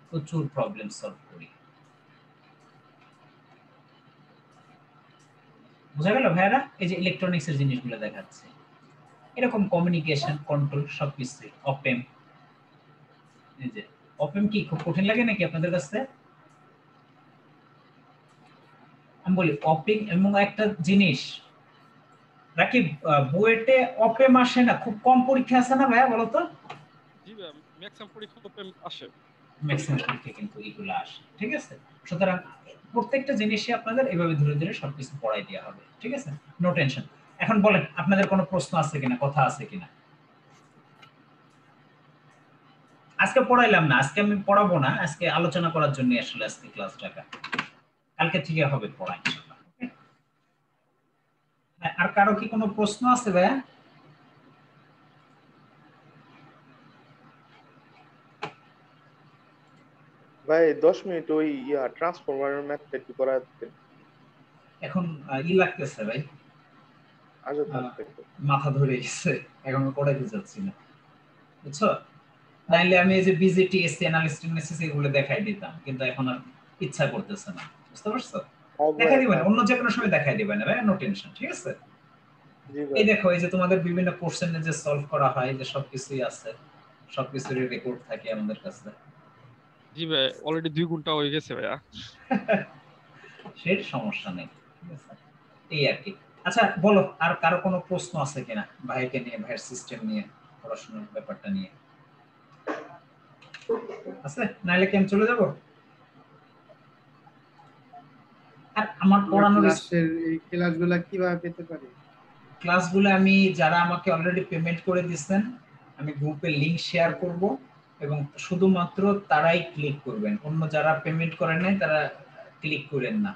প্রচুর প্রবলেম সলভ করি। বুঝা গেল ভাইরা? এই যে ইলেকট্রনিক্স এর জিনিসগুলো দেখাচ্ছে, এরকম কমিউনিকেশন কন্ট্রোল সবকিছু। অপেম, এই যে অপেম কি খুব কঠিন লাগে নাকি আপনাদের কাছে? আমি বলি অপেম এবং একটা জিনিস রাকিব, বুয়েটে অপেম আসে না, খুব কম পরীক্ষা আছে না ভাইয়া বলো তো? জি ভাই, ম্যাক্সিমাম পরীক্ষা অপেম আসে, ম্যাক্সিমাম পরীক্ষা কিন্তু এগুলো আসে, ঠিক আছে? সুতরাং প্রত্যেকটা জিনিসই আপনাদের এভাবে ধীরে ধীরে সবকিছু পড়াই দেওয়া হবে, ঠিক আছে? No tension. এখন বলেন আপনাদের কোনো প্রশ্ন আছে কিনা, কথা আছে কিনা? আজকে পড়াইলাম না, আজকে আমি পড়াবো না, আজকে আলোচনা করার জন্য আসলে আজকে ক্লাসটা, কালকে থেকে হবে পড়া ইনশাআল্লাহ। আর কারো কি কোনো প্রশ্ন আছে ভাইয়া? ভাই 10 মিনিট ওই ট্রান্সফরমারের ম্যাথটা একটু করাতে। এখন লাগতেছে ভাই, আচ্ছা মাথা ধরে গেছে, এখন পড়াইতে যাচ্ছি না, বুঝছো? নাইলে আমি এই যে বিজিটি এসসি অ্যানালিস্ট এগুলো দেখাই দিতাম, কিন্তু এখন আর ইচ্ছা করতেছে না, বুঝতে পারছো? দেখাই দিবেন, অন্য যে কোনো সময় দেখাই দিবেন ভাই, নো টেনশন, ঠিক আছে? এই দেখো, এই যে তোমাদের বিভিন্ন কোশ্চেনে যে সলভ করা হয়, যে সবকিছুই আছে, সবকিছুরই রেকর্ড থাকে আমাদের কাছে। জি ভাই, অলরেডি 2 ঘন্টা হয়ে গেছে ভাইয়া। সেই সমস্যা নেই, ঠিক আছে? এই আর কি। আচ্ছা বলো, আর কারো কোনো প্রশ্ন আছে কিনা ভাইকে নিয়ে, ভাইয়ের সিস্টেম নিয়ে, পড়াশোনার ব্যাপারটা নিয়ে আছে? নাইলে কি আমি চলে যাব? আর আমার পড়ানোর এই ক্লাসগুলো কিভাবে পেতে পারি? ক্লাসগুলো আমি, যারা আমাকে অলরেডি পেমেন্ট করে দিয়েছেন, আমি গ্রুপে লিংক শেয়ার করব এবং শুধুমাত্র তারাই ক্লিক করবেন, অন্য যারা পেমেন্ট করেন নাই তারা ক্লিক করেন না।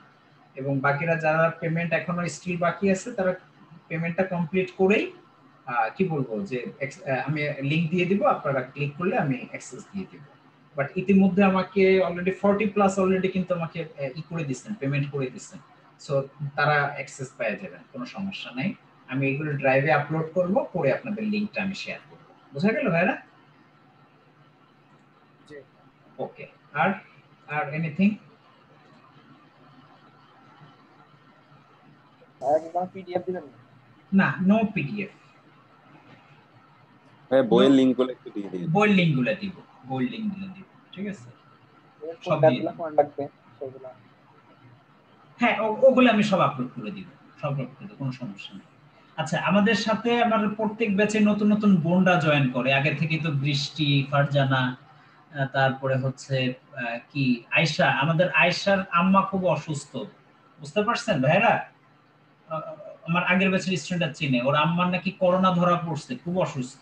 এবং বাকিরা যারা পেমেন্ট এখনো স্টিল বাকি আছে, তারা পেমেন্টটা কমপ্লিট করেই কি বলবো যে আমি লিংক দিয়ে দিব, আপনারা ক্লিক করলে আমি অ্যাক্সেস দিয়ে দিব। বাট ইতিমধ্যে আমাকে অলরেডি 40+ অলরেডি কিন্তু আমাকে করে দিচ্ছেন, পেমেন্ট করে দিচ্ছেন, সো তারা অ্যাক্সেস পেয়ে যাবেন, কোনো সমস্যা নাই। আমি এগুলো ড্রাইভে আপলোড করব, পরে আপনাদের লিংকটা আমি শেয়ার করব। বুঝা গেল ভাইরা? জি। ওকে, আর এনিথিং? একদম পিডিএফ দিবেন না, নো পিডিএফ। বইয়ের লিংকগুলো একটু দিয়ে দিন। বইয়ের লিংকগুলো দিব, বইয়ের লিংকগুলো দিব, ঠিক আছে? সব লাগবে সেগুলো। হ্যাঁ, ওগুলো আমি সব আপলোড করে দিব, সব আপলোড করে দেব, কোনো সমস্যা নেই। আচ্ছা, আমাদের সাথে আমার প্রত্যেক ব্যাচে নতুন নতুন বোনরা জয়েন করে। আগে থেকে তো বৃষ্টি, ফারজানা, তারপরে হচ্ছে কি আয়শা। আমাদের আয়শার আম্মা খুব অসুস্থ, বুঝতে পারছেন ভাইরা? আমার আগের ব্যাচের স্টুডেন্টরা চিনে, ওর আম্মার নাকি করোনা ধরা পড়ছে, খুব অসুস্থ,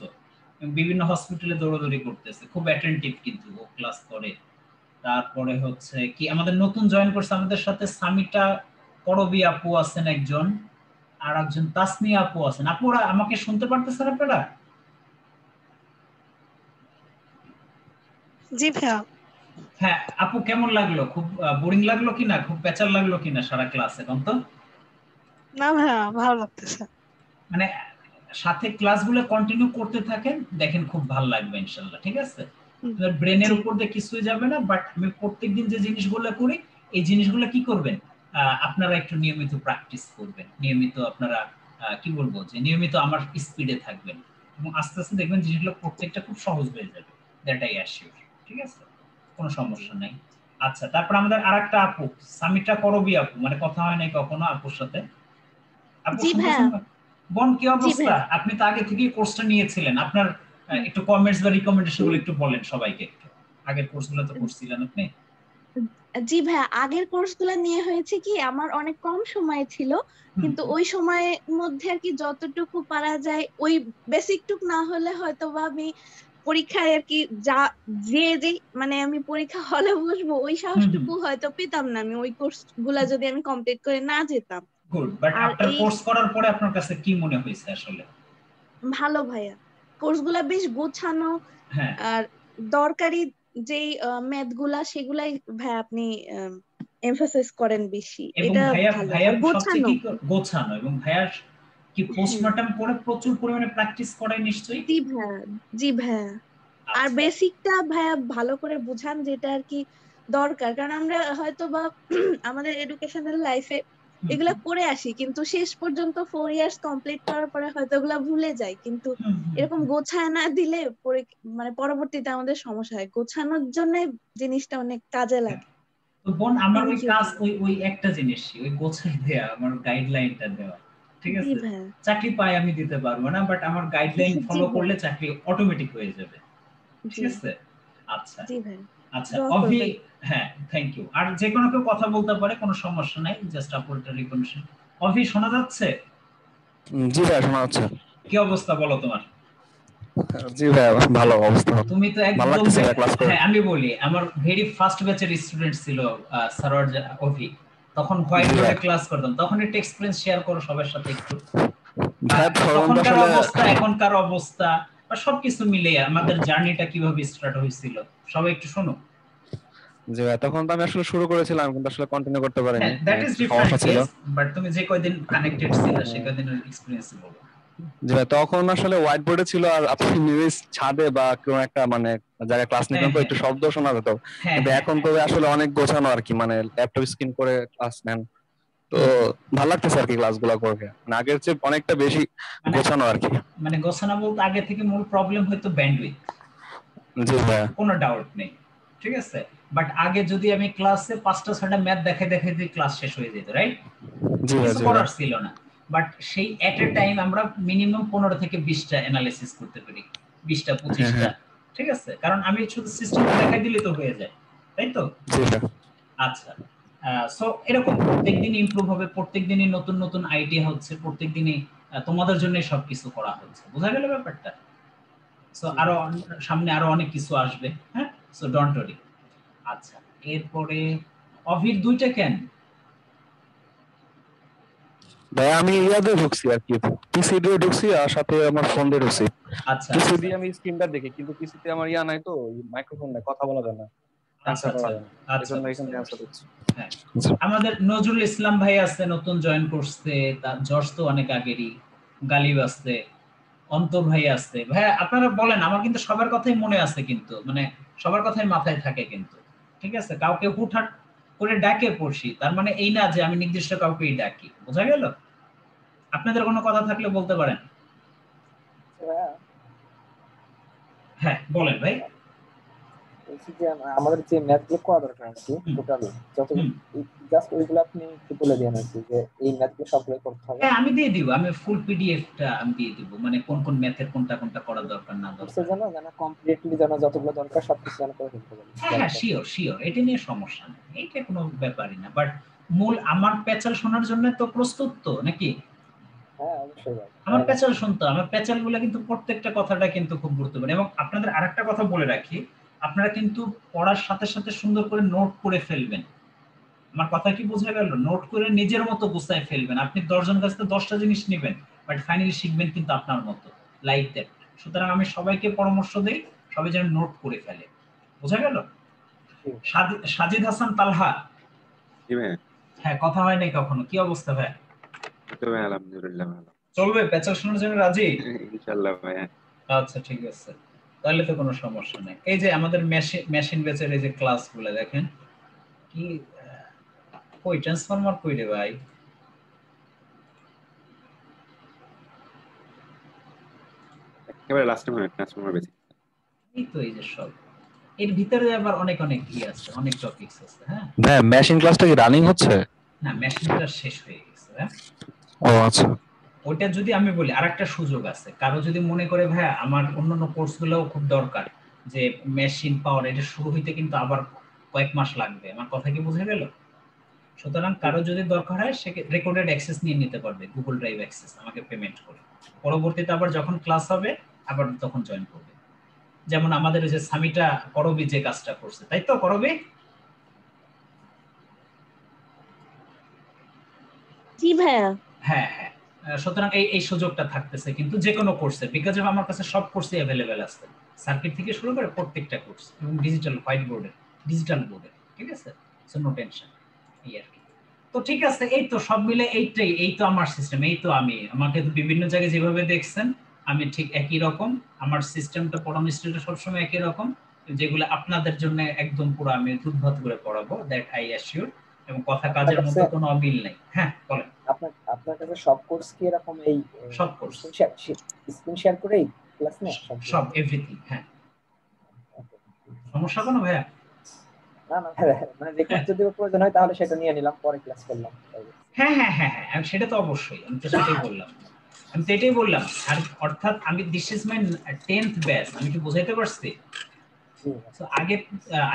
বিভিন্ন হসপিটালে দৌড়াদৌড়ি করতেছে, খুব অ্যাটেন্টিভ কিন্তু ও ক্লাস করে। তারপরে হচ্ছে কি আমাদের নতুন জয়েন করছে আমাদের সাথে সামিটা করবি আপু আছেন একজন, আর একজন তাসনিয়া আপু আছেন। আপুরা আমাকে শুনতে পারতেছেন আপনারা? জি ভাইয়া। হ্যাঁ আপু, কেমন লাগলো? খুব বোরিং লাগলো কিনা, খুব পেঁচাল লাগলো কিনা সারা ক্লাস এখন? তো না ভাইয়া, ভালো লাগতেছে। মানে সাথে ক্লাসগুলো কন্টিনিউ করতে থাকেন, দেখেন খুব ভালো লাগবে ইনশাআল্লাহ, ঠিক আছে? আপনার ব্রেনের উপর দিয়ে কিছুই যাবে না, বাট আমি প্রত্যেকদিন যে জিনিসগুলো করি, এই জিনিসগুলো কি করবেন, আপনারা একটু নিয়মিত প্র্যাকটিস করবেন, নিয়মিত আপনারা কি বলবো যে নিয়মিত আমার স্পিডে থাকবেন, এবং আস্তে আস্তে দেখবেন জিনিসগুলো প্রত্যেকটা খুব সহজ হয়ে যাবে। দ্যাট আই অ্যাসিওর, ঠিক আছে? কোনো সমস্যা নাই। আচ্ছা, তারপর আমাদের আরেকটা আপু সামিটা করবি আপু, মানে কথা হয় নাই কখনো আপুর সাথে। জি ভাইয়া। বোন কি অবস্থা? আপনি তো আগে থেকেই কোর্সটা নিয়েছিলেন, আপনার একটু কমেন্টস বা রিকমেন্ডেশনগুলো একটু বলেন সবাইকে। একটু আগের কোর্সগুলো তো করছিলেন আপনি। জি ভাইয়া, আগের কোর্সগুলো নিয়ে হয়েছে কি, আমার অনেক কম সময় ছিল, কিন্তু ওই সময়ের মধ্যে আর কি যতটুকু পারা যায়, ওই বেসিক টুক না হলে হয়তো বা আমি পরীক্ষায় আর কি যে মানে আমি পরীক্ষা হলে বসবো, ওই সাহসটুকু হয়তো পেতাম না আমি ওই কোর্সগুলো যদি আমি কমপ্লিট করে না যেতাম। গুড, বাট আফটার কোর্স করার পরে আপনার কাছে কি মনে হয়েছে আসলে? ভালো ভাইয়া, কোর্সগুলো বেশ গোছানো, আর দরকারি যেই ম্যাথগুলা সেগুলাই ভাই আপনি এমফাসাইজ করেন বেশি। এটা ভালো গোছানো, এবং ভাইয়া কি পোস্টমর্টম পরে প্রচুর পরিমাণে প্র্যাকটিস করে নিশ্চয়ই? জি ভাইয়া, জি ভাইয়া। আর বেসিকটা ভাইয়া ভালো করে বুঝান, যেটা আর কি দরকার, কারণ আমরা হয়তো বা আমাদের এডুকেশনাল লাইফে এগুলা করে আসি, কিন্তু শেষ পর্যন্ত 4 ইয়ার্স কমপ্লিট করার পরে হয়তো এগুলা ভুলে যাই, কিন্তু এরকম গোছায় না দিলে মানে পরবর্তীতে আমাদের সমস্যা হয়। গোছানোর জন্য জিনিসটা অনেক কাজে লাগে। তো বোন, আমার ওই কাজ ওই একটা জিনিসই, ওই গোছাই দেয়া, আমার গাইডলাইনটা দেওয়া, ঠিক আছে? চাকরি পাই আমি দিতে পারবো না, বাট আমার গাইডলাইন ফলো করলে চাকরি অটোমেটিক হয়ে যাবে, ঠিক আছে? আচ্ছা জি ভাই। আচ্ছা অভি, হ্যাঁ থ্যাংক ইউ। আর যে কোনো কেউ কথা বলতে পারে, কোনো সমস্যা নাই, জাস্ট আপনার রিকমেন্ডেশন। অভি শোনা যাচ্ছে? জি ভাই শোনা যাচ্ছে। কি অবস্থা বলো তোমার? জি ভাই ভালো অবস্থা। তুমি তো একদম, হ্যাঁ আমি বলি, আমার ভেরি ফার্স্ট ব্যাচের স্টুডেন্ট ছিল সরোজ অভি, তখন হোয়াইট বোর্ডে ক্লাস করতাম, তখন একটা এক্সপেরিয়েন্স শেয়ার করো সবার সাথে একটু, তখনকার অবস্থা এখনকার অবস্থা আর সবকিছু মিলে আমাদের জার্নিটা কিভাবে স্টার্ট হয়েছিল, সবাই একটু শোনো। জি ভাই, তখন তো আমি আসলে শুরু করেছিলাম, কিন্তু আসলে কন্টিনিউ করতে পারিনি। That is different case, but তুমি যে কয়দিন কানেক্টেড ছিলে সেই কয়দিনের এক্সপেরিয়েন্স বলো। জি ভাই, তখন আসলে হোয়াইট বোর্ডে ছিল আর আপনি নিউজ ছাদে বা কোনো একটা মানে জায়গায় ক্লাস নিতেন তো একটু শব্দ শোনা যেত, কিন্তু এখন তো আসলে অনেক গোছানো আর কি, মানে ল্যাপটপ স্ক্রিন করে ক্লাস নেন, তো ভালো লাগতেছে আর কি ক্লাসগুলো করে, মানে আগের চেয়ে অনেকটা বেশি গোছানো আর কি। মানে গোছানো বলতে আগে থেকে মূল প্রবলেম হয়তো ব্যান্ডউইথ, জি ভাই, কোনো ডাউট নেই, ঠিক আছে। বাট আগে যদি আমি ক্লাসে 5টা 6টা ম্যাথ দেখে ক্লাস শেষ হয়ে যেত, রাইট? জি ভাই, কিছু করার ছিল না। বাট সেই এট এ টাইম আমরা মিনিমাম 15 থেকে 20টা অ্যানালিসিস করতে পারি, 20টা 25টা, ঠিক আছে, কারণ আমি শুধু সিস্টেমটা দেখাই দিলে তো হয়ে যায়, তাই তো? আচ্ছা, সো এরকম প্রত্যেকদিন ইমপ্রুভ হবে, প্রত্যেকদিনই নতুন নতুন আইডিয়া হচ্ছে, প্রত্যেকদিনই তোমাদের জন্য সবকিছু করা হচ্ছে, বোঝা গেল ব্যাপারটা? সো আরো সামনে আরো অনেক কিছু আসবে, হ্যাঁ, সো ডোন্ট ওয়ারি। আচ্ছা, এরপরে অভির 2টা কেন? ভাই আমি ইয়াতে ঢুকছি আর কি, পিসি দিয়ে ঢুকছি আর সাথে আমার ফোন দিয়ে ঢুকছি। আচ্ছা, পিসি দিয়ে আমি স্ক্রিনটা দেখি, কিন্তু পিসিতে আমার ইয়া নাই তো, মাইক্রোফোন নাই, কথা বলা যায় না, অ্যানসার করা যায় না, এজন্য এখান থেকে অ্যানসার দিচ্ছি। হ্যাঁ, আমাদের নজরুল ইসলাম ভাই আছে, নতুন জয়েন করছে, তার জর্জ তো অনেক আগেরই, গালিব আছে, অন্তর ভাই আছে। ভাই আপনারা বলেন, আমার কিন্তু সবার কথাই মনে আছে, কিন্তু মানে সবার কথাই মাথায় থাকে কিন্তু, ঠিক আছে? কাউকে হুটহাট করে ডাকে পড়ছি তার মানে এই না যে আমি নির্দিষ্ট কাউকেই ডাকি, বোঝা গেল? আপনাদের কোনো কথা থাকলে বলতে পারেন। হ্যাঁ বলেন ভাই। বলছি যে আমাদের যে ম্যাথগুলো করা দরকার আর কি, টোটালি যত জাস্ট ওইগুলো আপনি একটু বলে দেন আর কি, যে এই ম্যাথগুলো সবগুলো করতে হবে। হ্যাঁ আমি দিয়ে দিব, আমি ফুল পিডিএফটা আমি দিয়ে দিব, মানে কোন কোন ম্যাথের কোনটা কোনটা করা দরকার না দরকার, জানা কমপ্লিটলি জানা, যতগুলো দরকার সবকিছু জানা করে ফেলতে পারি। হ্যাঁ শিওর শিওর, এটা নিয়ে সমস্যা নেই, এটা কোনো ব্যাপারই না। বাট মূল আমার প্যাচাল শোনার জন্য তো প্রস্তুত তো নাকি? হ্যাঁ অবশ্যই ভাই, আমার প্যাচাল শুনতে, আমার প্যাচালগুলো কিন্তু প্রত্যেকটা কথাটা কিন্তু খুব গুরুত্বপূর্ণ। এবং আপনাদের আরেকটা কথা বলে রাখি, আপনারা কিন্তু পড়ার সাথে সাথে সুন্দর করে নোট করে ফেলবেন। আমার কথা কি বোঝা গেল? নোট করে নিজের মতো গুছায় ফেলবেন। আপনি 10 জন কাছ থেকে 10টা জিনিস নেবেন, বাট ফাইনালি শিখবেন কিন্তু আপনার মতো, লাইক দ্যাট। সুতরাং আমি সবাইকে পরামর্শ দেই, সবাই যেন নোট করে ফেলে, বোঝা গেল? সাজিদ হাসান তালহা, হ্যাঁ কথা হয় নাই কখনো, কি অবস্থা ভাই? আলহামদুলিল্লাহ ভালো। চলবে? প্যাচাল শোনার জন্য রাজি? ইনশাআল্লাহ ভাই। আচ্ছা ঠিক আছে, তাহলে তো কোনো সমস্যা নেই। এই যে আমাদের মেশিন বেচের এই যে ক্লাসগুলো দেখেন, কি কই ট্রান্সফরমার কই রে ভাই? একেবারে লাস্টে মানে ট্রান্সফরমার বেসিক। এই তো এই যে সব এর ভিতরে আবার অনেক অনেক কি আছে, অনেক টপিকস আছে। হ্যাঁ হ্যাঁ, মেশিন ক্লাসটা কি রানিং হচ্ছে? না, মেশিনটা শেষ হয়ে গেছে। হ্যাঁ ও আচ্ছা, ওইটা যদি আমি বলি আরেকটা সুযোগ আছে, কারো যদি মনে করে ভাই আমার অন্যান্য কোর্সগুলোও খুব দরকার, যে মেশিন পাওয়ার এটা শুরু হইতে কিন্তু আবার কয়েক মাস লাগবে, আমার কথা কি বুঝে গেল? সুতরাং কারো যদি দরকার হয় সে রেকর্ডেড অ্যাক্সেস নিয়ে নিতে পারবে, গুগল ড্রাইভ অ্যাক্সেস আমাকে পেমেন্ট করে, পরবর্তীতে আবার যখন ক্লাস হবে আবার তখন জয়েন করবে। যেমন আমাদের যে সামিটা করবি যে কাজটা করছে, তাই তো করবি? জি ভাইয়া। হ্যাঁ হ্যাঁ, সুতরাং এই সুযোগটা থাকতেছে কিন্তু যে কোনো কোর্সে, বিকজ আমার কাছে সব কোর্সই অ্যাভেলেবেল আছে, সার্কিট থেকে শুরু করে প্রত্যেকটা কোর্স, এবং ডিজিটাল হোয়াইট বোর্ডে, ডিজিটাল বোর্ডে, ঠিক আছে? সো নো টেনশন, এই আর কি। তো ঠিক আছে, এই তো সব মিলে এইটাই, এই তো আমার সিস্টেম, এই তো আমি, আমাকে বিভিন্ন জায়গায় যেভাবে দেখছেন আমি ঠিক একই রকম, আমার সিস্টেমটা পড়ানো স্টাইলটা সবসময় একই রকম, যেগুলো আপনাদের জন্য একদম পুরো আমি দুধভাত করে পড়াবো, দ্যাট আই অ্যাসিওর, এবং কথা কাজের মধ্যে কোনো অমিল নাই। হ্যাঁ বলেন। আপনার কাছে সব কোর্স কি এরকম এই সব কোর্স স্ক্রিন শেয়ার করেই ক্লাস নেয় সব এভরিথিং? হ্যাঁ, সমস্যা কোনো ভাইয়া? না না মানে রেকর্ড যদি প্রয়োজন হয় তাহলে সেটা নিয়ে নিলাম, পরে ক্লাস করলাম। হ্যাঁ হ্যাঁ হ্যাঁ হ্যাঁ, সেটা তো অবশ্যই, আমি তো সেটাই বললাম, আমি তো এটাই বললাম। আর অর্থাৎ আমি this is my 10th batch, আমি কি বোঝাইতে পারছি?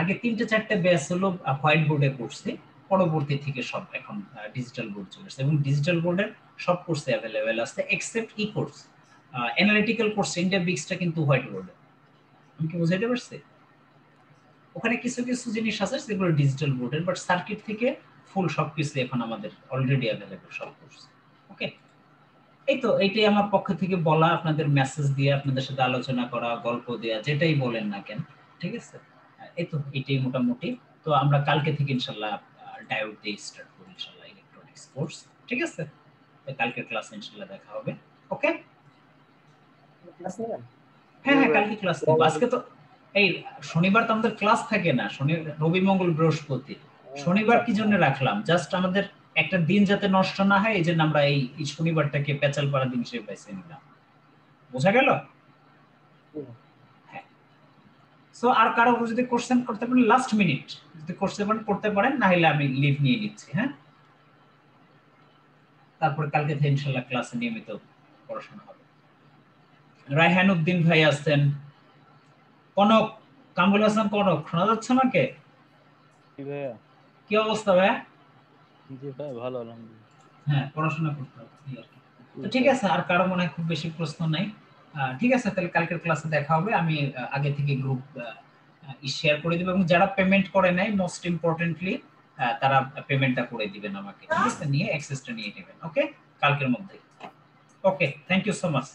আগে 3-4টা ব্যাচ হলো হোয়াইট বোর্ডে করছি, পরবর্তী থেকে সব এখন ডিজিটাল বোর্ড চলে আসছে, এবং ডিজিটাল বোর্ডের সব কোর্সে অ্যাভেলেবেল আছে এক্সেপ্ট ই কোর্স, অ্যানালিটিক্যাল কোর্স ইন্ডিয়া বিক্সটা কিন্তু হোয়াইট বোর্ডে। আমি কি বোঝাইতে পারছি? ওখানে কিছু কিছু জিনিস আছে যেগুলো ডিজিটাল বোর্ডের, বাট সার্কিট থেকে ফুল সবকিছু এখন আমাদের অলরেডি অ্যাভেলেবেল সব কোর্স। ওকে, এই তো এইটাই আমার পক্ষ থেকে বলা, আপনাদের মেসেজ দিয়ে আপনাদের সাথে আলোচনা করা, গল্প দেয়া, যেটাই বলেন না কেন, ঠিক আছে? এই তো এইটাই মোটামুটি। তো আমরা কালকে থেকে ইনশাআল্লাহ ডায়োড দিয়ে স্টার্ট করি ইনশাআল্লাহ ইলেকট্রনিক্স কোর্স, ঠিক আছে? তো কালকের ক্লাসে ইনশাআল্লাহ দেখা হবে। ওকে, ক্লাস নেবেন? হ্যাঁ কালকে ক্লাস নেব। আজকে তো এই শনিবার তো আমাদের ক্লাস থাকে না, শনি রবি মঙ্গল বৃহস্পতি। শনিবার কি জন্য রাখলাম, জাস্ট আমাদের একটা দিন যাতে নষ্ট না হয় এই জন্য আমরা এই শনিবারটাকে পেঁচাল পাড়া দিন হিসেবে বেছে নিলাম। বোঝা গেল? হ্যাঁ। সো আর কারো যদি কোশ্চেন করতে পারেন লাস্ট মিনিট, যদি কোশ্চেন করতে পারেন, না হলে আমি লিভ নিয়ে নিচ্ছি। হ্যাঁ, তারপর কালকে থেকে ইনশাআল্লাহ ক্লাসে নিয়মিত পড়াশোনা হবে। রায়হান উদ্দিন ভাই আছেন, কনক, কামরুল হাসান কনক, শোনা যাচ্ছে আমাকে? ভাইয়া কি অবস্থা ভাইয়া? জি ভাই ভালো, আলহামদুলিল্লাহ। হ্যাঁ, পড়াশোনা করতে হবে আর কি। তো ঠিক আছে, আর কারো মনে হয় খুব বেশি প্রশ্ন নাই। ঠিক আছে, তাহলে কালকের ক্লাসে দেখা হবে। আমি আগে থেকে গ্রুপ শেয়ার করে দেব, এবং যারা পেমেন্ট করে নাই মোস্ট ইম্পর্টেন্টলি তারা পেমেন্টটা করে দিবেন আমাকে, ঠিক আছে? নিয়ে অ্যাক্সেসটা নিয়ে নেবেন। ওকে, কালকের মধ্যে। ওকে, থ্যাংক ইউ সো মাচ।